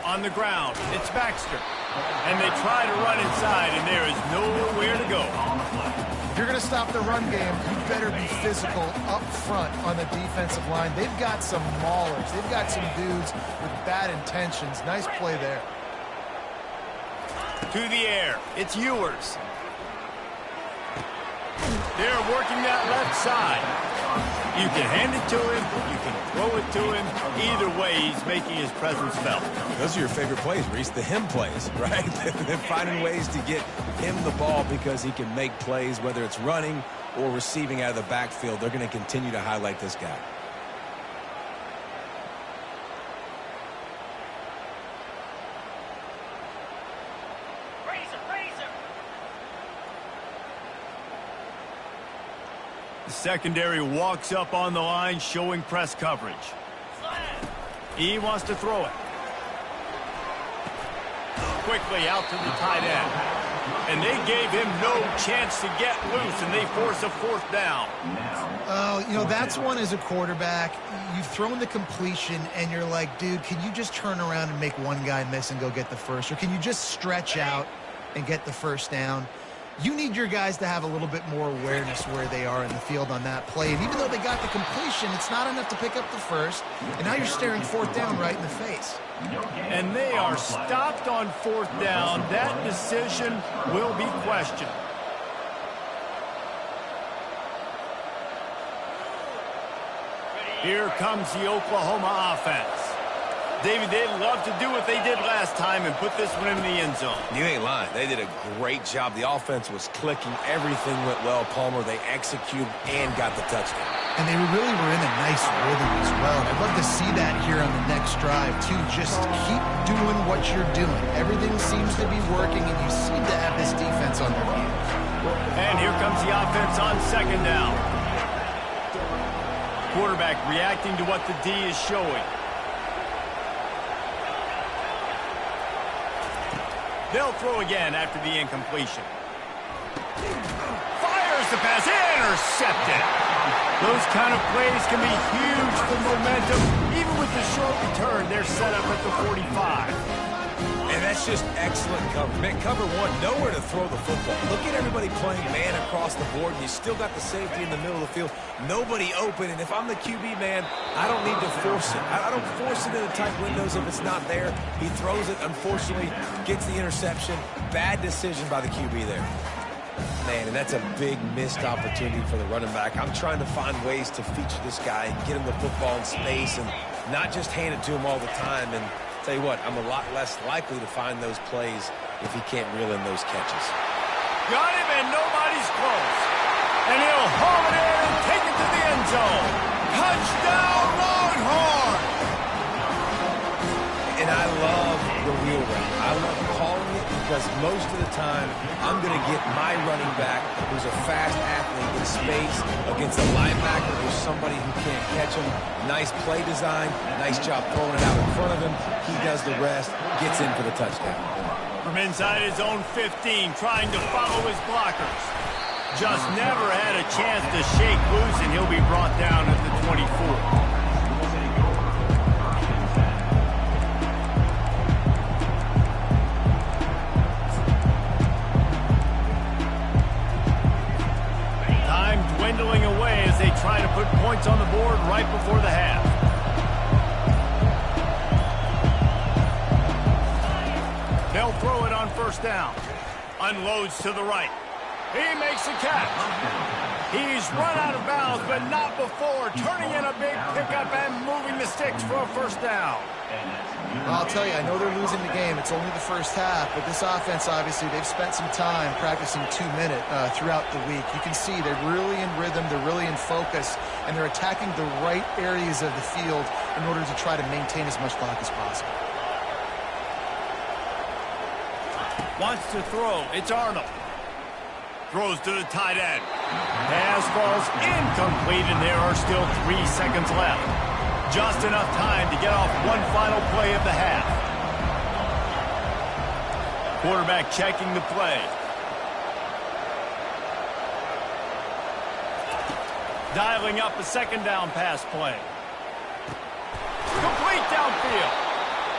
On the ground, it's Baxter. And they try to run inside, and there is nowhere to go. you're going to stop the run game, you better be physical up front on the defensive line. They've got some maulers. They've got some dudes with bad intentions. Nice play there. To the air. It's Ewers. They're working that left side. You can hand it to him. You can throw it to him. Either way, he's making his presence felt. Those are your favorite plays, Reese, the him plays, right? They're finding ways to get him the ball because he can make plays, whether it's running or receiving out of the backfield. They're going to continue to highlight this guy. The secondary walks up on the line, showing press coverage. He wants to throw it. Quickly out to the tight end. And they gave him no chance to get loose, and they force a fourth down. Oh, you know, that's one as a quarterback. You've thrown the completion, and you're like, dude, can you just turn around and make one guy miss and go get the first? Or can you just stretch out and get the first down? You need your guys to have a little bit more awareness where they are in the field on that play. And even though they got the completion, it's not enough to pick up the first. And now you're staring fourth down right in the face. And they are stopped on fourth down. That decision will be questioned. Here comes the Oklahoma offense. David, they'd love to do what they did last time and put this one in the end zone. You ain't lying. They did a great job. The offense was clicking. Everything went well. Palmer, they executed and got the touchdown. And they really were in a nice rhythm as well. I'd love to see that here on the next drive, too. Just keep doing what you're doing. Everything seems to be working, and you seem to have this defense on their heels. And here comes the offense on second down. Quarterback reacting to what the D is showing. They'll throw again after the incompletion. Fires the pass, intercepted. Those kind of plays can be huge for momentum. Even with the short return, they're set up at the 45. And that's just excellent cover. Man, cover one, nowhere to throw the football. Look at everybody playing man across the board, and you still got the safety in the middle of the field. Nobody open, and if I'm the QB, man, I don't need to force it. I don't force it into tight windows if it's not there. He throws it, unfortunately, gets the interception. Bad decision by the QB there. Man, and that's a big missed opportunity for the running back. I'm trying to find ways to feature this guy and get him the football in space and not just hand it to him all the time. And tell you what, I'm a lot less likely to find those plays if he can't reel in those catches. Got him, and nobody's close. And he'll haul it in and take it to the end zone. Touchdown, Longhorn! And I love the wheel route. I love calling it because most of the time I'm going to get my running back, who's a fast athlete, in space against a linebacker or somebody who can't catch him. Nice play design, nice job throwing it out in front of him. He does the rest, gets in for the touchdown. From inside his own 15, trying to follow his blockers. Just never had a chance to shake loose, and he'll be brought down at the 24. Dwindling away as they try to put points on the board right before the half. They'll throw it on first down. Unloads to the right. He makes a catch. He's run out of bounds, but not before turning in a big pickup and moving the sticks for a first down. Well, I'll tell you, I know they're losing the game. It's only the first half, but this offense, obviously, they've spent some time practicing 2-minute throughout the week. You can see they're really in rhythm, they're really in focus, and they're attacking the right areas of the field in order to try to maintain as much clock as possible. Wants to throw. It's Arnold. Throws to the tight end. Pass falls incomplete, and there are still 3 seconds left. Just enough time to get off one final play of the half. Quarterback checking the play. Dialing up a second down pass play. Complete downfield.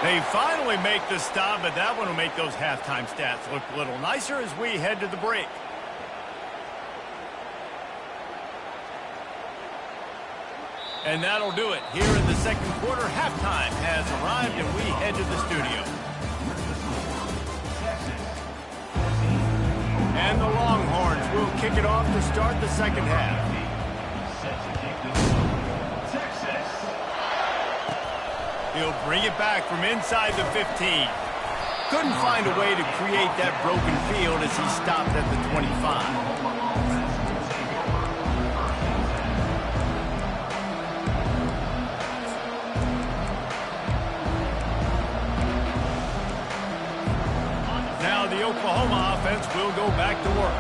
They finally make the stop, but that one will make those halftime stats look a little nicer as we head to the break. And that'll do it. Here in the second quarter, halftime has arrived, and we head to the studio. And the Longhorns will kick it off to start the second half. He'll bring it back from inside the 15. Couldn't find a way to create that broken field as he stopped at the 25. Now the Oklahoma offense will go back to work.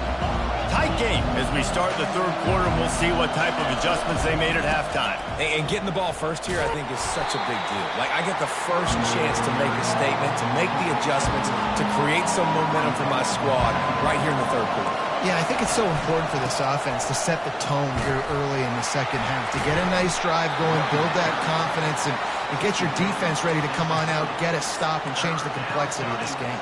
Tight game as we start the third quarter, and we'll see what type of adjustments they made at halftime. And getting the ball first here, I think, is such a big deal. Like, I get the first chance to make a statement, to make the adjustments, to create some momentum for my squad right here in the third quarter. Yeah, I think it's so important for this offense to set the tone here early in the second half, to get a nice drive going, build that confidence, and get your defense ready to come on out, get a stop, and change the complexity of this game.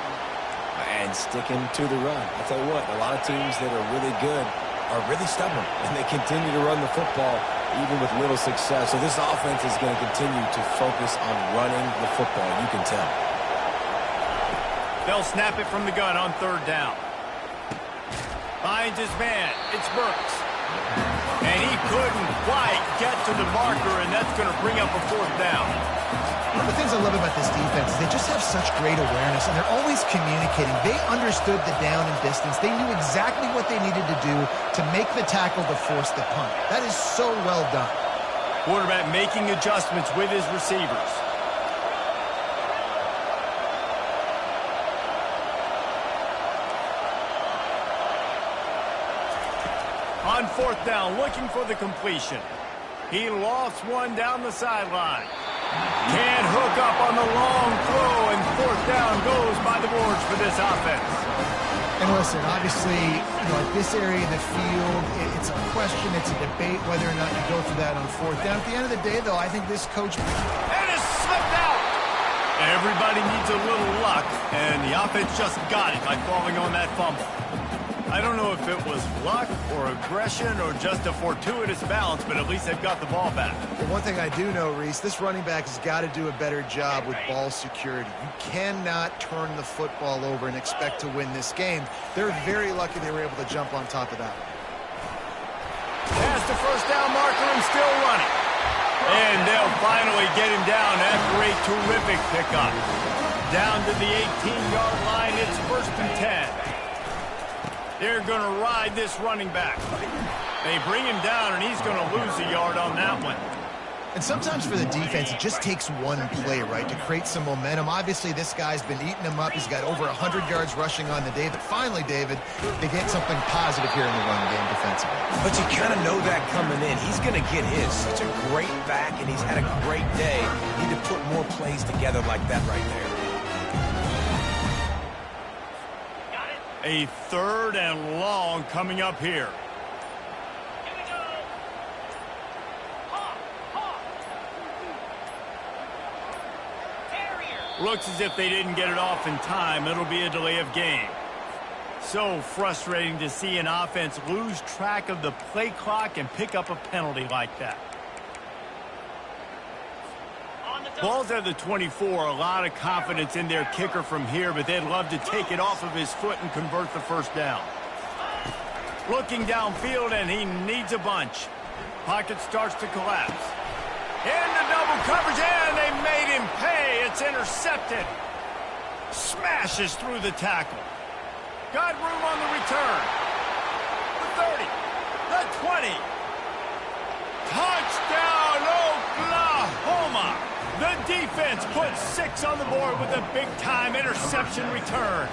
And sticking to the run. I'll tell you what, a lot of teams that are really good are really stubborn, and they continue to run the football even with little success. So this offense is going to continue to focus on running the football, you can tell. They'll snap it from the gun on third down. Finds his man. It's Burks. And he couldn't quite get to the marker, and that's going to bring up a fourth down. One of the things I love about this defense is they just have such great awareness, and they're always communicating. They understood the down and distance. They knew exactly what they needed to do to make the tackle to force the punt. That is so well done. Quarterback making adjustments with his receivers. On fourth down, looking for the completion. He lost one down the sideline. Can't hook up on the long throw, and fourth down goes by the boards for this offense. And listen, obviously, at this area of the field, it's a question, it's a debate whether or not you go for that on fourth down. At the end of the day, though, I think this coach... And it's slipped out! Everybody needs a little luck, and the offense just got it by falling on that fumble. I don't know if it was luck or aggression or just a fortuitous bounce, but at least they've got the ball back. But one thing I do know, Reese, this running back has got to do a better job with ball security. You cannot turn the football over and expect to win this game. They're very lucky they were able to jump on top of that. Past the first down marker and still running. And they'll finally get him down after a terrific pickup. Down to the 18-yard line, it's 1st and 10. They're going to ride this running back. They bring him down, and he's going to lose a yard on that one. And sometimes for the defense, it just takes one play, right, to create some momentum. Obviously, this guy's been eating him up. He's got over 100 yards rushing on the day. But finally, David, they get something positive here in the run game defensively. But you kind of know that coming in. He's going to get his. Such a great back, and he's had a great day. Need to put more plays together like that right there. A 3rd and long coming up here. Here we go. Carrier. Looks as if they didn't get it off in time. It'll be a delay of game. So frustrating to see an offense lose track of the play clock and pick up a penalty like that. Ball's at the 24. A lot of confidence in their kicker from here, but they'd love to take it off of his foot and convert the first down. Looking downfield, and he needs a bunch. Pocket starts to collapse. Into double coverage, and they made him pay. It's intercepted. Smashes through the tackle. Got room on the return. The 30. The 20. Touchdown, Oklahoma! The defense puts 6 on the board with a big-time interception return.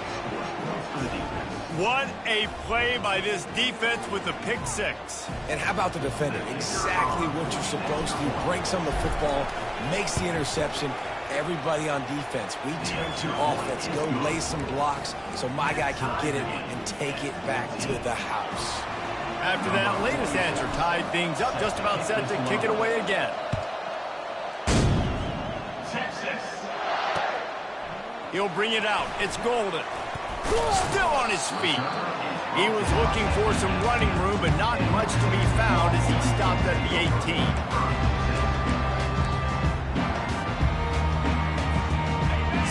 What a play by this defense with the pick 6. And how about the defender? Exactly what you're supposed to do. Breaks on the football, makes the interception. Everybody on defense, we turn to offense. Go lay some blocks so my guy can get it and take it back to the house. After that latest answer tied things up, just about set to kick it away again. He'll bring it out. It's Golden. Still on his feet. He was looking for some running room, but not much to be found as he stopped at the 18.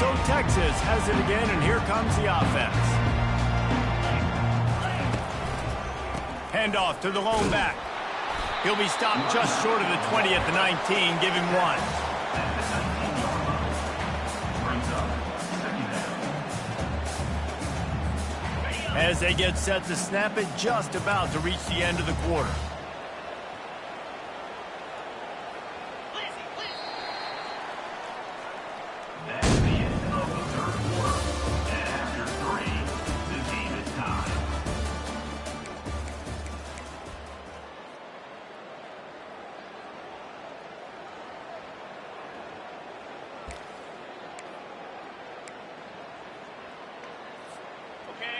So Texas has it again, and here comes the offense. Handoff to the lone back. He'll be stopped just short of the 20 at the 19. Give him one. As they get set to snap it, just about to reach the end of the quarter. That's the end of the third quarter. And after 3, the game is tied.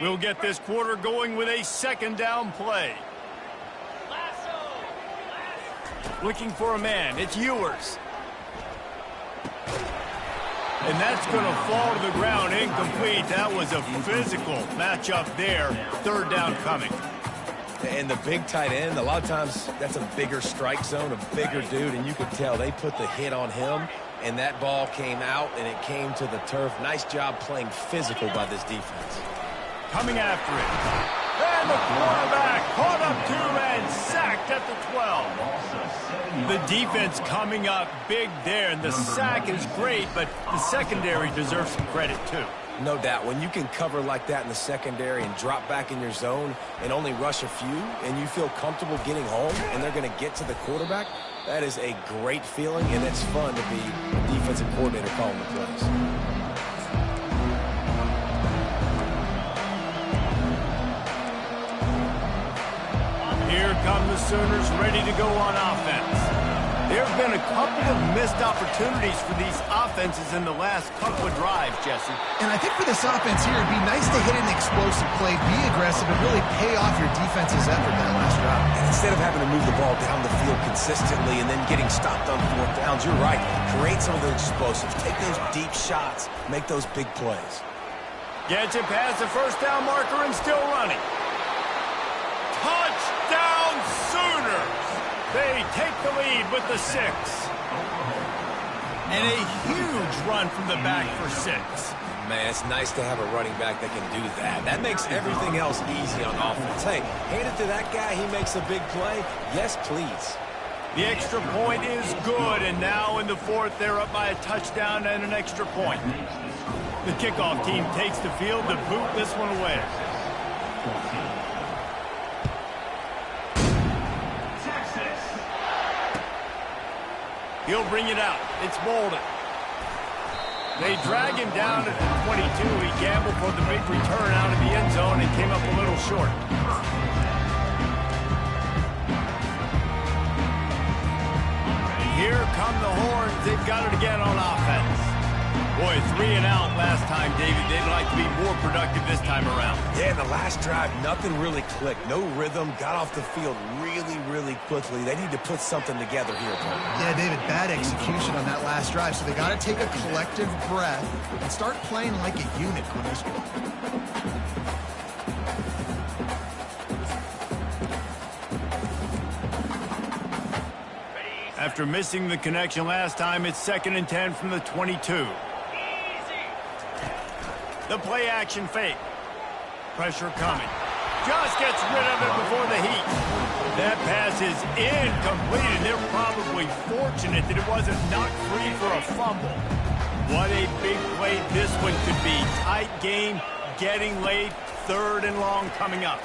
We'll get this quarter going with a second down play. Looking for a man. It's Ewers. And that's going to fall to the ground incomplete. That was a physical matchup there. Third down coming. And the big tight end, a lot of times that's a bigger strike zone, a bigger dude, and you could tell they put the hit on him, and that ball came out, and it came to the turf. Nice job playing physical by this defense. Coming after it. And the quarterback caught up to and sacked at the 12. The defense coming up big there, and the sack is great, but the secondary deserves some credit too. No doubt. When you can cover like that in the secondary and drop back in your zone and only rush a few, and you feel comfortable getting home, and they're going to get to the quarterback, that is a great feeling, and it's fun to be a defensive coordinator calling the plays. Here come the Sooners ready to go on offense. There have been a couple of missed opportunities for these offenses in the last couple of drives, Jesse. And I think for this offense here, it'd be nice to hit an explosive play, be aggressive, and really pay off your defense's effort that last drive. And instead of having to move the ball down the field consistently and then getting stopped on fourth downs, you're right. Create some of those explosives. Take those deep shots. Make those big plays. Gets it past the first down marker and still running. Touchdown Sooners! They take the lead with the 6. And a huge run from the back for 6. Man, it's nice to have a running back that can do that. That makes everything else easy on offense. Hey, hand it to that guy. He makes a big play. Yes, please. The extra point is good, and now in the 4th, they're up by a touchdown and an extra point. The kickoff team takes the field to boot this one away. He'll bring it out. It's Bolden. They drag him down at the 22. He gambled for the big return out of the end zone and came up a little short. Here come the horns. They've got it again on offense. Boy, 3 and out last time, David. They'd like to be more productive this time around. Yeah, in the last drive, nothing really clicked. No rhythm. Got off the field really, really quickly. They need to put something together here, Paul. Yeah, David, bad execution on that last drive, so they got to take a collective breath and start playing like a unit on this one. After missing the connection last time, it's 2nd and 10 from the 22. The play action fake. Pressure coming. Just gets rid of it before the heat. That pass is incomplete, and they're probably fortunate that it wasn't knocked free for a fumble. What a big play this one could be. Tight game, getting late, 3rd and long coming up.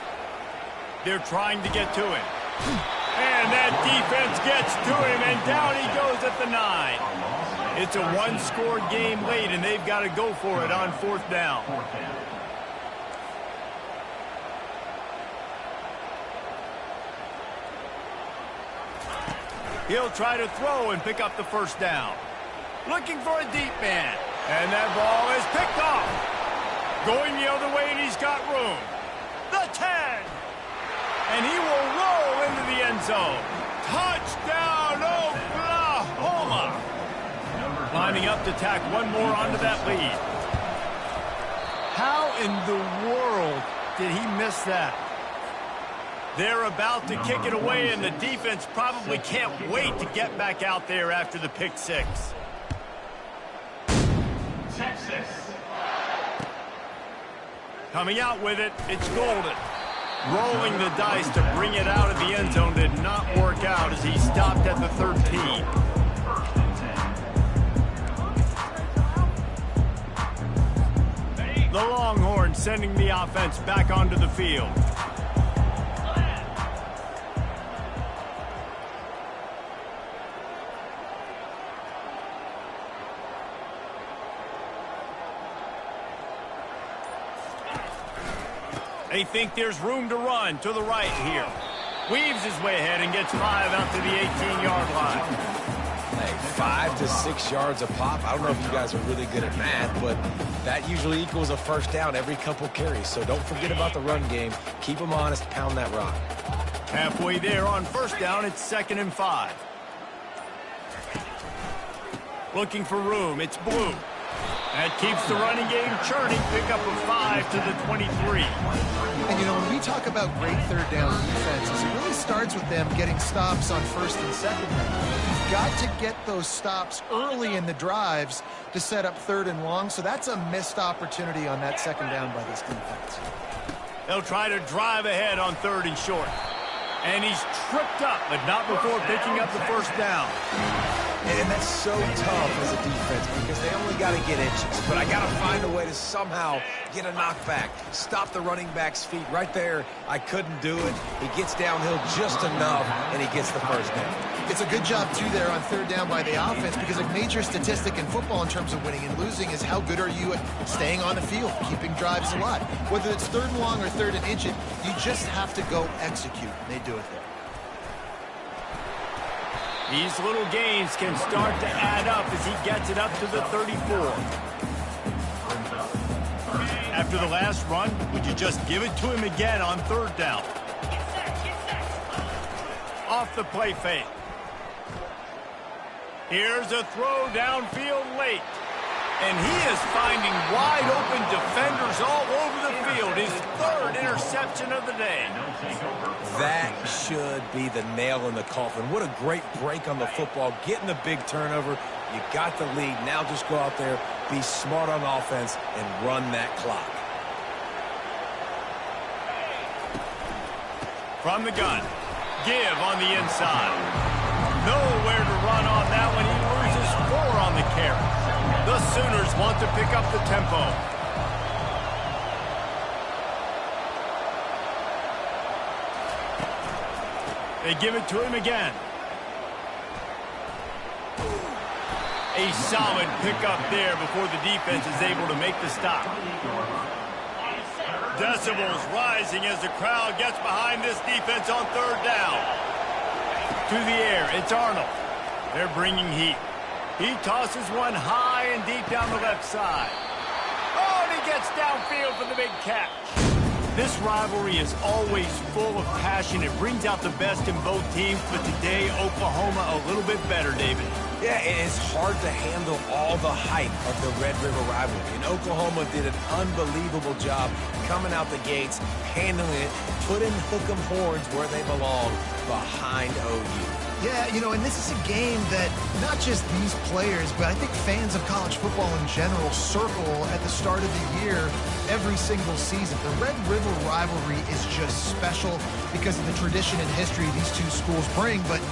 They're trying to get to him. And that defense gets to him, and down he goes at the 9. It's a one-score game late, and they've got to go for it on 4th down. He'll try to throw and pick up the first down. Looking for a deep man. And that ball is picked off. Going the other way, and he's got room. The 10. And he will roll into the end zone. Touchdown, Oklahoma. Lining up to tack one more onto that lead. How in the world did he miss that? They're about to kick it away, and the defense probably can't wait to get back out there after the pick 6. Texas. Coming out with it, it's Golden. Rolling the dice to bring it out of the end zone did not work out as he stopped at the 13. First and 10. The Longhorns sending the offense back onto the field. They think there's room to run to the right here. Weaves his way ahead and gets 5 out to the 18-yard line. Hey, 5 to 6 yards a pop. I don't know if you guys are really good at math, but that usually equals a first down every couple carries. So don't forget about the run game. Keep them honest. Pound that rock. Halfway there on first down, it's 2nd and 5. Looking for room, it's Blue. That keeps the running game churning. Pick up a 5 to the 23. And, you know, when we talk about great third down defenses, it really starts with them getting stops on first and second down. You've got to get those stops early in the drives to set up third and long, so that's a missed opportunity on that second down by this defense. They'll try to drive ahead on 3rd and short. And he's tripped up, but not before picking up the first down. And that's so tough as a defense because they only got to get inches. But I got to find a way to somehow get a knockback, stop the running back's feet. Right there, I couldn't do it. He gets downhill just enough, and he gets the first down. It's a good job, too, there on third down by the offense because a major statistic in football in terms of winning and losing is how good are you at staying on the field, keeping drives alive. Whether it's 3rd and long or 3rd and inch, you just have to go execute, and they do it there. These little gains can start to add up as he gets it up to the 34. After the last run, would you just give it to him again on 3rd down? Off the play fake. Here's a throw downfield late. And he is finding wide open defenders all over the field. His 3rd interception of the day. That should be the nail in the coffin. What a great break on the football. Getting the big turnover. You got the lead. Now just go out there, be smart on offense, and run that clock. From the gun. Give on the inside. Nowhere to run on that one. He loses 4 on the carry. The Sooners want to pick up the tempo. They give it to him again. A solid pickup there before the defense is able to make the stop. Decibels rising as the crowd gets behind this defense on 3rd down. To the air, it's Arnold. They're bringing heat. He tosses one high and deep down the left side. Oh, and he gets downfield for the big catch. This rivalry is always full of passion. It brings out the best in both teams, but today, Oklahoma a little bit better, David. Yeah, it's hard to handle all the hype of the Red River rivalry. And Oklahoma did an unbelievable job coming out the gates, handling it, putting hook'em horns where they belong, behind OU. Yeah, you know, and this is a game that not just these players, but I think fans of college football in general circle at the start of the year every single season. The Red River rivalry is just special because of the tradition and history these two schools bring, but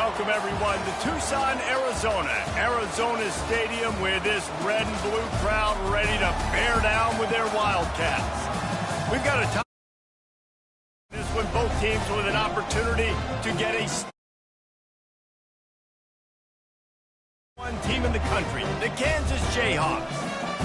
welcome everyone to Tucson, Arizona. Arizona Stadium with this red and blue crowd ready to bear down with their Wildcats. We've got a time this when both teams with an opportunity to get a one team in the country, the Kansas Jayhawks.